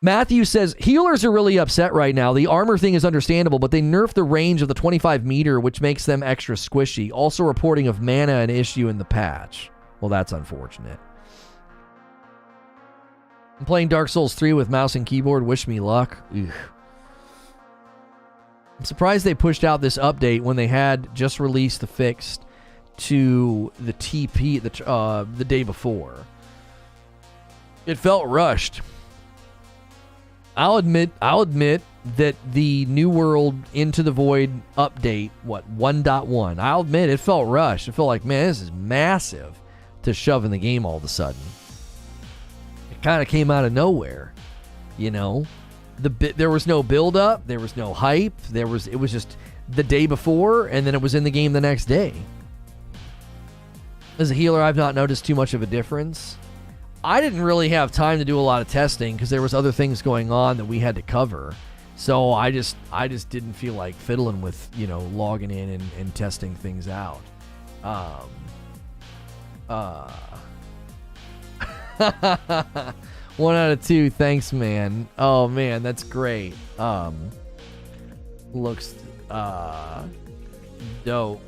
Matthew says, healers are really upset right now. The armor thing is understandable, but they nerfed the range of the 25 meter, which makes them extra squishy. Also reporting of mana an issue in the patch. Well, that's unfortunate. I'm playing Dark Souls 3 with mouse and keyboard. Wish me luck. Ugh. I'm surprised they pushed out this update when they had just released the fix to the TP the day before. It felt rushed. I'll admit that the New World Into the Void update, 1.1, I'll admit it felt rushed. It felt like, man, this is massive to shove in the game all of a sudden. It kind of came out of nowhere, you know? There was no build-up, there was no hype, it was just the day before, and then it was in the game the next day. As a healer, I've not noticed too much of a difference. I didn't really have time to do a lot of testing because there was other things going on that we had to cover. So I just didn't feel like fiddling with, you know, logging in and testing things out. 1 out of 2, thanks, man. Oh man, that's great. Looks dope.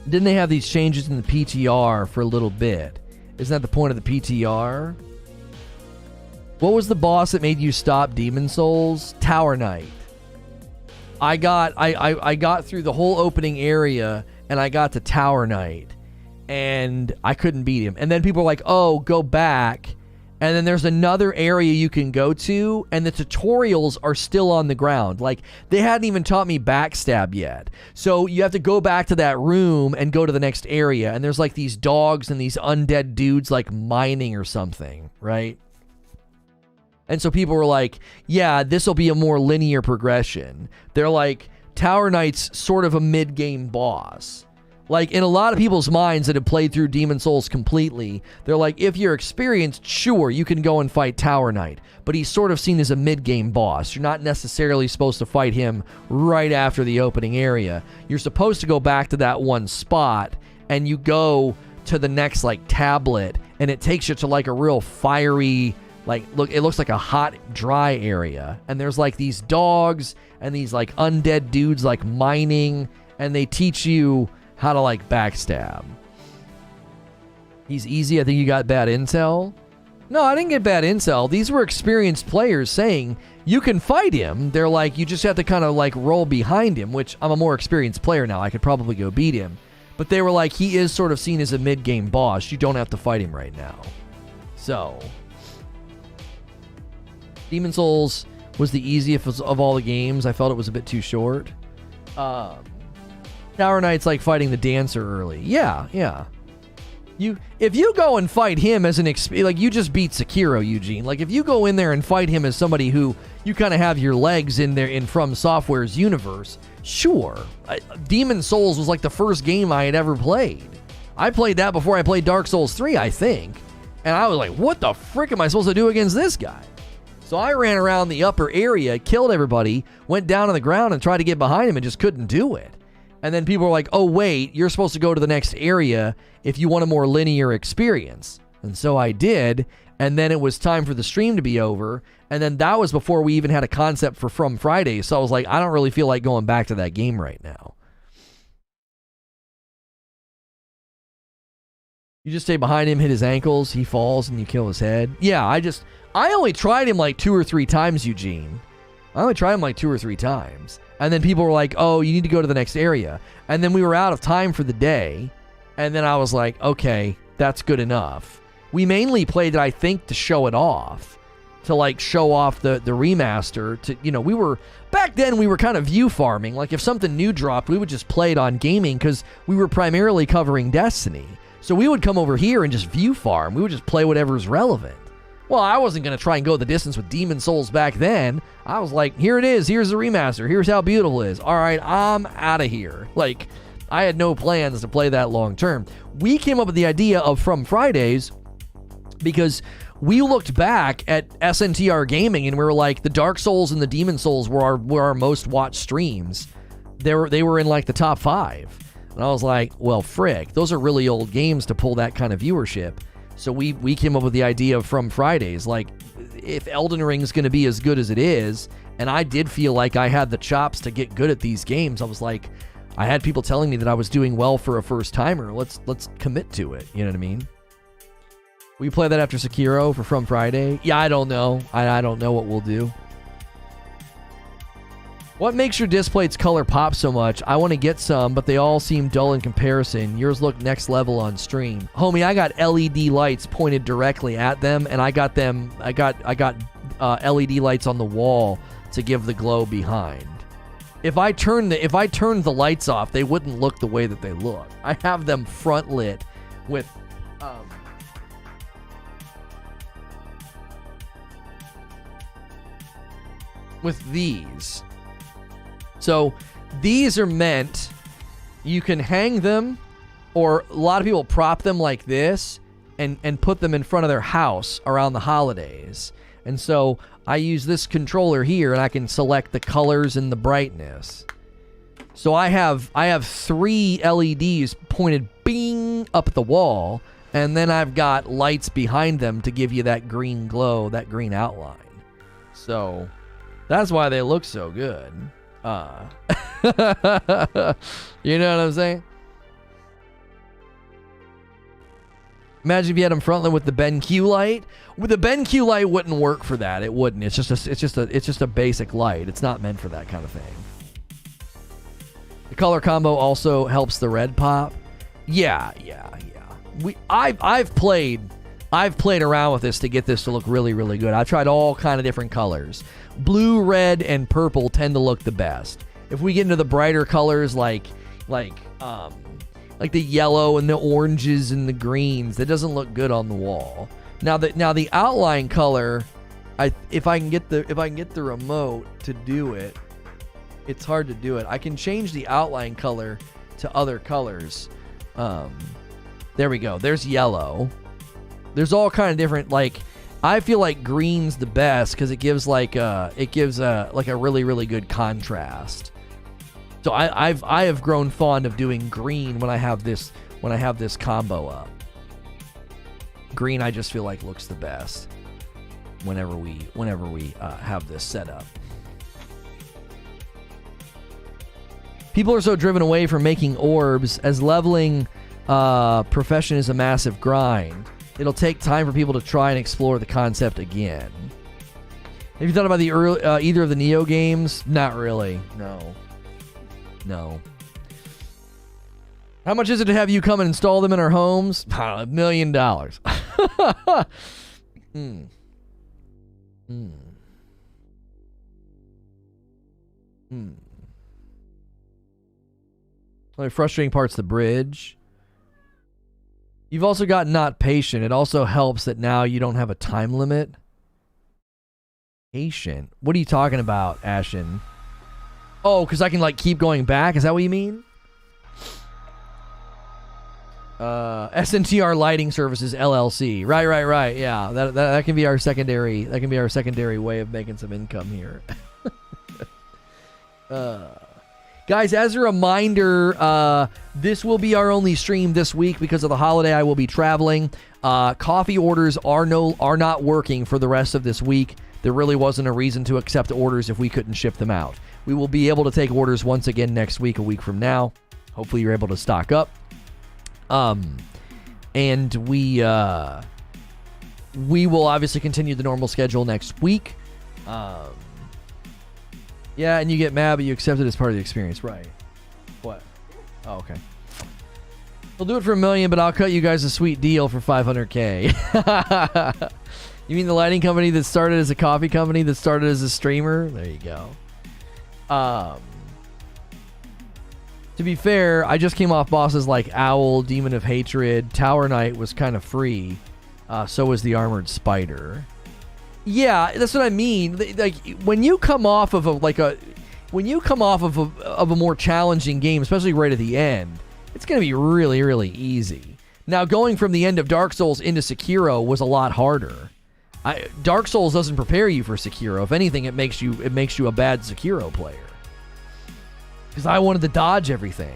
Didn't they have these changes in the PTR for a little bit? Isn't that the point of the PTR? What was the boss that made you stop Demon Souls? Tower Knight. I got through the whole opening area and I got to Tower Knight and I couldn't beat him. And then people were like, oh, go back. And then there's another area you can go to, and the tutorials are still on the ground. Like, they hadn't even taught me backstab yet. So you have to go back to that room and go to the next area. And there's like these dogs and these undead dudes like mining or something, right? And so people were like, yeah, this will be a more linear progression. They're like, Tower Knight's sort of a mid-game boss. Like, in a lot of people's minds that have played through Demon Souls completely, they're like, if you're experienced, sure, you can go and fight Tower Knight. But he's sort of seen as a mid-game boss. You're not necessarily supposed to fight him right after the opening area. You're supposed to go back to that one spot, and you go to the next, like, tablet, and it takes you to, like, a real fiery, like, look, it looks like a hot, dry area. And there's, like, these dogs and these, like, undead dudes, like, mining, and they teach you how to, like, backstab. He's easy. I think you got bad intel. No, I didn't get bad intel. These were experienced players saying you can fight him. They're like, you just have to kind of, like, roll behind him, which I'm a more experienced player now. I could probably go beat him. But they were like, he is sort of seen as a mid-game boss. You don't have to fight him right now. So, Demon Souls was the easiest of all the games. I felt it was a bit too short. Tower Knight's like fighting the dancer early. Yeah. If you go and fight him as an like you just beat Sekiro, Eugene. Like if you go in there and fight him as somebody who you kind of have your legs in there in From Software's universe, sure. Demon Souls was like the first game I had ever played. I played that before I played Dark Souls 3, I think. And I was like, what the frick am I supposed to do against this guy? So I ran around the upper area, killed everybody, went down on the ground and tried to get behind him and just couldn't do it. And then people were like, oh, wait, you're supposed to go to the next area if you want a more linear experience. And so I did. And then it was time for the stream to be over. And then that was before we even had a concept for From Fridays. So I was like, I don't really feel like going back to that game right now. You just stay behind him, hit his ankles, he falls, and you kill his head. Yeah, I only tried him like 2 or 3 times, Eugene. I only tried him like 2 or 3 times. And then people were like, oh, you need to go to the next area. And then we were out of time for the day. And then I was like, okay, that's good enough. We mainly played it, I think, to show it off. To like show off the remaster. To, you know, back then we were kind of view farming. Like if something new dropped, we would just play it on gaming because we were primarily covering Destiny. So we would come over here and just view farm. We would just play whatever's relevant. Well, I wasn't going to try and go the distance with Demon Souls back then. I was like, here it is. Here's the remaster. Here's how beautiful it is. All right, I'm out of here. Like, I had no plans to play that long term. We came up with the idea of From Fridays because we looked back at SNTR Gaming and we were like, the Dark Souls and the Demon Souls were our most watched streams. They were in like the top 5. And I was like, well, frick, those are really old games to pull that kind of viewership. So we came up with the idea of From Fridays. Like, if Elden Ring's going to be as good as it is, and I did feel like I had the chops to get good at these games, I was like, I had people telling me that I was doing well for a first-timer. Let's commit to it. You know what I mean? Will you play that after Sekiro for From Friday? Yeah, I don't know. I don't know what we'll do. What makes your disc plates color pop so much? I want to get some, but they all seem dull in comparison. Yours look next level on stream. Homie, I got LED lights pointed directly at them, and I got LED lights on the wall to give the glow behind. If I turned the lights off, they wouldn't look the way that they look. I have them front lit with these. So these are meant, you can hang them, or a lot of people prop them like this and put them in front of their house around the holidays. And so I use this controller here and I can select the colors and the brightness. So I have 3 LEDs pointed bing up the wall, and then I've got lights behind them to give you that green glow, that green outline. So that's why they look so good. You know what I'm saying? Imagine if you had them frontlit with the BenQ light. With the BenQ light wouldn't work for that. It wouldn't. It's just a basic light. It's not meant for that kind of thing. The color combo also helps the red pop. Yeah. I've played around with this to get this to look really, really good. I've tried all kind of different colors. Blue, red, and purple tend to look the best. If we get into the brighter colors like the yellow and the oranges and the greens, that doesn't look good on the wall. Now the outline color, if I can get the remote to do it, it's hard to do it. I can change the outline color to other colors. There we go. There's yellow. There's all kind of different, like, I feel like green's the best because it gives a really, really good contrast. So I have grown fond of doing green when I have this combo up. Green I just feel like looks the best whenever we have this set up. People are so driven away from making orbs as leveling profession is a massive grind. It'll take time for people to try and explore the concept again. Have you thought about the either of the Neo games? Not really. No. How much is it to have you come and install them in our homes? $1 million. Only frustrating part's the bridge. You've also got not patient. It also helps that now you don't have a time limit. Patient. What are you talking about, Ashen? Oh, because I can like keep going back? Is that what you mean? SNTR Lighting Services LLC. Right. Yeah, that can be our secondary. That can be our secondary way of making some income here. Guys, as a reminder, this will be our only stream this week because of the holiday. I will be traveling. Coffee orders are not working for the rest of this week. There really wasn't a reason to accept orders if we couldn't ship them out. We will be able to take orders once again next week, a week from now. Hopefully you're able to stock up. And we will obviously continue the normal schedule next week. Yeah, and you get mad, but you accept it as part of the experience, right? What? Oh, okay. We'll do it for $1 million, but I'll cut you guys a sweet deal for $500K. You mean the lighting company that started as a coffee company that started as a streamer? There you go. To be fair, I just came off bosses like Owl, Demon of Hatred, Tower Knight was kind of free. So was the Armored Spider. Yeah, that's what I mean. Like when you come off of a more challenging game, especially right at the end, it's going to be really, really easy. Now, going from the end of Dark Souls into Sekiro was a lot harder. Dark Souls doesn't prepare you for Sekiro. If anything, it makes you a bad Sekiro player. Because I wanted to dodge everything.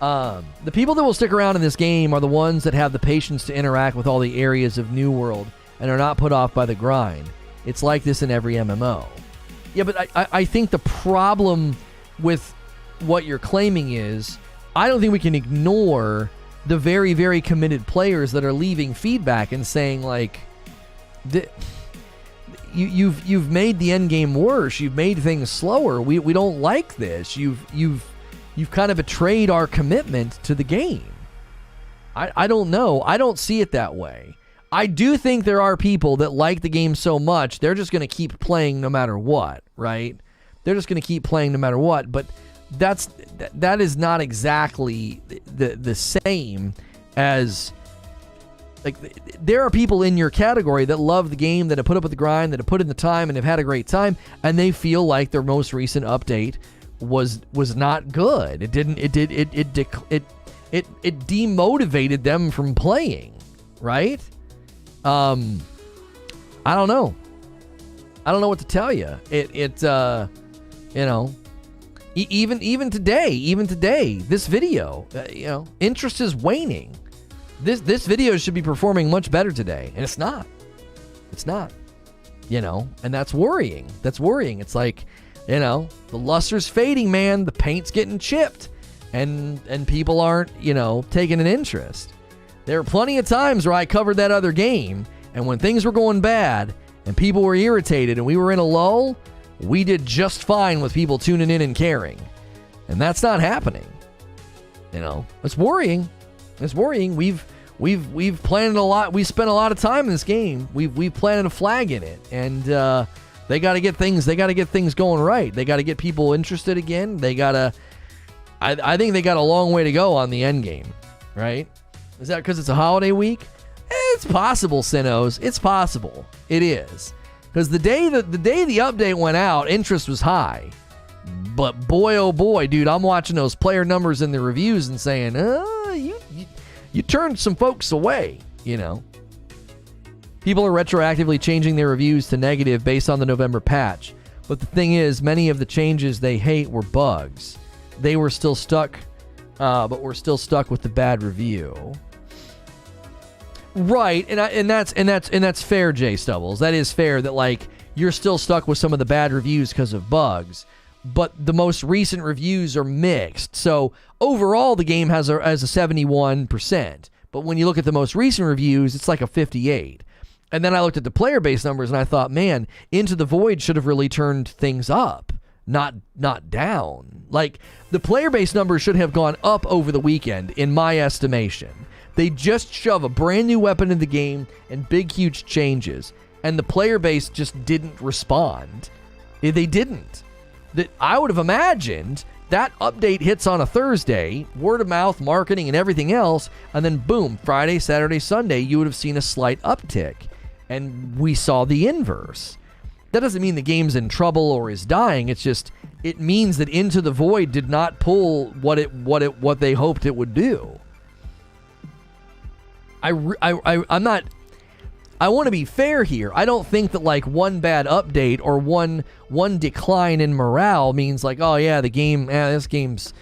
The people that will stick around in this game are the ones that have the patience to interact with all the areas of New World and are not put off by the grind. It's like this in every MMO. Yeah, but I think the problem with what you're claiming is, I don't think we can ignore the very, very committed players that are leaving feedback and saying, like, you've made the end game worse. You've made things slower. We don't like this. You've kind of betrayed our commitment to the game. I don't know. I don't see it that way. I do think there are people that like the game so much, they're just going to keep playing no matter what, right? They're just going to keep playing no matter what, but that is not exactly the same as, like, there are people in your category that love the game, that have put up with the grind, that have put in the time and have had a great time, and they feel like their most recent update was not good. It demotivated them from playing, right? I don't know. I don't know what to tell you. Even today, this video, interest is waning. This video should be performing much better today, and it's not. It's not. And that's worrying. It's like, the luster's fading, man. The paint's getting chipped, and people aren't, taking an interest. There are plenty of times where I covered that other game, and when things were going bad and people were irritated and we were in a lull, we did just fine with people tuning in and caring. And that's not happening. It's worrying. It's worrying. We've planted a lot. We spent a lot of time in this game. We've planted a flag in it, and they got to get things going right. They got to get people interested again. I think they got a long way to go on the end game, right? Is that because it's a holiday week? It's possible, Sinos. It's possible. It is. Because the day the update went out, interest was high. But boy, oh boy, dude, I'm watching those player numbers in the reviews and saying, you turned some folks away, People are retroactively changing their reviews to negative based on the November patch. But the thing is, many of the changes they hate were bugs. They were still stuck, but we're still stuck with the bad review. Right, and that's fair, Jay Stubbles. That is fair that, like, you're still stuck with some of the bad reviews because of bugs, but the most recent reviews are mixed. So overall, the game has a 71%, but when you look at the most recent reviews, it's like a 58. And then I looked at the player base numbers and I thought, man, Into the Void should have really turned things up, not down. Like, the player base numbers should have gone up over the weekend, in my estimation. They just shove a brand new weapon in the game and big, huge changes, and the player base just didn't respond. They didn't. I would have imagined that update hits on a Thursday, word of mouth, marketing, and everything else, and then boom, Friday, Saturday, Sunday, you would have seen a slight uptick. And we saw the inverse. That doesn't mean the game's in trouble or is dying. It's just, it means that Into the Void did not pull what they hoped it would do. I'm not. I want to be fair here. I don't think that like one bad update or one decline in morale means like, oh yeah, the game, this game's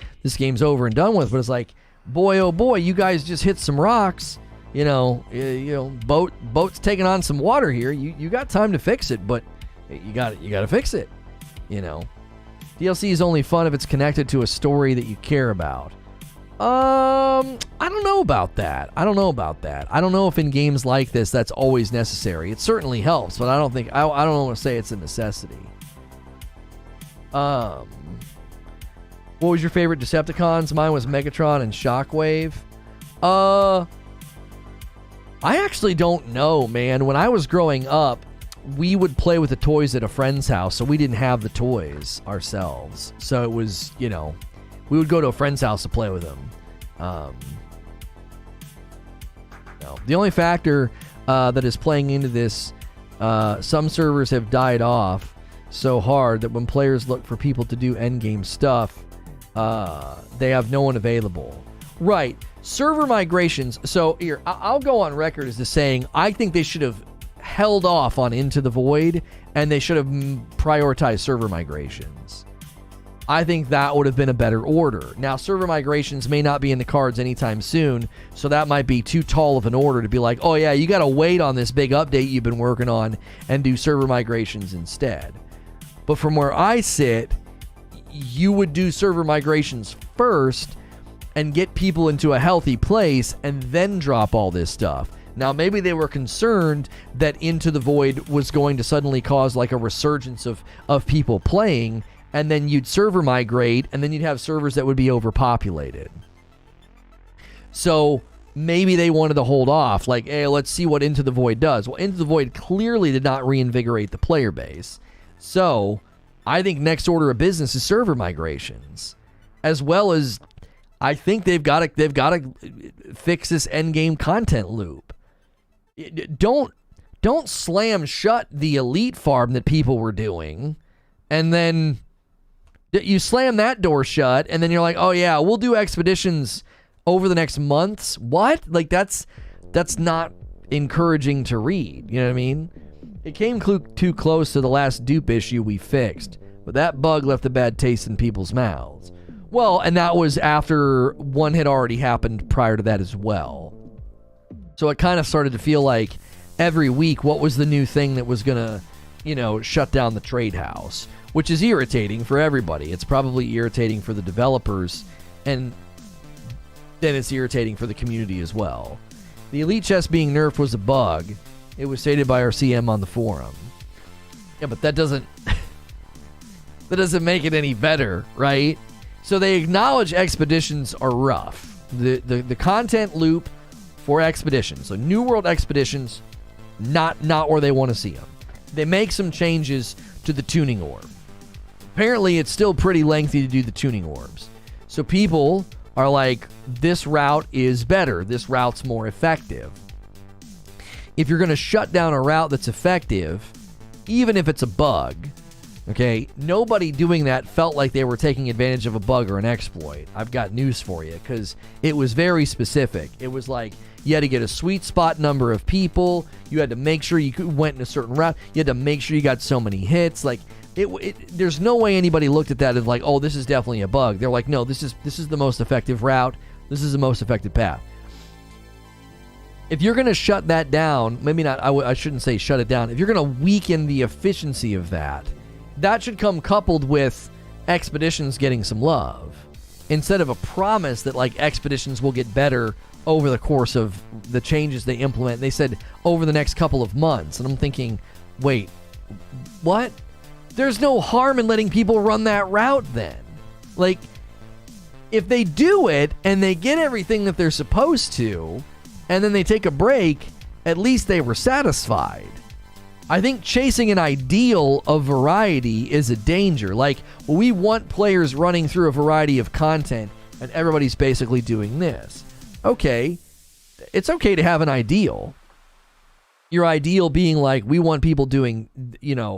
over and done with. But it's like, boy, oh boy, you guys just hit some rocks. Boat's taking on some water here. You got time to fix it, but you got to fix it. DLC is only fun if it's connected to a story that you care about. I don't know about that. I don't know if in games like this that's always necessary. It certainly helps, but I don't want to say it's a necessity. What was your favorite Decepticons? Mine was Megatron and Shockwave. I actually don't know, man. When I was growing up, we would play with the toys at a friend's house, so we didn't have the toys ourselves. So it was, we would go to a friend's house to play with them. The only factor that is playing into this, some servers have died off so hard that when players look for people to do endgame stuff, they have no one available. Right. Server migrations. So here, I'll go on record as to saying I think they should have held off on Into the Void and they should have prioritized server migrations. I think that would have been a better order. Now, server migrations may not be in the cards anytime soon, so that might be too tall of an order to be like, oh yeah, you got to wait on this big update you've been working on and do server migrations instead. But from where I sit, you would do server migrations first and get people into a healthy place and then drop all this stuff. Now, maybe they were concerned that Into the Void was going to suddenly cause like a resurgence of people playing, and then you'd server migrate, and then you'd have servers that would be overpopulated. So maybe they wanted to hold off, like, hey, let's see what Into the Void does. Well, Into the Void clearly did not reinvigorate the player base. So I think next order of business is server migrations, as well as I think they've got to fix this endgame content loop. Don't slam shut the elite farm that people were doing, and then you slam that door shut, and then you're like, oh yeah, we'll do expeditions over the next months. What? Like that's not encouraging to read. You know what I mean? It came too close to the last dupe issue we fixed, but that bug left a bad taste in people's mouths. Well, and that was after one had already happened prior to that as well. So it kind of started to feel like every week, what was the new thing that was going to, shut down the trade house, which is irritating for everybody. It's probably irritating for the developers, and then it's irritating for the community as well. The elite chest being nerfed was a bug. It was stated by our CM on the forum. Yeah, but that doesn't make it any better, right? So they acknowledge expeditions are rough. The content loop for expeditions, so New World expeditions, not where they want to see them. They make some changes to the tuning orb. Apparently, it's still pretty lengthy to do the tuning orbs. So people are like, this route is better. This route's more effective. If you're going to shut down a route that's effective, even if it's a bug, okay, nobody doing that felt like they were taking advantage of a bug or an exploit. I've got news for you, because it was very specific. It was like, you had to get a sweet spot number of people. You had to make sure you went in a certain route. You had to make sure you got so many hits. Like, there's no way anybody looked at that as like, oh, this is definitely a bug. They're like, no, this is the most effective route. This is the most effective path. If you're going to shut that down, maybe not, I shouldn't say shut it down. If you're going to weaken the efficiency of that, that should come coupled with expeditions getting some love, instead of a promise that like expeditions will get better over the course of the changes they implement. They said over the next couple of months, and I'm thinking, wait, what? There's no harm in letting people run that route then. Like, if they do it and they get everything that they're supposed to, and then they take a break, at least they were satisfied. I think chasing an ideal of variety is a danger. Like, we want players running through a variety of content, and everybody's basically doing this. Okay, it's okay to have an ideal. Your ideal being like, we want people doing,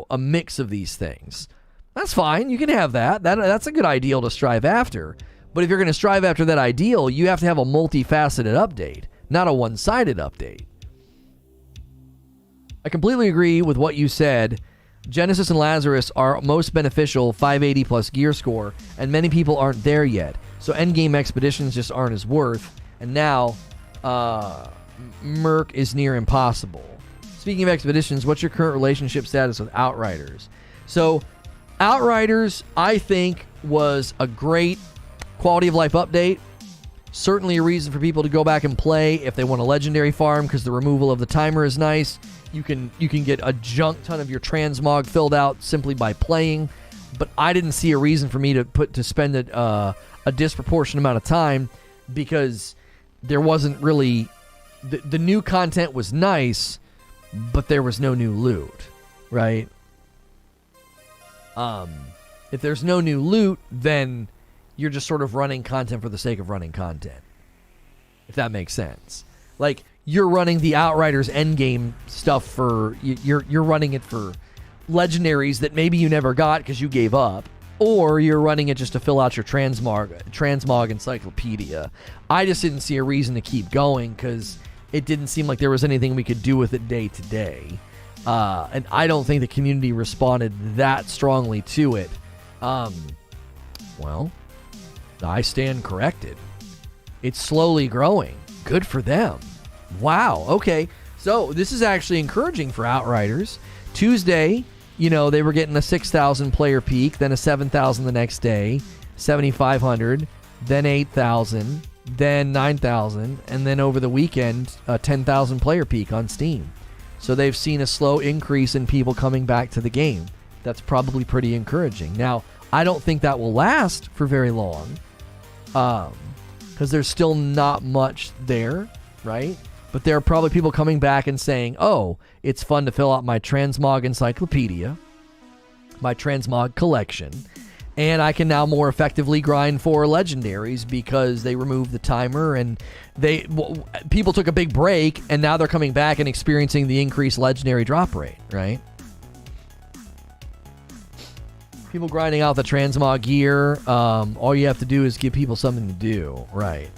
a mix of these things. That's fine. You can have that. That's a good ideal to strive after. But if you're going to strive after that ideal, you have to have a multifaceted update, not a one-sided update. I completely agree with what you said. Genesis and Lazarus are most beneficial 580 plus gear score, and many people aren't there yet. So endgame expeditions just aren't as worth. And now, Merc is near impossible. Speaking of expeditions, what's your current relationship status with Outriders? So, Outriders, I think, was a great quality of life update. Certainly a reason for people to go back and play if they want a legendary farm, because the removal of the timer is nice. You can get a junk ton of your transmog filled out simply by playing. But I didn't see a reason for me to spend a disproportionate amount of time, because there wasn't really the new content was nice, but there was no new loot, right? If there's no new loot, then you're just sort of running content for the sake of running content, if that makes sense. Like, you're running the Outriders endgame stuff for you're running it for legendaries that maybe you never got because you gave up, or you're running it just to fill out your transmog encyclopedia. I just didn't see a reason to keep going, because it didn't seem like there was anything we could do with it day to day. And I don't think the community responded that strongly to it. Well, I stand corrected. It's slowly growing. Good for them. Wow. Okay. So this is actually encouraging for Outriders. Tuesday, they were getting a 6,000 player peak, then a 7,000 the next day, 7,500, then 8,000, then 9,000, and then over the weekend, a 10,000 player peak on Steam. So they've seen a slow increase in people coming back to the game. That's probably pretty encouraging. Now, I don't think that will last for very long, because there's still not much there, right? But there are probably people coming back and saying, oh, it's fun to fill out my transmog encyclopedia, my transmog collection, and I can now more effectively grind for legendaries because they removed the timer, and people took a big break, and now they're coming back and experiencing the increased legendary drop rate, right? People grinding out the transmog gear, all you have to do is give people something to do, right?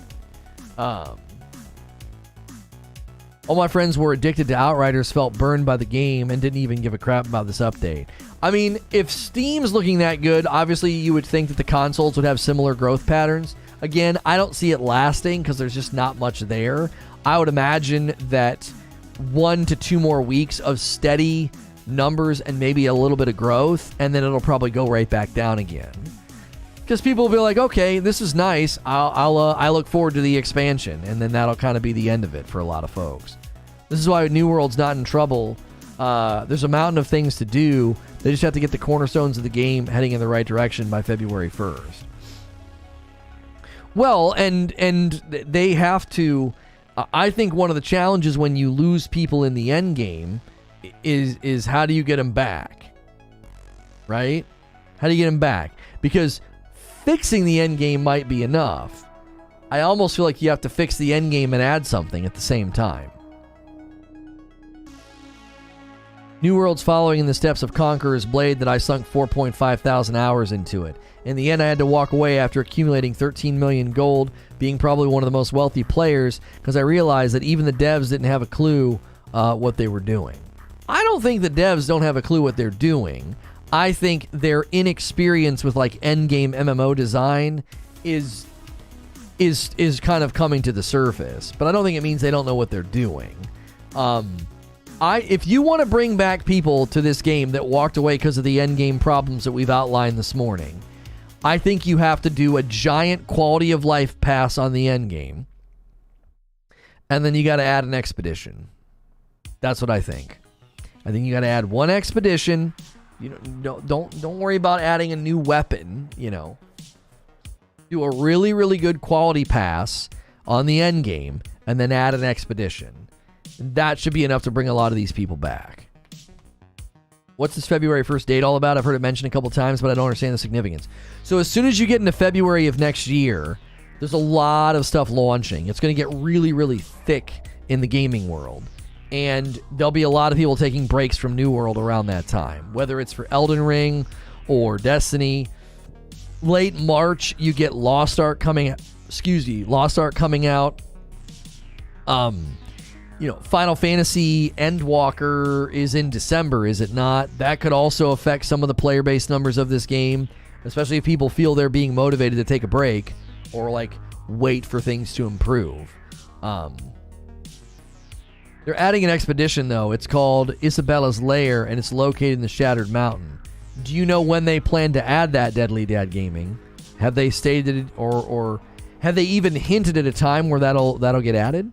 All my friends were addicted to Outriders, felt burned by the game, and didn't even give a crap about this update. I mean, if Steam's looking that good, obviously you would think that the consoles would have similar growth patterns. Again, I don't see it lasting because there's just not much there. I would imagine that 1 to 2 more weeks of steady numbers and maybe a little bit of growth, and then it'll probably go right back down again. Because people will be like, okay, this is nice. I look forward to the expansion, and then that'll kind of be the end of it for a lot of folks. This is why New World's not in trouble. There's a mountain of things to do. They just have to get the cornerstones of the game heading in the right direction by February 1st. Well, and they have to. I think one of the challenges when you lose people in the end game is how do you get them back, right? How do you get them back? Because fixing the end game might be enough. I almost feel like you have to fix the end game and add something at the same time. New World's following in the steps of Conqueror's Blade that I sunk 4.5 thousand hours into it. In the end, I had to walk away after accumulating 13 million gold, being probably one of the most wealthy players, because I realized that even the devs didn't have a clue what they were doing. I don't think the devs don't have a clue what they're doing. I think their inexperience with like endgame MMO design is kind of coming to the surface, but I don't think it means they don't know what they're doing. If you want to bring back people to this game that walked away because of the endgame problems that we've outlined this morning, I think you have to do a giant quality of life pass on the endgame, and then you got to add an expedition. That's what I think. I think you got to add one expedition. You know, don't worry about adding a new weapon. Do a really, really good quality pass on the end game, and then add an expedition. That should be enough to bring a lot of these people back. What's this February 1st date all about? I've heard it mentioned a couple times, but I don't understand the significance. So as soon as you get into February of next year, there's a lot of stuff launching. It's going to get really, really thick in the gaming world. And there'll be a lot of people taking breaks from New World around that time, whether it's for Elden Ring or Destiny. Late March, you get Lost Ark coming out. Final Fantasy Endwalker is in December, is it not? That could also affect some of the player base numbers of this game, especially if people feel they're being motivated to take a break or wait for things to improve. They're adding an expedition, though. It's called Isabella's Lair, and it's located in the Shattered Mountain. Do you know when they plan to add that, Deadly Dad Gaming? Have they stated it, or have they even hinted at a time where that'll get added?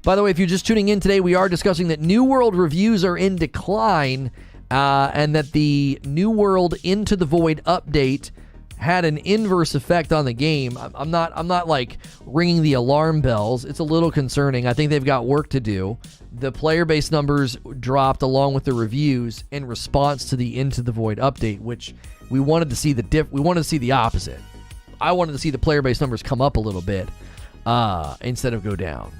By the way, if you're just tuning in today, we are discussing that New World reviews are in decline, and that the New World Into the Void update had an inverse effect on the game. I'm not ringing the alarm bells. It's a little concerning. I think they've got work to do. The player base numbers dropped along with the reviews in response to the Into the Void update, which we wanted to see we wanted to see the opposite. I wanted to see the player base numbers come up a little bit instead of go down.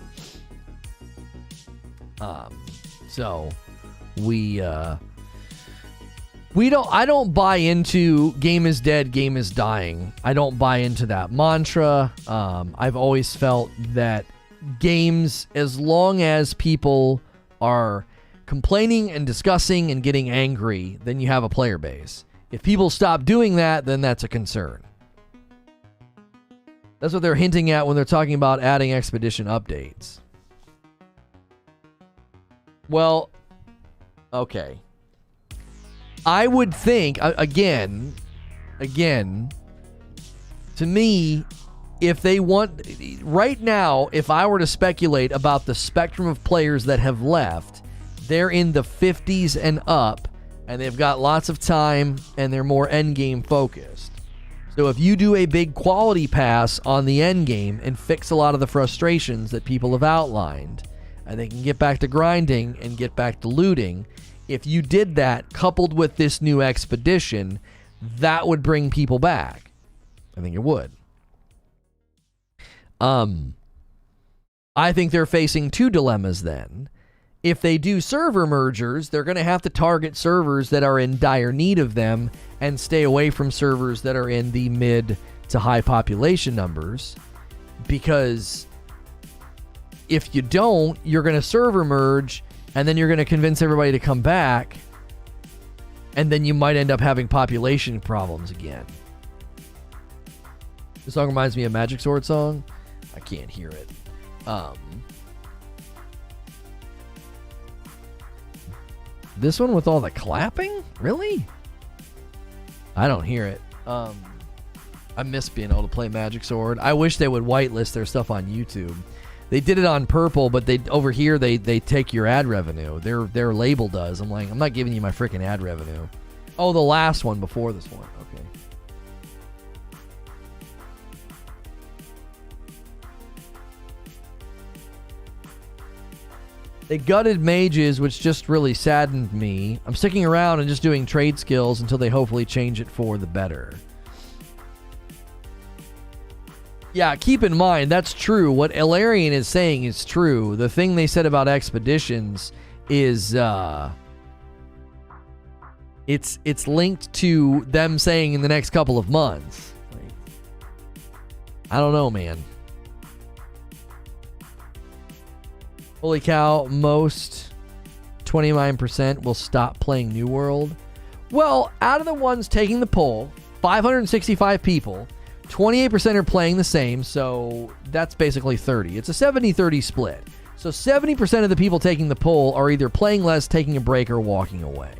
So I don't buy into game is dead, game is dying. I don't buy into that mantra. I've always felt that games, as long as people are complaining and discussing and getting angry, then you have a player base. If people stop doing that, then that's a concern. That's what they're hinting at when they're talking about adding expedition updates. Well, okay. I would think, again, to me, if they want, right now, if I were to speculate about the spectrum of players that have left, they're in the 50s and up, and they've got lots of time, and they're more endgame focused. So if you do a big quality pass on the endgame and fix a lot of the frustrations that people have outlined, and they can get back to grinding and get back to looting, if you did that coupled with this new expedition, that would bring people back. I think it would. I think they're facing two dilemmas then. If they do server mergers, they're going to have to target servers that are in dire need of them and stay away from servers that are in the mid to high population numbers. Because if you don't, you're going to server merge, and then you're going to convince everybody to come back, and then you might end up having population problems again. This song reminds me of Magic Sword song. I can't hear it. This one with all the clapping? Really? I don't hear it. I miss being able to play Magic Sword. I wish they would whitelist their stuff on YouTube. They did it on Purple, but over here they take your ad revenue. Their label does. I'm like, I'm not giving you my freaking ad revenue. Oh, the last one before this one. Okay. They gutted mages, which just really saddened me. I'm sticking around and just doing trade skills until they hopefully change it for the better. Yeah, keep in mind, that's true. What Ilarion is saying is true. The thing they said about expeditions is it's linked to them saying in the next couple of months. I don't know, man. Holy cow, most 29% will stop playing New World. Well, out of the ones taking the poll, 565 people, 28% are playing the same, so that's basically 30. It's a 70-30 split. So 70% of the people taking the poll are either playing less, taking a break, or walking away.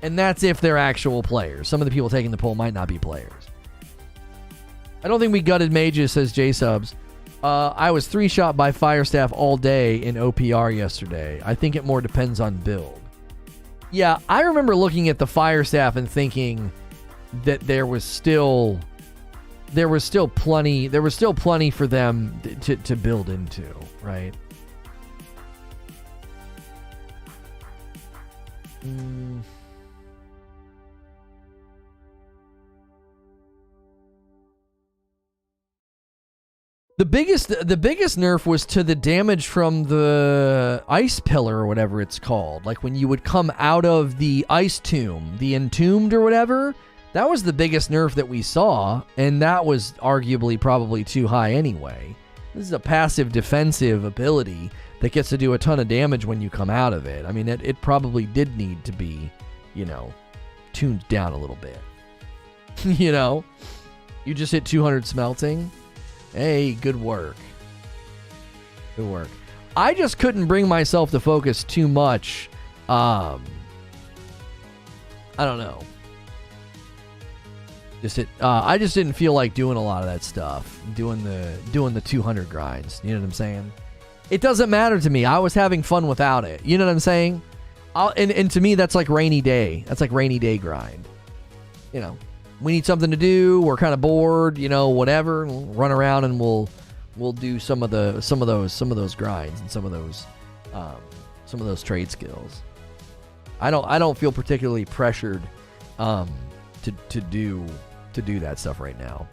And that's if they're actual players. Some of the people taking the poll might not be players. I don't think we gutted mages, says J-Subs. I was 3-shot by Firestaff all day in OPR yesterday. I think it more depends on build. Yeah, I remember looking at the Firestaff and thinking that there was still plenty for them to build into, right? The biggest nerf was to the damage from the ice pillar or whatever it's called. Like when you would come out of the ice tomb, the entombed or whatever. That was the biggest nerf that we saw, and that was arguably probably too high anyway. This is a passive defensive ability that gets to do a ton of damage when you come out of it. I mean, it probably did need to be, you know, tuned down a little bit. You know? You just hit 200 smelting. Hey, good work. Good work. I just couldn't bring myself to focus too much. I don't know. I just didn't feel like doing a lot of that stuff. Doing the 200 grinds. You know what I'm saying? It doesn't matter to me. I was having fun without it. You know what I'm saying? And to me, that's like rainy day. That's like rainy day grind. You know, we need something to do. We're kind of bored. You know, whatever. We'll run around and we'll do some of those grinds and some of those trade skills. I don't feel particularly pressured to do that stuff right now.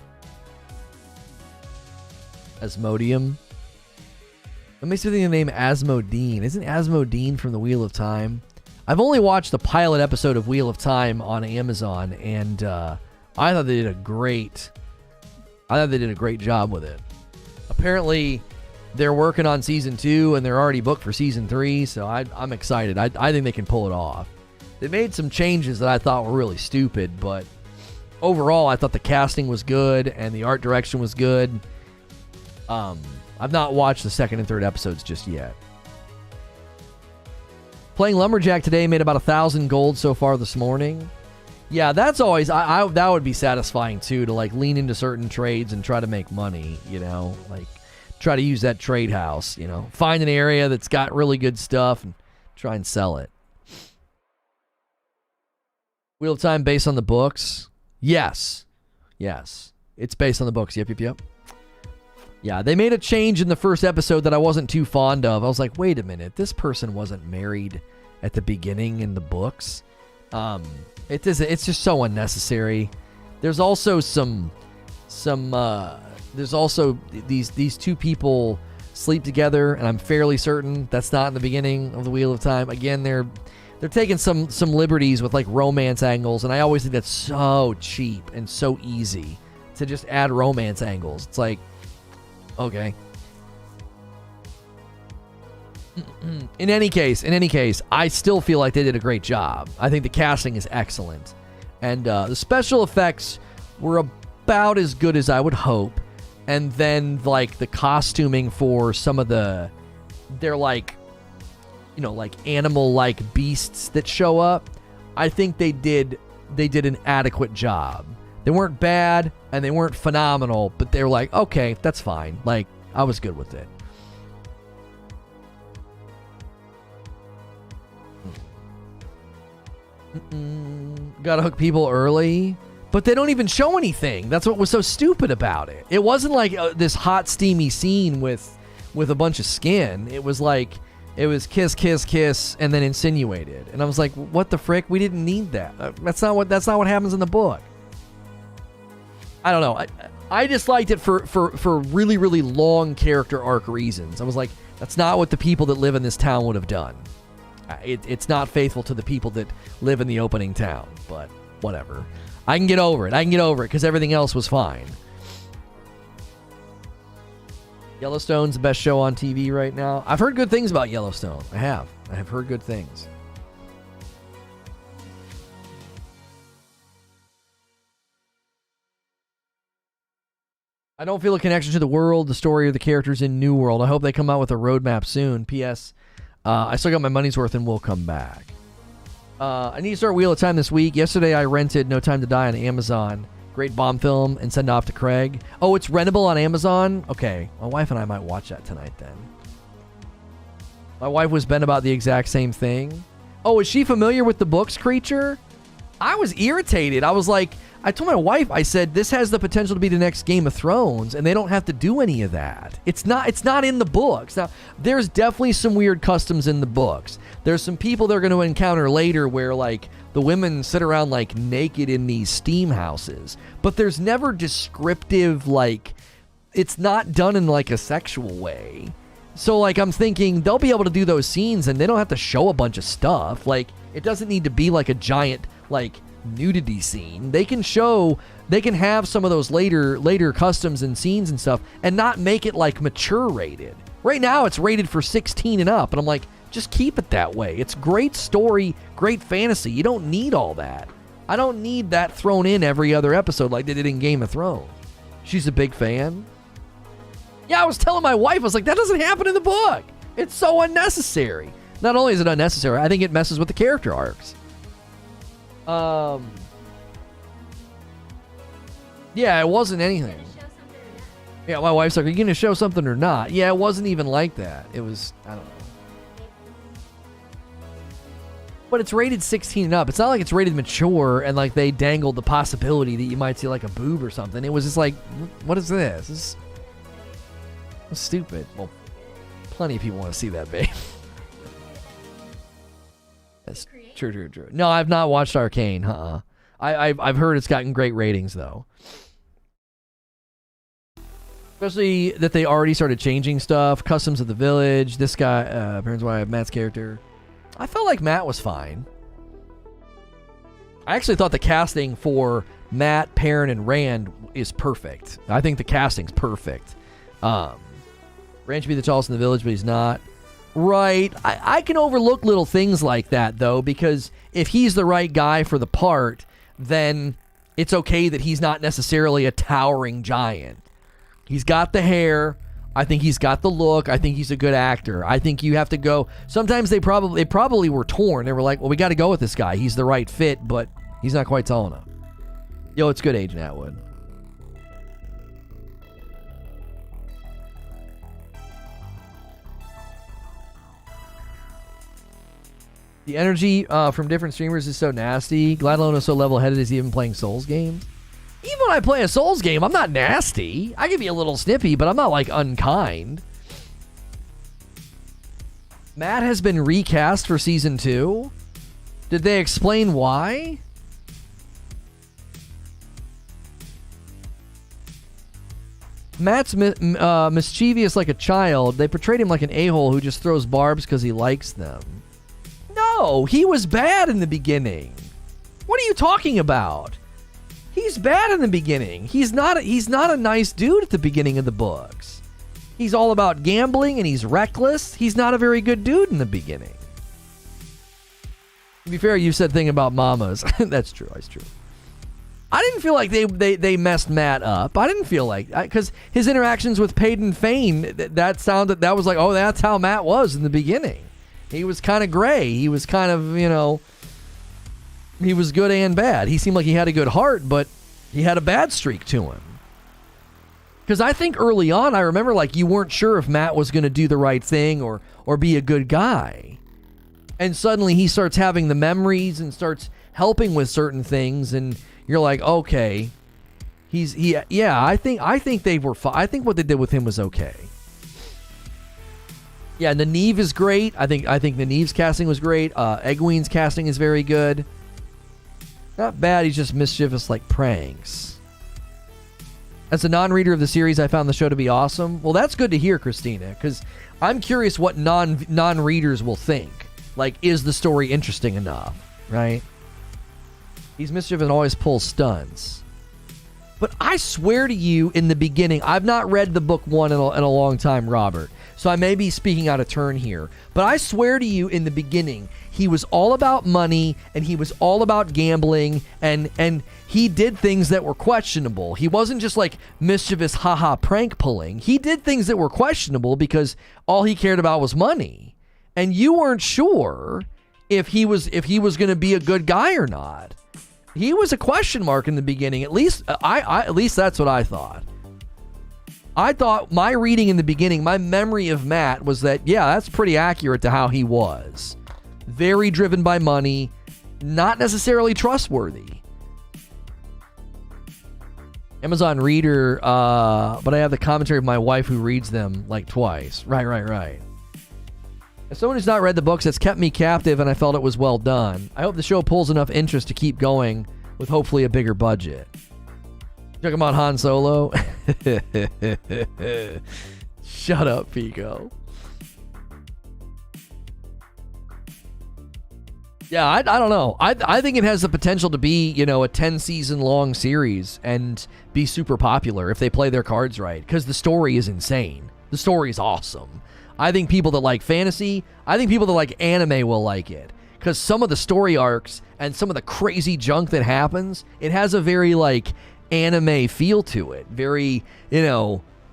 Asmodium. That makes me think of the name Asmodine. Isn't Asmodine from the Wheel of Time? I've only watched the pilot episode of Wheel of Time on Amazon, and I thought they did a great job with it. Apparently, they're working on season 2, and they're already booked for season 3. So I'm excited. I think they can pull it off. They made some changes that I thought were really stupid, but overall, I thought the casting was good and the art direction was good. I've not watched the second and third episodes just yet. Playing Lumberjack today, made about 1,000 gold so far this morning. Yeah, that's always, that would be satisfying too, to like lean into certain trades and try to make money, you know, like try to use that trade house, you know, find an area that's got really good stuff and try and sell it. Wheel of Time based on the books? Yes. It's based on the books. Yep. Yeah, they made a change in the first episode that I wasn't too fond of. I was like, wait a minute, this person wasn't married at the beginning in the books. It's just so unnecessary. There's also there's also these two people sleep together, and I'm fairly certain that's not in the beginning of the Wheel of Time. Again, they're taking some liberties with like romance angles, and I always think that's so cheap and so easy to just add romance angles. It's like, okay. In any case, I still feel like they did a great job. I think the casting is excellent, and the special effects were about as good as I would hope. And then like the costuming for some of they're like, you know, like animal-like beasts that show up, I think they did an adequate job. They weren't bad and they weren't phenomenal, but they were like, okay, that's fine. Like, I was good with it. Gotta hook people early, but they don't even show anything. That's what was so stupid about it. It wasn't like this hot, steamy scene with a bunch of skin. It was like, it was kiss, kiss, kiss, and then insinuated. And I was like, what the frick? We didn't need that. That's not what happens in the book. I don't know. I just liked it for really, really long character arc reasons. I was like, that's not what the people that live in this town would have done. It's not faithful to the people that live in the opening town, but whatever. I can get over it because everything else was fine. Yellowstone's the best show on TV right now. I've heard good things about Yellowstone. I have heard good things. I don't feel a connection to the world, the story, or the characters in New World. I hope they come out with a roadmap soon. P.S. I still got my money's worth and will come back. I need to start Wheel of Time this week. Yesterday I rented No Time to Die on Amazon. Great bomb film, and send it off to Craig. Oh, it's rentable on Amazon? Okay. My wife and I might watch that tonight then. My wife was bent about the exact same thing. Oh, is she familiar with the books, Creature? I was irritated. I was like, I told my wife, I said, this has the potential to be the next Game of Thrones, and they don't have to do any of that. It's not in the books. Now, there's definitely some weird customs in the books. There's some people they're going to encounter later where, like, the women sit around, like, naked in these steam houses. But there's never descriptive, like, it's not done in, like, a sexual way. So, like, I'm thinking they'll be able to do those scenes, and they don't have to show a bunch of stuff. Like, it doesn't need to be, like, a giant, like, nudity scene. They can have some of those later customs and scenes and stuff and not make it like mature rated. Right now it's rated for 16 and up, and I'm like, just keep it that way. It's great story, great fantasy. You don't need all that. I don't need that thrown in every other episode like they did in Game of Thrones. She's a big fan. Yeah, I was telling my wife, I was like, that doesn't happen in the book. It's so unnecessary. Not only is it unnecessary, I think it messes with the character arcs. Yeah, it wasn't anything. Yeah, my wife's like, are you going to show something or not? Yeah, it wasn't even like that. It was, I don't know. But it's rated 16 and up. It's not like it's rated mature and like they dangled the possibility that you might see like a boob or something. It was just like, what is this? This is stupid. Well, plenty of people want to see that, babe. That's true. No, I've not watched Arcane. I've heard it's gotten great ratings though. Especially that they already started changing stuff. Customs of the village. This guy, appearance why I have Matt's character. I felt like Matt was fine. I actually thought the casting for Matt, Perrin, and Rand is perfect. I think the casting's perfect. Rand should be the tallest in the village, but he's not. Right. I can overlook little things like that, though, because if he's the right guy for the part, then it's okay that he's not necessarily a towering giant. He's got the hair. I think he's got the look. I think he's a good actor. I think you have to go. Sometimes they probably were torn. They were like, well, we got to go with this guy. He's the right fit, but he's not quite tall enough. Yo, it's good, Agent Atwood. The energy from different streamers is so nasty. Glad Lono is so level-headed. Is he even playing Souls games? Even when I play a Souls game, I'm not nasty. I can be a little snippy, but I'm not, like, unkind. Matt has been recast for Season 2. Did they explain why? Matt's mischievous like a child. They portrayed him like an a-hole who just throws barbs because he likes them. No, he was bad in the beginning. What are you talking about? He's bad in the beginning. He's not a nice dude at the beginning of the books. He's all about gambling and he's reckless. He's not a very good dude in the beginning. To be fair, you said thing about mamas. That's true. That's true. I didn't feel like they messed Matt up. I didn't feel like, because his interactions with Peyton Fane, that was like, oh, that's how Matt was in the beginning. He was kind of gray. He was kind of, he was good and bad. He seemed like he had a good heart, but he had a bad streak to him. Because I think early on, I remember like you weren't sure if Matt was going to do the right thing or be a good guy. And suddenly he starts having the memories and starts helping with certain things, and you're like, okay, I think they were fine. I think what they did with him was okay. Yeah, Nynaeve is great. I think Nynaeve's casting was great. Egwene's casting is very good. Not bad. He's just mischievous like pranks. As a non-reader of the series, I found the show to be awesome. Well, that's good to hear, Christina, because I'm curious what non-readers will think. Like, is the story interesting enough, right? He's mischievous and always pulls stunts. But I swear to you, in the beginning, I've not read the book one in a long time, Robert. So I may be speaking out of turn here. But I swear to you, in the beginning, he was all about money, and he was all about gambling, and he did things that were questionable. He wasn't just like mischievous, haha, prank pulling. He did things that were questionable because all he cared about was money. And you weren't sure if he was going to be a good guy or not. He was a question mark in the beginning. At least at least that's what I thought. I thought my reading in the beginning, my memory of Matt was that, yeah, that's pretty accurate to how he was. Very driven by money, not necessarily trustworthy. Amazon Reader, but I have the commentary of my wife who reads them like twice. Right. As someone who's not read the books, it's kept me captive, and I felt it was well done. I hope the show pulls enough interest to keep going with hopefully a bigger budget. Talking about Han Solo? Shut up, Pico. Yeah, I don't know. I think it has the potential to be, a 10-season long series and be super popular if they play their cards right, because the story is insane. The story is awesome. I think people that like fantasy, I think people that like anime will like it, because some of the story arcs and some of the crazy junk that happens, it has a very, anime feel to it. Very,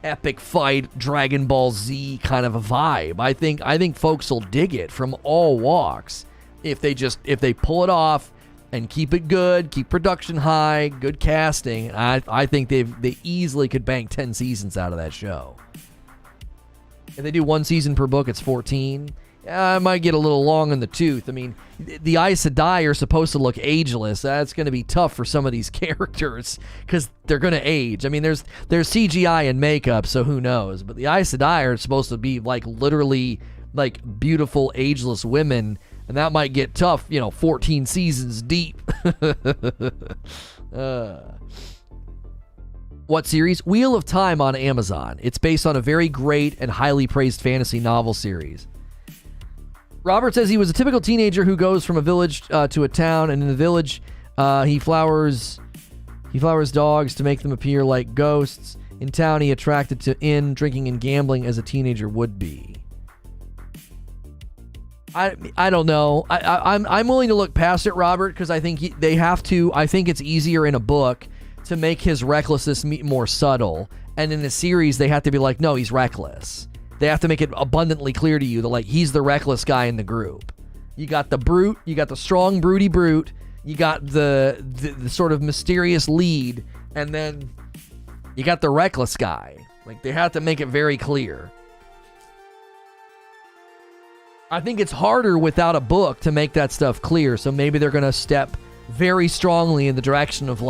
epic fight, Dragon Ball Z kind of a vibe. I think folks will dig it from all walks if they pull it off and keep it good, keep production high, good casting. I think they easily could bank 10 seasons out of that show. If they do one season per book, it's 14. I might get a little long in the tooth. I mean, the Aes Sedai are supposed to look ageless. That's going to be tough for some of these characters because they're going to age. I mean, there's CGI and makeup, so who knows? But the Aes Sedai are supposed to be literally beautiful ageless women, and that might get tough. 14 seasons deep. What series? Wheel of Time on Amazon. It's based on a very great and highly praised fantasy novel series. Robert says he was a typical teenager who goes from a village to a town, and in the village, he flowers dogs to make them appear like ghosts. In town, he attracted to drinking and gambling as a teenager would be. I don't know. I'm willing to look past it, Robert, because I think they have to. I think it's easier in a book to make his recklessness more subtle, and in a series, they have to be like, no, he's reckless. They have to make it abundantly clear to you that he's the reckless guy in the group. You got the brute, you got the strong, broody brute, you got the sort of mysterious lead, and then you got the reckless guy. They have to make it very clear. I think it's harder without a book to make that stuff clear, so maybe they're going to step very strongly in the direction of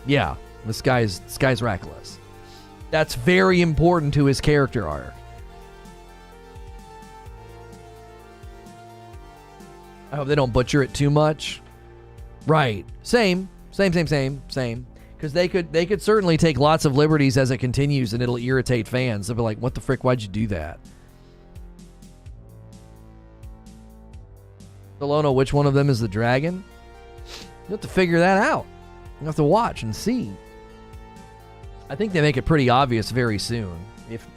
yeah, this guy's reckless. That's very important to his character arc. I hope they don't butcher it too much. Right. Same. Because they could certainly take lots of liberties as it continues, and it'll irritate fans. They'll be like, what the frick, why'd you do that? Lono, which one of them is the dragon? You have to figure that out. You have to watch and see. I think they make it pretty obvious very soon,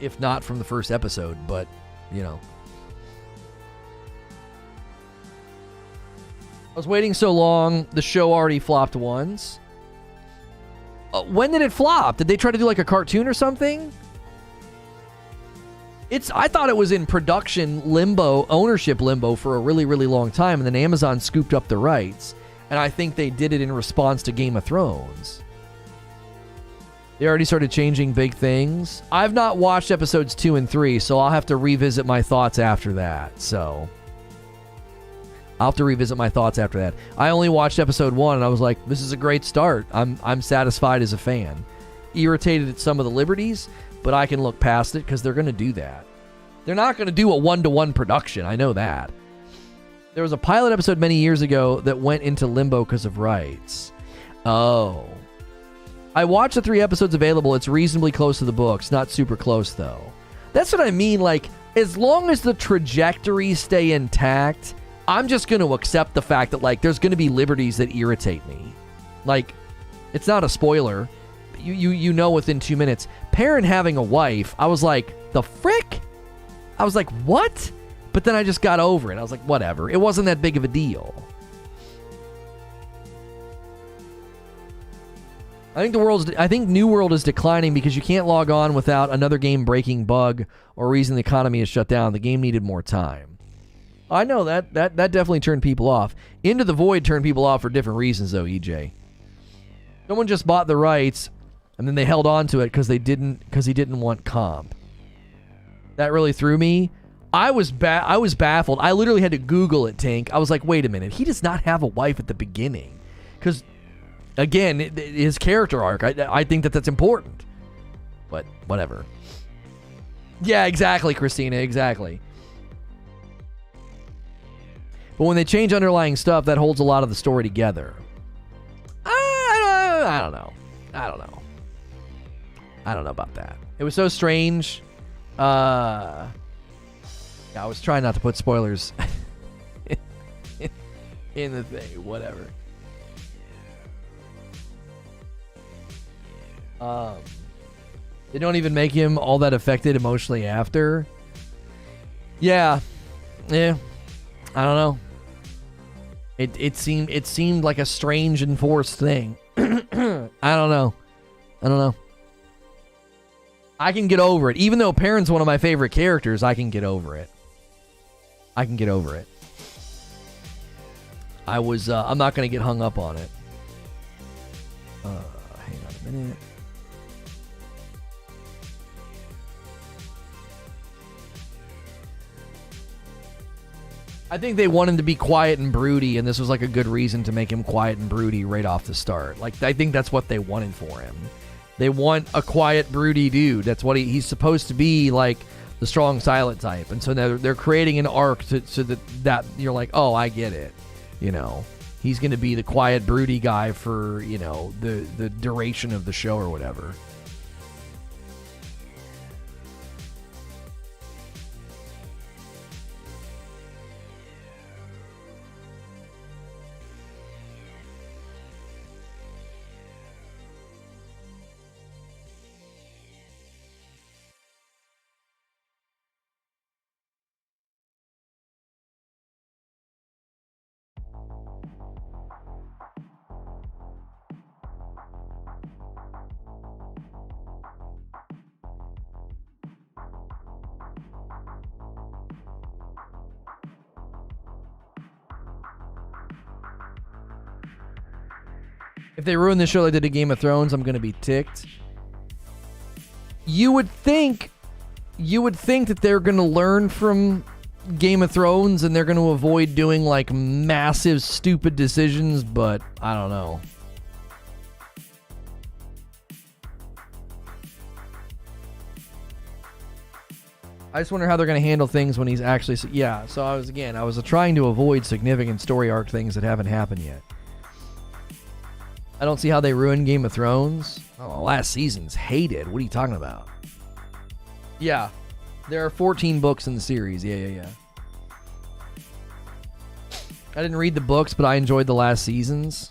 if not from the first episode, but, I was waiting so long, the show already flopped once. When did it flop? Did they try to do a cartoon or something? I thought it was in production limbo, ownership limbo for a really, really long time, and then Amazon scooped up the rights, and I think they did it in response to Game of Thrones. They already started changing big things. I've not watched episodes 2 and 3, so I'll have to revisit my thoughts after that. I only watched episode 1, and I was like, this is a great start. I'm satisfied as a fan. Irritated at some of the liberties, but I can look past it because they're going to do that. They're not going to do a one-to-one production. I know that. There was a pilot episode many years ago that went into limbo because of rights. Oh. I watched the 3 episodes available. It's reasonably close to the books. Not super close, though. That's what I mean. As long as the trajectories stay intact, I'm just going to accept the fact that, there's going to be liberties that irritate me. It's not a spoiler. You know within 2 minutes. Perrin having a wife, I was like, the frick? I was like, what? But then I just got over it. I was like, whatever. It wasn't that big of a deal. I think New World is declining because you can't log on without another game breaking bug or reason the economy is shut down. The game needed more time. I know that definitely turned people off. Into the Void turned people off for different reasons, though, EJ. Someone just bought the rights, and then they held on to it because he didn't want comp. That really threw me. I was baffled. I literally had to Google it, Tink. I was like, wait a minute. He does not have a wife at the beginning. Because, again, his character arc, I think that's important. But, whatever. Yeah, exactly, Christina, exactly. But when they change underlying stuff, that holds a lot of the story together. I don't know. I don't know about that. It was so strange. Yeah, I was trying not to put spoilers in the thing. Whatever. They don't even make him all that affected emotionally after. Yeah. I don't know. It seemed like a strange and forced thing. I don't know. I can get over it. Even though Perrin's one of my favorite characters, I can get over it. I'm not going to get hung up on it. Hang on a minute. I think they want him to be quiet and broody, and this was like a good reason to make him quiet and broody right off the start. Like, I think that's what they wanted for him. They want a quiet, broody dude. That's what he's supposed to be, like the strong, silent type. And so they're creating an arc so that you're like, oh, I get it. You know, he's going to be the quiet, broody guy for, you know, the duration of the show or whatever. If they ruin the show like they did Game of Thrones, I'm going to be ticked. You would think that they're going to learn from Game of Thrones and they're going to avoid doing like massive stupid decisions, but I don't know. I just wonder how they're going to handle things when he's actually... Yeah, so I was trying to avoid significant story arc things that haven't happened yet. I don't see how they ruined Game of Thrones. Oh, last season's hated. What are you talking about? Yeah. There are 14 books in the series. Yeah. I didn't read the books, but I enjoyed the last seasons.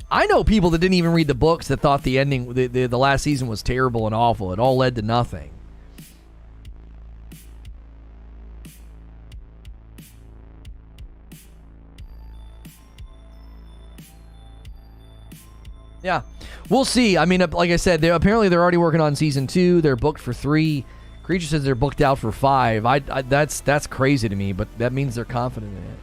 I know people that didn't even read the books that thought the ending, the last season was terrible and awful. It all led to nothing. Yeah, we'll see. I mean, like I said, they're already working on season 2. They're booked for 3. Creature says they're booked out for 5. That's crazy to me, but that means they're confident in it.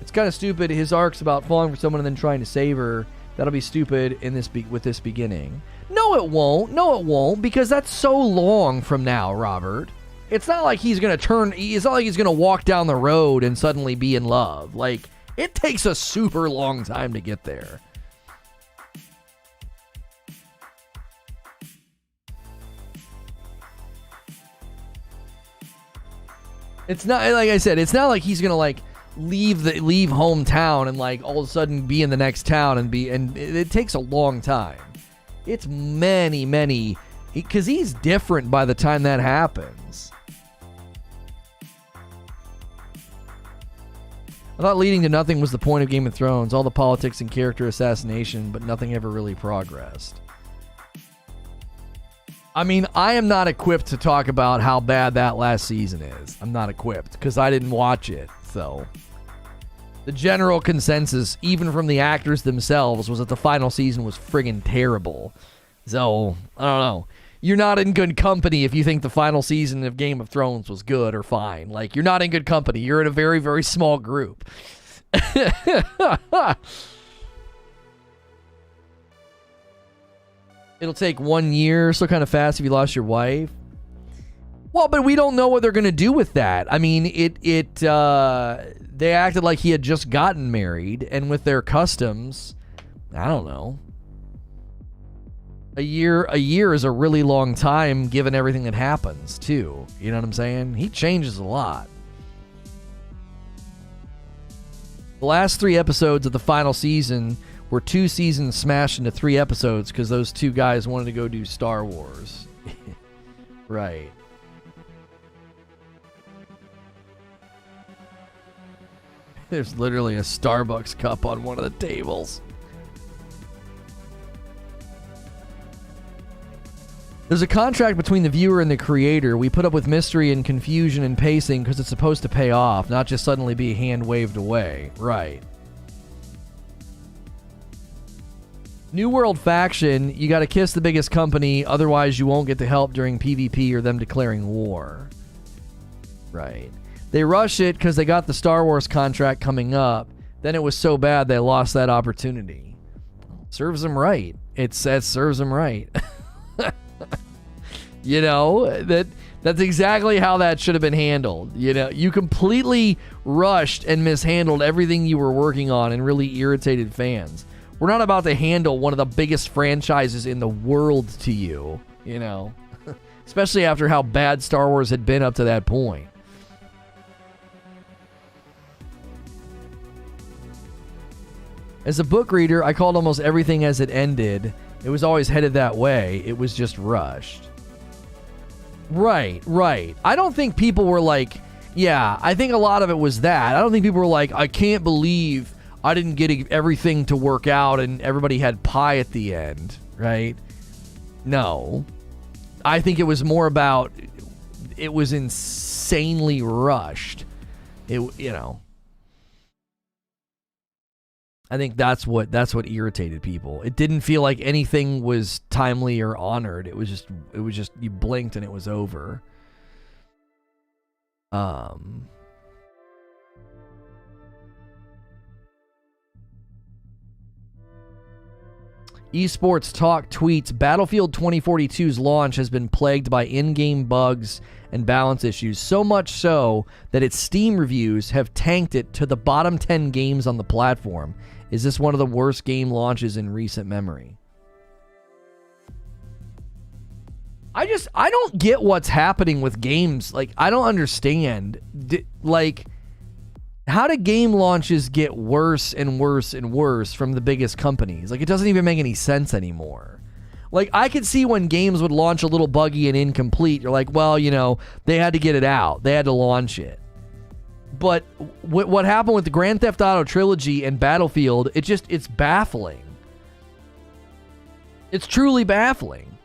It's kind of stupid. His arc's about falling for someone and then trying to save her. That'll be stupid in with this beginning. No, it won't, because that's so long from now, Robert. It's not like it's not like he's going to walk down the road and suddenly be in love. Like, it takes a super long time to get there. It's not, like I said, it's not like he's going to like leave hometown and like all of a sudden be in the next town and it takes a long time. It's many, because he's different by the time that happens. I thought leading to nothing was the point of Game of Thrones. All the politics and character assassination, but nothing ever really progressed. I mean, I am not equipped to talk about how bad that last season is. I'm not equipped, because I didn't watch it, so... The general consensus, even from the actors themselves, was that the final season was friggin' terrible. So, I don't know. You're not in good company if you think the final season of Game of Thrones was good or fine. Like, you're not in good company. You're in a very, very small group. It'll take 1 year, so kind of fast if you lost your wife. Well, but we don't know what they're going to do with that. I mean, they acted like he had just gotten married, and with their customs, I don't know. A year is a really long time given everything that happens, too. You know what I'm saying? He changes a lot. The last 3 episodes of the final season were 2 seasons smashed into 3 episodes because those 2 guys wanted to go do Star Wars. Right. There's literally a Starbucks cup on one of the tables. There's a contract between the viewer and the creator. We put up with mystery and confusion and pacing because it's supposed to pay off, not just suddenly be hand waved away. Right. New World faction, you gotta kiss the biggest company, otherwise you won't get the help during PvP or them declaring war. Right. They rush it because they got the Star Wars contract coming up. Then it was so bad they lost that opportunity. Serves them right. That serves them right. You know, that's exactly how that should have been handled. You know, you completely rushed and mishandled everything you were working on and really irritated fans. We're not about to handle one of the biggest franchises in the world to you, you know, especially after how bad Star Wars had been up to that point. As a book reader, I called almost everything as it ended. It was always headed that way. It was just rushed. Right. I don't think people were like, yeah, I think a lot of it was that. I don't think people were like, I can't believe I didn't get everything to work out and everybody had pie at the end, right? No. I think it was more about, it was insanely rushed. You know. I think that's what irritated people. It didn't feel like anything was timely or honored. It was just you blinked and it was over. Esports Talk tweets, Battlefield 2042's launch has been plagued by in-game bugs and balance issues, so much so that its Steam reviews have tanked it to the bottom 10 games on the platform. Is this one of the worst game launches in recent memory? I don't get what's happening with games. Like, I don't understand. How do game launches get worse and worse and worse from the biggest companies? Like, it doesn't even make any sense anymore. Like, I could see when games would launch a little buggy and incomplete. You're like, well, you know, they had to get it out. They had to launch it. But what happened with the Grand Theft Auto trilogy and Battlefield, it's baffling. It's truly baffling.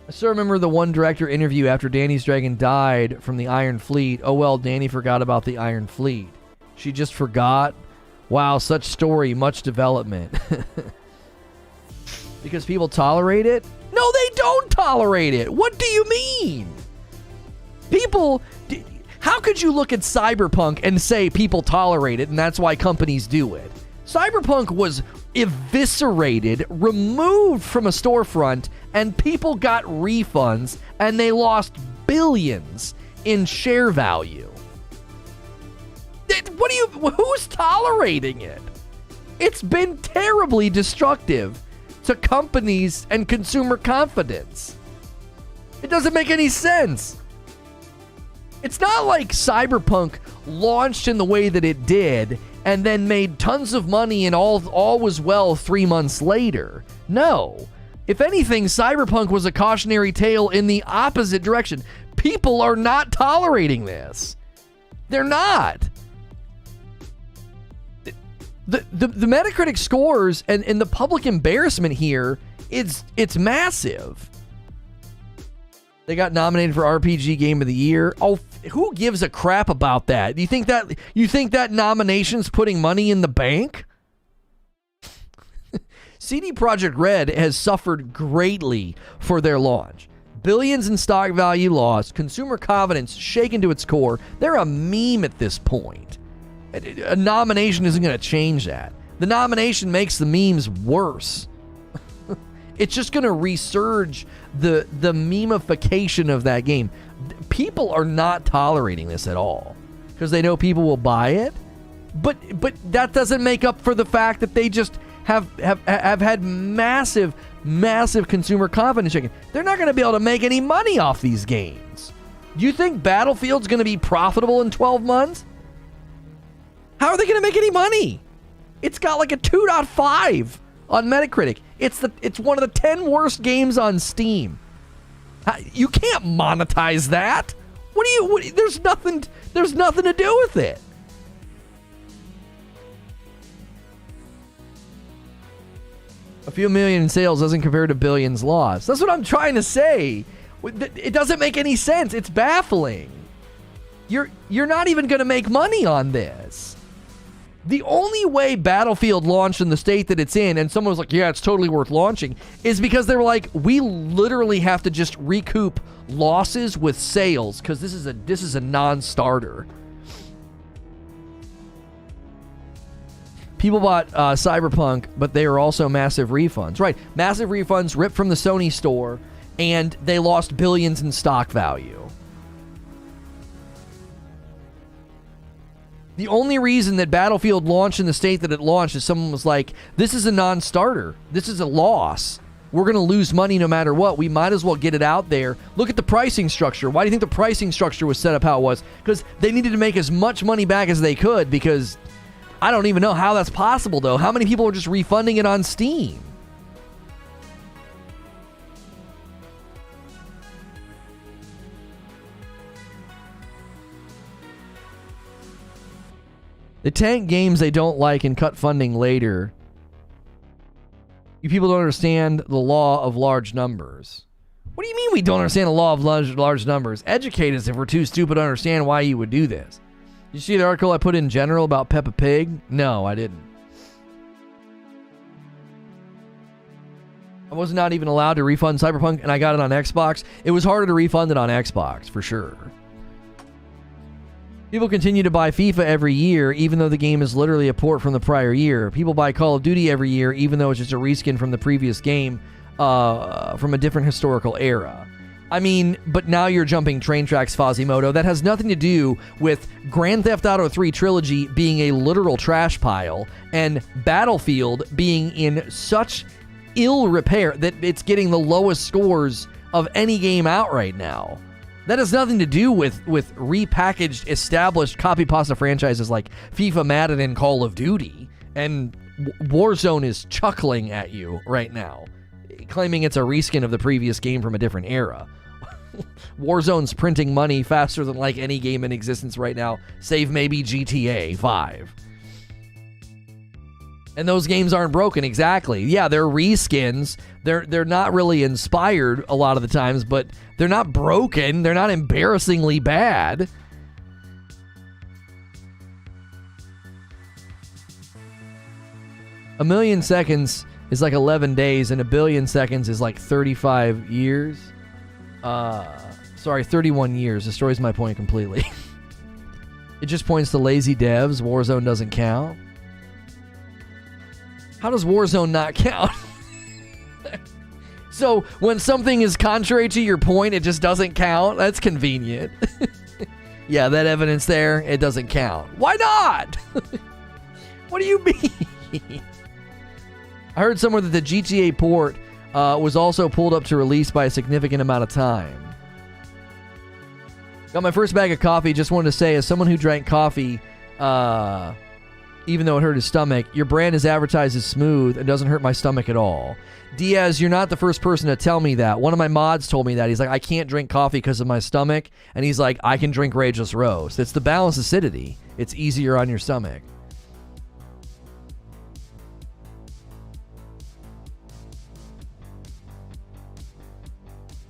I still remember the one director interview after Danny's Dragon died from the Iron Fleet. Oh well, Danny forgot about the Iron Fleet. She just forgot? Wow, such story, much development. Because people tolerate it? No, they don't tolerate it. What do you mean? People... How could you look at Cyberpunk and say people tolerate it and that's why companies do it? Cyberpunk was eviscerated, removed from a storefront, and people got refunds and they lost billions in share value. Who's tolerating it? It's been terribly destructive to companies and consumer confidence. It doesn't make any sense. It's not like Cyberpunk launched in the way that it did and then made tons of money and all was well 3 months later. No. If anything, Cyberpunk was a cautionary tale in the opposite direction. People are not tolerating this. They're not. The Metacritic scores and the public embarrassment here, it's massive. They got nominated for RPG Game of the Year. Oh, who gives a crap about that? You think that nomination's putting money in the bank? CD Projekt Red has suffered greatly for their launch. Billions in stock value lost, consumer confidence shaken to its core. They're a meme at this point. A nomination isn't going to change that. The nomination makes the memes worse. It's just going to resurge the memification of that game. People are not tolerating this at all because they know people will buy it. But that doesn't make up for the fact that they just have had massive consumer confidence shaking. They're not going to be able to make any money off these games. Do you think Battlefield's going to be profitable in 12 months? How are they going to make any money? It's got like a 2.5 on Metacritic. It's one of the 10 worst games on Steam. You can't monetize that. There's nothing to do with it. A few million in sales doesn't compare to billions lost. That's what I'm trying to say. It doesn't make any sense. It's baffling. You're not even going to make money on this. The only way Battlefield launched in the state that it's in, and someone was like, yeah, it's totally worth launching, is because they were like, we literally have to just recoup losses with sales because this is a non-starter. People bought Cyberpunk, but they are also massive refunds. Right, massive refunds ripped from the Sony store, and they lost billions in stock value. The only reason that Battlefield launched in the state that it launched is someone was like, this is a non-starter. This is a loss. We're going to lose money no matter what. We might as well get it out there. Look at the pricing structure. Why do you think the pricing structure was set up how it was? Because they needed to make as much money back as they could, because I don't even know how that's possible, though. How many people are just refunding it on Steam? They tank games they don't like and cut funding later. You people don't understand the law of large numbers. What do you mean we don't understand the law of large numbers? Educate us if we're too stupid to understand why you would do this. Did you see the article I put in general about Peppa Pig? No, I didn't. I was not even allowed to refund Cyberpunk, and I got it on Xbox. It was harder to refund it on Xbox, for sure. People continue to buy FIFA every year, even though the game is literally a port from the prior year. People buy Call of Duty every year, even though it's just a reskin from the previous game, from a different historical era. I mean, but now you're jumping train tracks, Fazimoto. That has nothing to do with Grand Theft Auto 3 Trilogy being a literal trash pile and Battlefield being in such ill repair that it's getting the lowest scores of any game out right now. That has nothing to do with repackaged, established copy pasta franchises like FIFA, Madden, and Call of Duty. And Warzone is chuckling at you right now, claiming it's a reskin of the previous game from a different era. Warzone's printing money faster than like any game in existence right now, save maybe GTA 5. And those games aren't broken, exactly. Yeah, they're reskins. They're not really inspired a lot of the times, but they're not broken. They're not embarrassingly bad. A million seconds is like 11 days, and a billion seconds is like 35 years. 31 years. Destroys my point completely. It just points to lazy devs. Warzone doesn't count. How does Warzone not count? So when something is contrary to your point, it just doesn't count? That's convenient. Yeah, that evidence there, it doesn't count. Why not? What do you mean? I heard somewhere that the GTA port was also pulled up to release by a significant amount of time. Got my first bag of coffee. Just wanted to say, as someone who drank coffee, even though it hurt his stomach, your brand is advertised as smooth and doesn't hurt my stomach at all. Diaz, you're not the first person to tell me that. One of my mods told me that. He's like, I can't drink coffee because of my stomach. And he's like, I can drink Rageless Roast. It's the balanced acidity. It's easier on your stomach.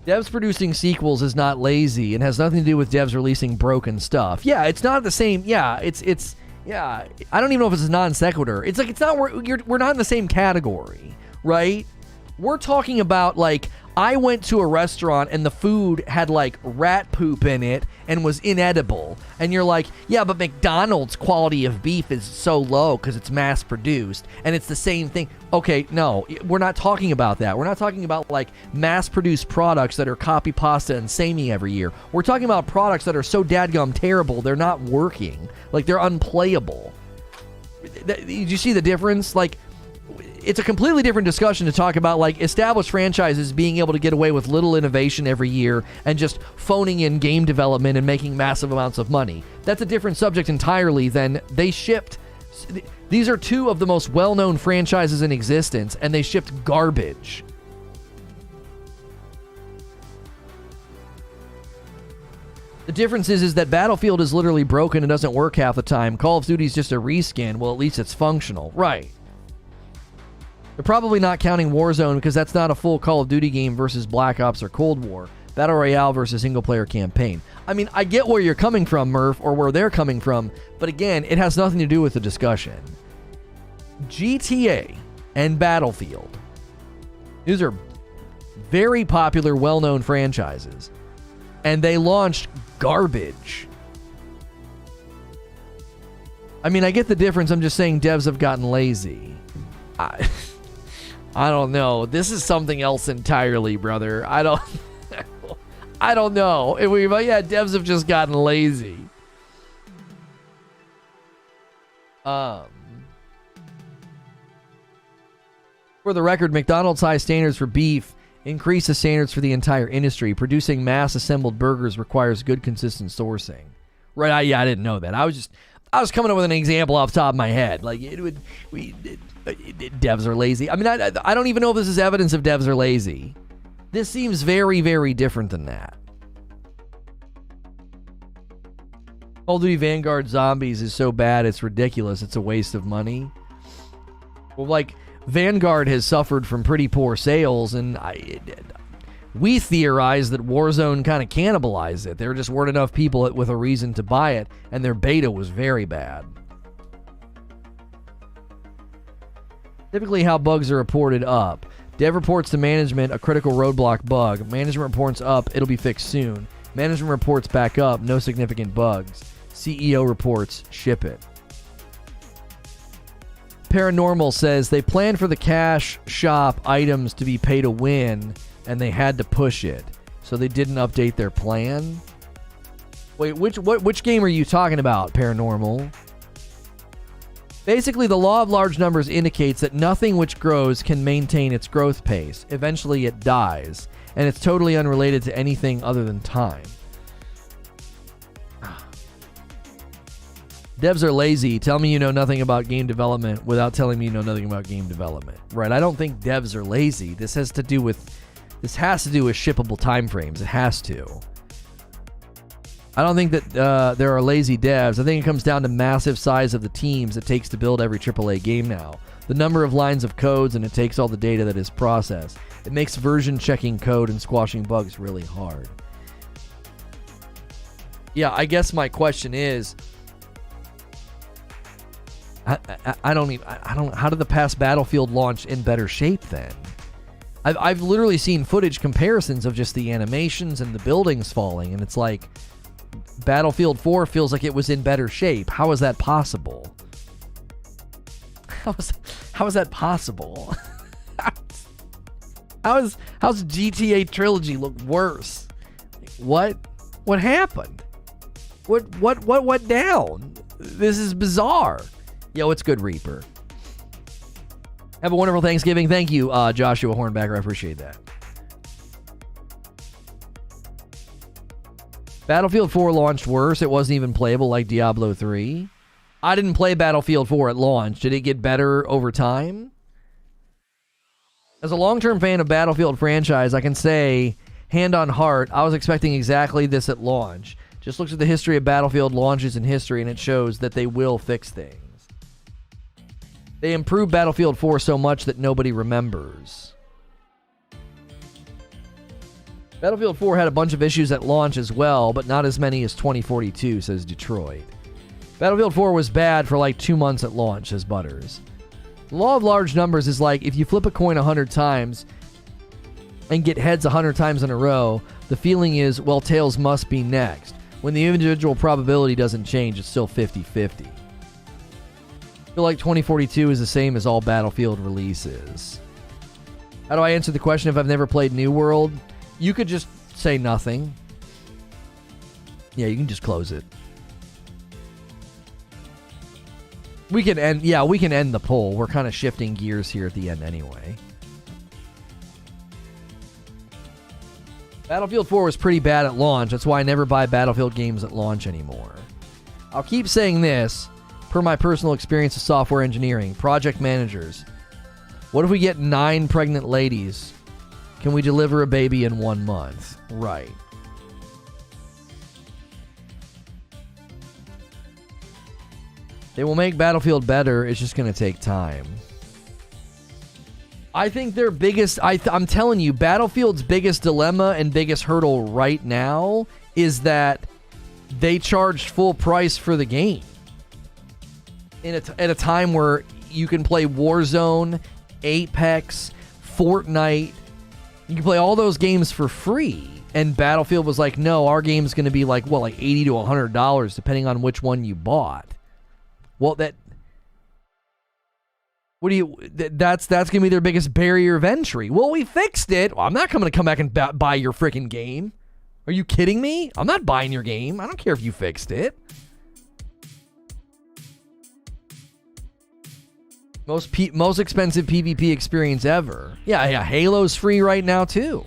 Devs producing sequels is not lazy and has nothing to do with devs releasing broken stuff. Yeah, it's not the same. Yeah, it's yeah. I don't even know if it's a non sequitur. It's like, it's not, we're not in the same category, right? We're talking about like I went to a restaurant and the food had like rat poop in it and was inedible. And you're like, yeah, but McDonald's quality of beef is so low because it's mass produced and it's the same thing. Okay, no, we're not talking about that. We're not talking about like mass produced products that are copy pasta and samey every year. We're talking about products that are so dadgum terrible they're not working. Like they're unplayable. Did you see the difference? Like, it's a completely different discussion to talk about like established franchises being able to get away with little innovation every year and just phoning in game development and making massive amounts of money. That's a different subject entirely than they shipped. These are two of the most well-known franchises in existence, and they shipped garbage. The difference is that Battlefield is literally broken and doesn't work half the time. Call of Duty is just a reskin. Well, at least it's functional. Right. They're probably not counting Warzone because that's not a full Call of Duty game versus Black Ops or Cold War. Battle Royale versus single-player campaign. I mean, I get where you're coming from, Murph, or where they're coming from, but again, it has nothing to do with the discussion. GTA and Battlefield. These are very popular, well-known franchises. And they launched garbage. I mean, I get the difference. I'm just saying devs have gotten lazy. I don't know. This is something else entirely, brother. I don't know. Devs have just gotten lazy. For the record, McDonald's high standards for beef increase the standards for the entire industry. Producing mass assembled burgers requires good, consistent sourcing. Right? I didn't know that. I was coming up with an example off the top of my head. Like devs are lazy. I mean, I don't even know if this is evidence of devs are lazy. This seems very, very different than that. Call of Duty Vanguard Zombies is so bad it's ridiculous. It's a waste of money. Well, like, Vanguard has suffered from pretty poor sales, and we theorize that Warzone kind of cannibalized it. There just weren't enough people with a reason to buy it, and their beta was very bad. Typically how bugs are reported up. Dev reports to management a critical roadblock bug. Management reports up, it'll be fixed soon. Management reports back up, no significant bugs. CEO reports, ship it. Paranormal says they planned for the cash shop items to be pay to win, and they had to push it. So they didn't update their plan? Wait, which game are you talking about, Paranormal? Basically, the law of large numbers indicates that nothing which grows can maintain its growth pace. Eventually, it dies, and it's totally unrelated to anything other than time. Devs are lazy. Tell me you know nothing about game development without telling me you know nothing about game development. Right, I don't think devs are lazy. This has to do with shippable timeframes. It has to. I don't think that there are lazy devs. I think it comes down to massive size of the teams it takes to build every AAA game now. The number of lines of codes, and it takes all the data that is processed. It makes version checking code and squashing bugs really hard. Yeah, I guess my question is, I don't how did the past Battlefield launch in better shape then? I've literally seen footage comparisons of just the animations and the buildings falling, and it's like Battlefield 4 feels like it was in better shape. How is that possible? How is that possible? How's GTA Trilogy look worse? What happened? What went down? This is bizarre. Yo, it's good, Reaper. Have a wonderful Thanksgiving. Thank you, Joshua Hornbacker. I appreciate that. Battlefield 4 launched worse. It wasn't even playable like Diablo 3. I didn't play Battlefield 4 at launch. Did it get better over time? As a long-term fan of Battlefield franchise, I can say, hand on heart, I was expecting exactly this at launch. Just looks at the history of Battlefield launches in history, and it shows that they will fix things. They improved Battlefield 4 so much that nobody remembers. Battlefield 4 had a bunch of issues at launch as well, but not as many as 2042, says Detroit. Battlefield 4 was bad for like 2 months at launch, says Butters. The law of large numbers is like, if you flip a coin 100 times, and get heads 100 times in a row, the feeling is, well, tails must be next. When the individual probability doesn't change, it's still 50-50. I feel like 2042 is the same as all Battlefield releases. How do I answer the question if I've never played New World? You could just say nothing. Yeah, you can just close it. We can end the poll. We're kind of shifting gears here at the end anyway. Battlefield 4 was pretty bad at launch. That's why I never buy Battlefield games at launch anymore. I'll keep saying this, per my personal experience of software engineering, project managers. What if we get 9 pregnant ladies? Can we deliver a baby in 1 month? Right. They will make Battlefield better. It's just going to take time. I think their biggest... I'm telling you, Battlefield's biggest dilemma and biggest hurdle right now is that they charged full price for the game. At a time where you can play Warzone, Apex, Fortnite. You can play all those games for free. And Battlefield was like, no, our game's going to be like $80 to $100, depending on which one you bought. Well, that's going to be their biggest barrier of entry. Well, we fixed it. Well, I'm not going to come back and buy your freaking game. Are you kidding me? I'm not buying your game. I don't care if you fixed it. Most expensive PvP experience ever. Yeah, Halo's free right now too.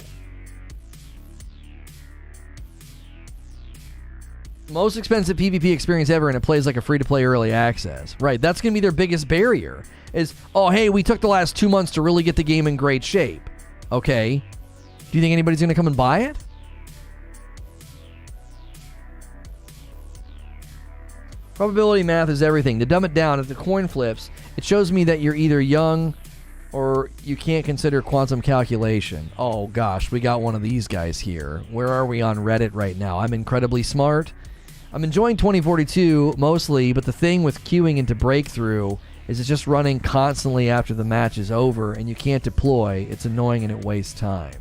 Most expensive PvP experience ever, and it plays like a free-to-play early access. Right, that's going to be their biggest barrier. Is, oh, hey, we took the last 2 months to really get the game in great shape. Okay. Do you think anybody's going to come and buy it? Probability math is everything. To dumb it down, if the coin flips, it shows me that you're either young or you can't consider quantum calculation. Oh, gosh, we got one of these guys here. Where are we on Reddit right now? I'm incredibly smart. I'm enjoying 2042 mostly, but the thing with queuing into Breakthrough is it's just running constantly after the match is over, and you can't deploy. It's annoying and it wastes time.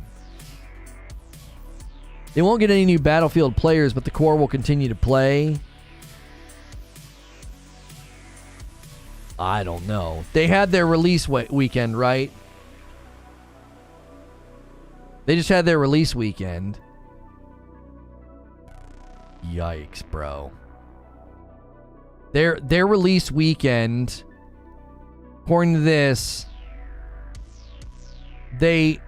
They won't get any new Battlefield players, but the core will continue to play. I don't know. They had their release weekend, right? They just had their release weekend. Yikes, bro. Their release weekend, according to this, they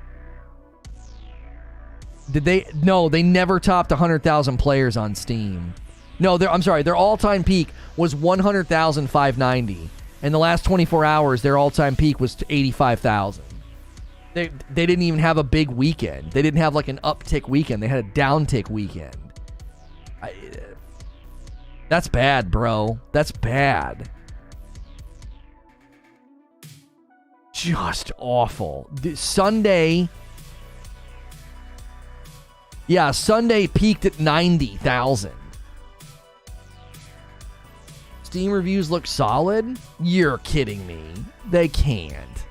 never topped 100,000 players on Steam. No, I'm sorry, their all-time peak was 100,590. In the last 24 hours, their all-time peak was 85,000. They didn't even have a big weekend. They didn't have like an uptick weekend. They had a downtick weekend. That's bad, bro. That's bad. Just awful. Sunday peaked at 90,000. Steam reviews look solid? You're kidding me. They can't.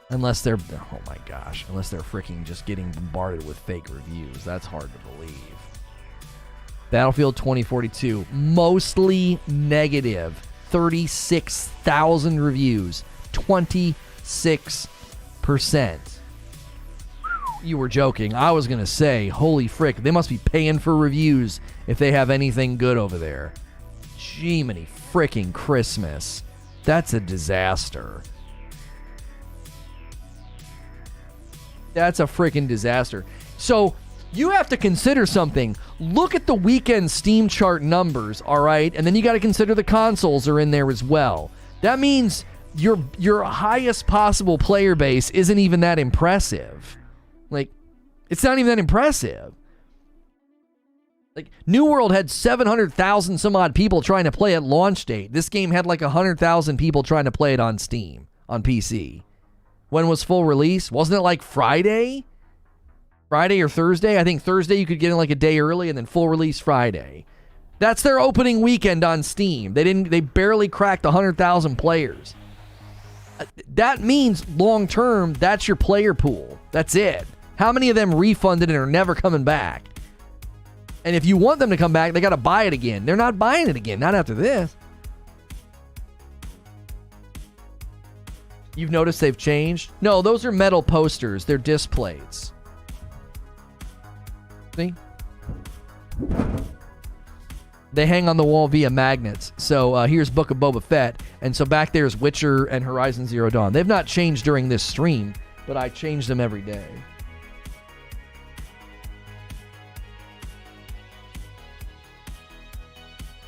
Unless they're, oh my gosh, unless they're freaking just getting bombarded with fake reviews. That's hard to believe. Battlefield 2042, mostly negative. 36,000 reviews. 26%. You were joking. I was going to say, holy frick, they must be paying for reviews if they have anything good over there. Jiminy freaking Christmas. That's a disaster. That's a freaking disaster. So, you have to consider something. Look at the weekend Steam chart numbers, all right? And then you got to consider the consoles are in there as well. That means your highest possible player base isn't even that impressive. Like, it's not even that impressive. Like, New World had 700,000 some odd people trying to play at launch date. This game had like 100,000 people trying to play it on Steam, on PC. When was full release? Wasn't it like Friday? Friday or Thursday? I think Thursday you could get in like a day early and then full release Friday. That's their opening weekend on Steam. They barely cracked 100,000 players. that means long term, that's your player pool. That's it. How many of them refunded and are never coming back? And if you want them to come back, they got to buy it again. They're not buying it again, not after this. You've noticed they've changed? No, those are metal posters. They're disc plates. See? They hang on the wall via magnets. So here's Book of Boba Fett. And so back there's Witcher and Horizon Zero Dawn. They've not changed during this stream, but I change them every day.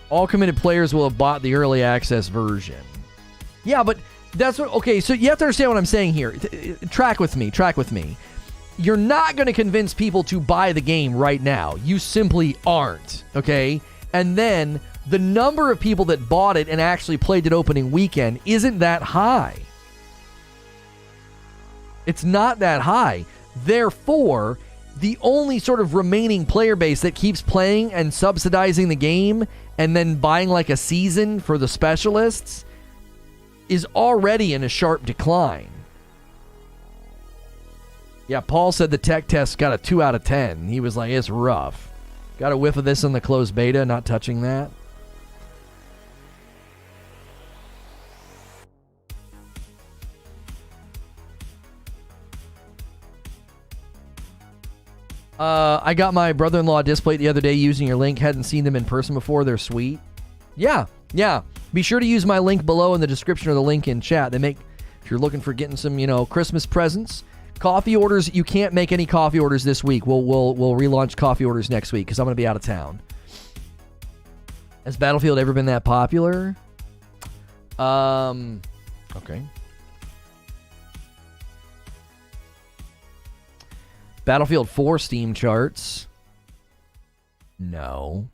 All committed players will have bought the early access version. Yeah, but that's what... Okay, so you have to understand what I'm saying here. Track with me. You're not going to convince people to buy the game right now. You simply aren't, okay? And then the number of people that bought it and actually played it opening weekend isn't that high. It's not that high. Therefore, the only sort of remaining player base that keeps playing and subsidizing the game and then buying like a season for the specialists is already in a sharp decline. Yeah, Paul said the tech test got a 2 out of 10. He was like, it's rough. Got a whiff of this in the closed beta, not touching that. I got my brother-in-law disc plate the other day using your link. Hadn't seen them in person before. They're sweet. Yeah. Be sure to use my link below in the description or the link in chat. They make, if you're looking for getting some, Christmas presents. Coffee orders, you can't make any coffee orders this week. We'll relaunch coffee orders next week because I'm going to be out of town. Has Battlefield ever been that popular? Okay. Battlefield 4 Steam charts. No.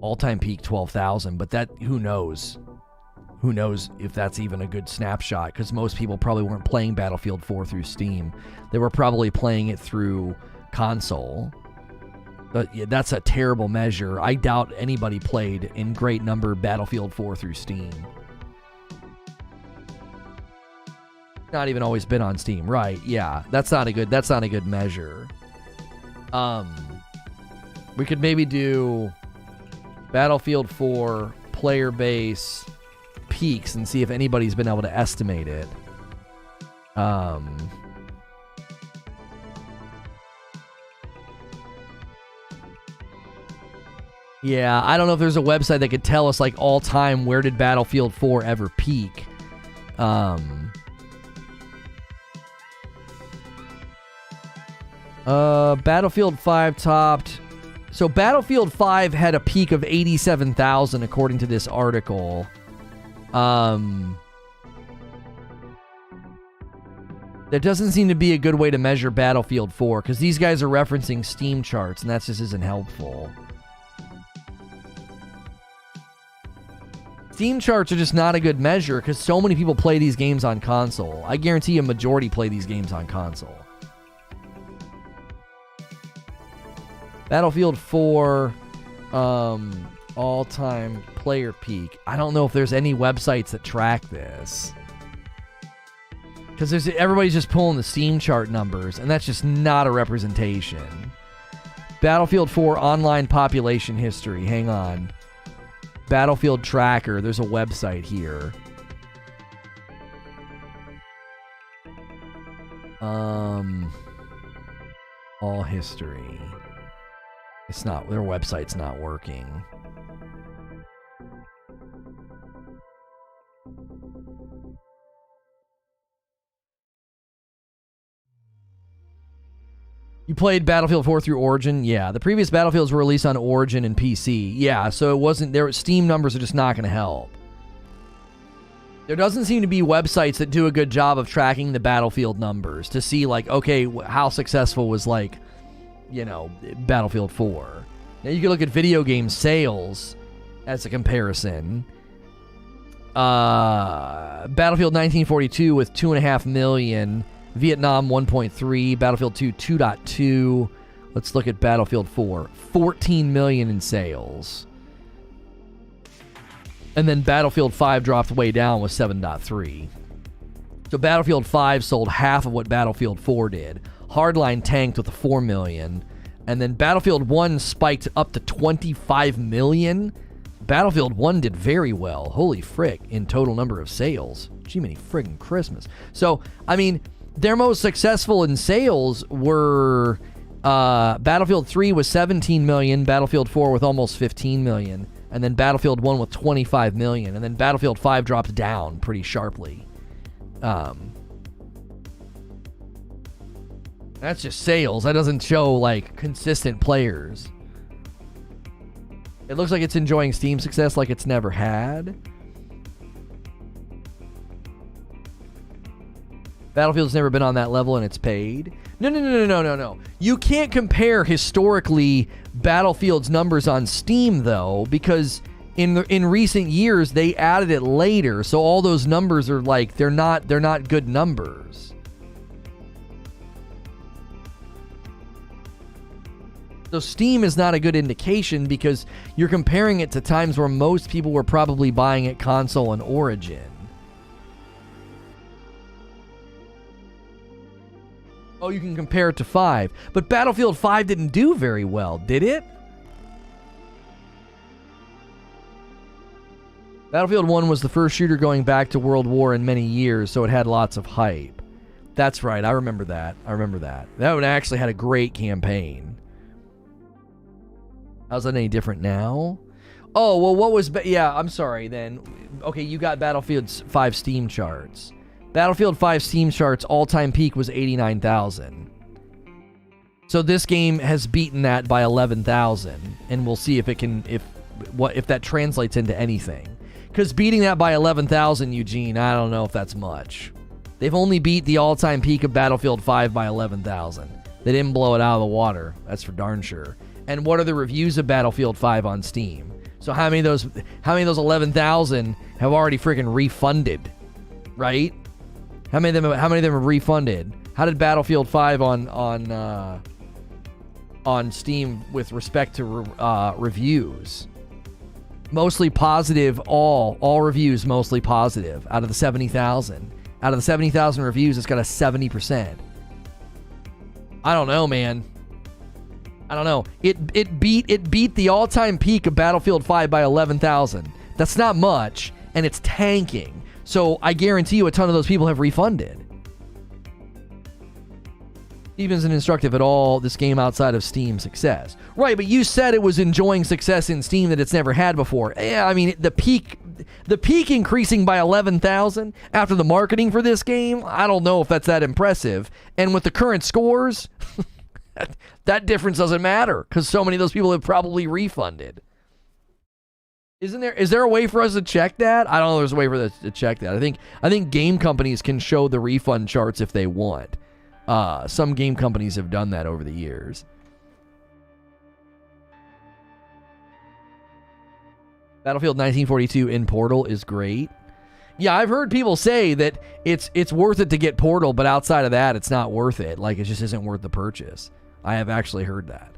All-time peak 12,000, but that, who knows? Who knows if that's even a good snapshot, because most people probably weren't playing Battlefield 4 through Steam. They were probably playing it through console. But yeah, that's a terrible measure. I doubt anybody played in great number Battlefield 4 through Steam. Not even always been on Steam, right? Yeah, that's not a good measure. We could maybe do Battlefield 4 player base peaks and see if anybody's been able to estimate it. Yeah, I don't know if there's a website that could tell us like all time where did Battlefield 4 ever peak. Battlefield 5 topped. So Battlefield 5 had a peak of 87,000 according to this article. There doesn't seem to be a good way to measure Battlefield 4 because these guys are referencing Steam charts and that just isn't helpful. Steam charts are just not a good measure because so many people play these games on console. I guarantee a majority play these games on console. Battlefield 4 all-time player peak. I don't know if there's any websites that track this. Because everybody's just pulling the Steam chart numbers, and that's just not a representation. Battlefield 4 online population history. Hang on. Battlefield Tracker. There's a website here. All history. It's not, their website's not working. You played Battlefield 4 through Origin? Yeah. The previous Battlefields were released on Origin and PC. Yeah, so it wasn't, their Steam numbers are just not going to help. There doesn't seem to be websites that do a good job of tracking the Battlefield numbers to see, like, okay, how successful was, like, Battlefield 4. Now you can look at video game sales as a comparison. Battlefield 1942 with 2.5 million. Vietnam 1.3. Battlefield 2 2.2. Let's look at Battlefield 4. 14 million in sales. And then Battlefield 5 dropped way down with 7.3. So Battlefield 5 sold half of what Battlefield 4 did. Hardline tanked with the 4 million. And then Battlefield 1 spiked up to 25 million. Battlefield 1 did very well. Holy frick, in total number of sales. Jiminy friggin' Christmas. So, I mean, their most successful in sales were Battlefield 3 with 17 million, Battlefield 4 with almost 15 million, and then Battlefield 1 with 25 million, and then Battlefield 5 dropped down pretty sharply. That's just sales. That doesn't show, like, consistent players. It looks like it's enjoying Steam success like it's never had. Battlefield's never been on that level and it's paid. No. You can't compare historically Battlefield's numbers on Steam, though, because in recent years they added it later, so all those numbers are like they're not good numbers. So Steam is not a good indication because you're comparing it to times where most people were probably buying it console and Origin. Oh, you can compare it to 5. But Battlefield 5 didn't do very well, did it? Battlefield 1 was the first shooter going back to World War in many years, so it had lots of hype. That's right, I remember that. That one actually had a great campaign. How's that any different now? Oh, well, what was... Yeah, I'm sorry, then. Okay, you got Battlefield 5 Steam charts. Battlefield 5 Steam charts all-time peak was 89,000. So this game has beaten that by 11,000, and we'll see if it can... if that translates into anything. Because beating that by 11,000, Eugene, I don't know if that's much. They've only beat the all-time peak of Battlefield 5 by 11,000. They didn't blow it out of the water. That's for darn sure. And what are the reviews of Battlefield 5 on Steam? So how many of those 11,000 have already freaking refunded, right? How many of them have refunded? How did Battlefield 5 on Steam with respect to reviews? Mostly positive. All reviews mostly positive. Out of the 70,000, reviews, it's got a 70%. I don't know, man. I don't know. It beat the all-time peak of Battlefield 5 by 11,000. That's not much, and it's tanking. So I guarantee you a ton of those people have refunded. Steven isn't instructive at all, this game outside of Steam success. Right, but you said it was enjoying success in Steam that it's never had before. Yeah, I mean, the peak increasing by 11,000 after the marketing for this game, I don't know if that's that impressive. And with the current scores... that difference doesn't matter because so many of those people have probably refunded. Is there a way for us to check that? I don't know if there's a way for us to check that. I think game companies can show the refund charts if they want. Some game companies have done that over the years. Battlefield 1942 in Portal is great. Yeah, I've heard people say that it's worth it to get Portal, but outside of that, it's not worth it. Like, it just isn't worth the purchase. I have actually heard that.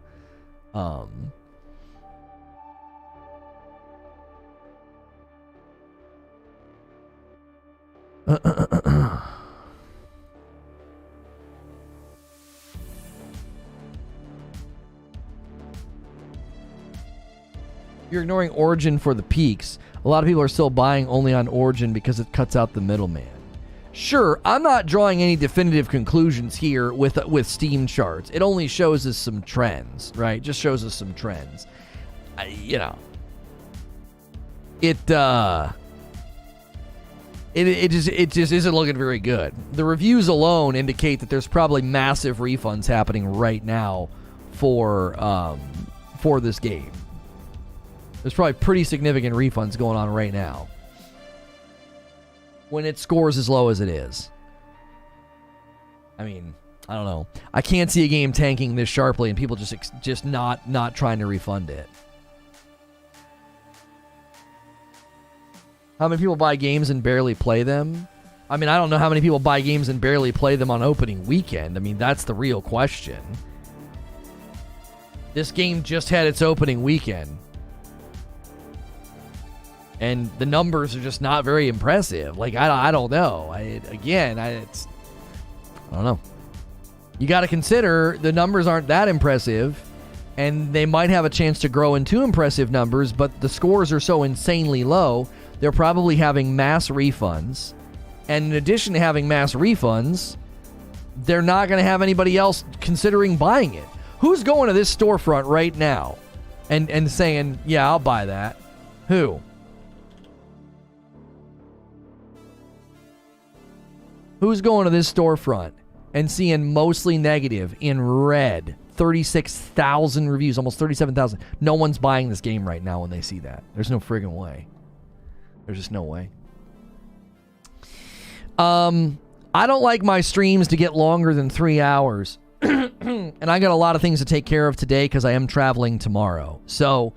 You're ignoring Origin for the peaks. A lot of people are still buying only on Origin because it cuts out the middleman. Sure, I'm not drawing any definitive conclusions here with Steam charts. It only shows us some trends, right? Just shows us some trends. It just isn't looking very good. The reviews alone indicate that there's probably massive refunds happening right now for this game. There's probably pretty significant refunds going on right now when it scores as low as it is. I mean, I don't know. I can't see a game tanking this sharply and people just not trying to refund it. How many people buy games and barely play them? I mean, I don't know how many people buy games and barely play them on opening weekend. I mean, that's the real question. This game just had its opening weekend. And the numbers are just not very impressive. Like, I don't know. I don't know. You got to consider the numbers aren't that impressive, and they might have a chance to grow into impressive numbers, but the scores are so insanely low, they're probably having mass refunds. And in addition to having mass refunds, they're not going to have anybody else considering buying it. Who's going to this storefront right now and saying, yeah, I'll buy that? Who? Who's going to this storefront and seeing mostly negative in red? 36,000 reviews, almost 37,000. No one's buying this game right now when they see that. There's no friggin' way. There's just no way. I don't like my streams to get longer than 3 hours. And I got a lot of things to take care of today because I am traveling tomorrow. So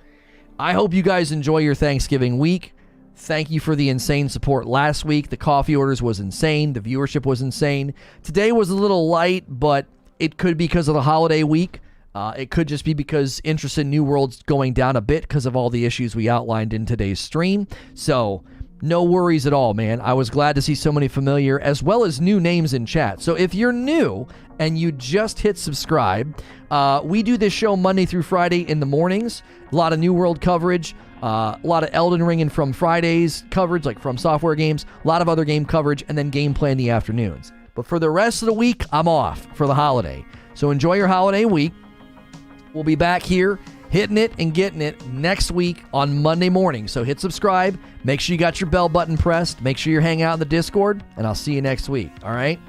I hope you guys enjoy your Thanksgiving week. Thank you for the insane support last week. The coffee orders was insane. The viewership was insane. Today was a little light, but it could be because of the holiday week. It could just be because interest in New World's going down a bit because of all the issues we outlined in today's stream. So no worries at all, man. I was glad to see so many familiar as well as new names in chat. So if you're new and you just hit subscribe, we do this show Monday through Friday in the mornings. A lot of New World coverage. A lot of Elden Ring and From Fridays coverage, like From Software games. A lot of other game coverage, and then gameplay in the afternoons. But for the rest of the week, I'm off for the holiday. So enjoy your holiday week. We'll be back here hitting it and getting it next week on Monday morning. So hit subscribe. Make sure you got your bell button pressed. Make sure you're hanging out in the Discord, and I'll see you next week. All right?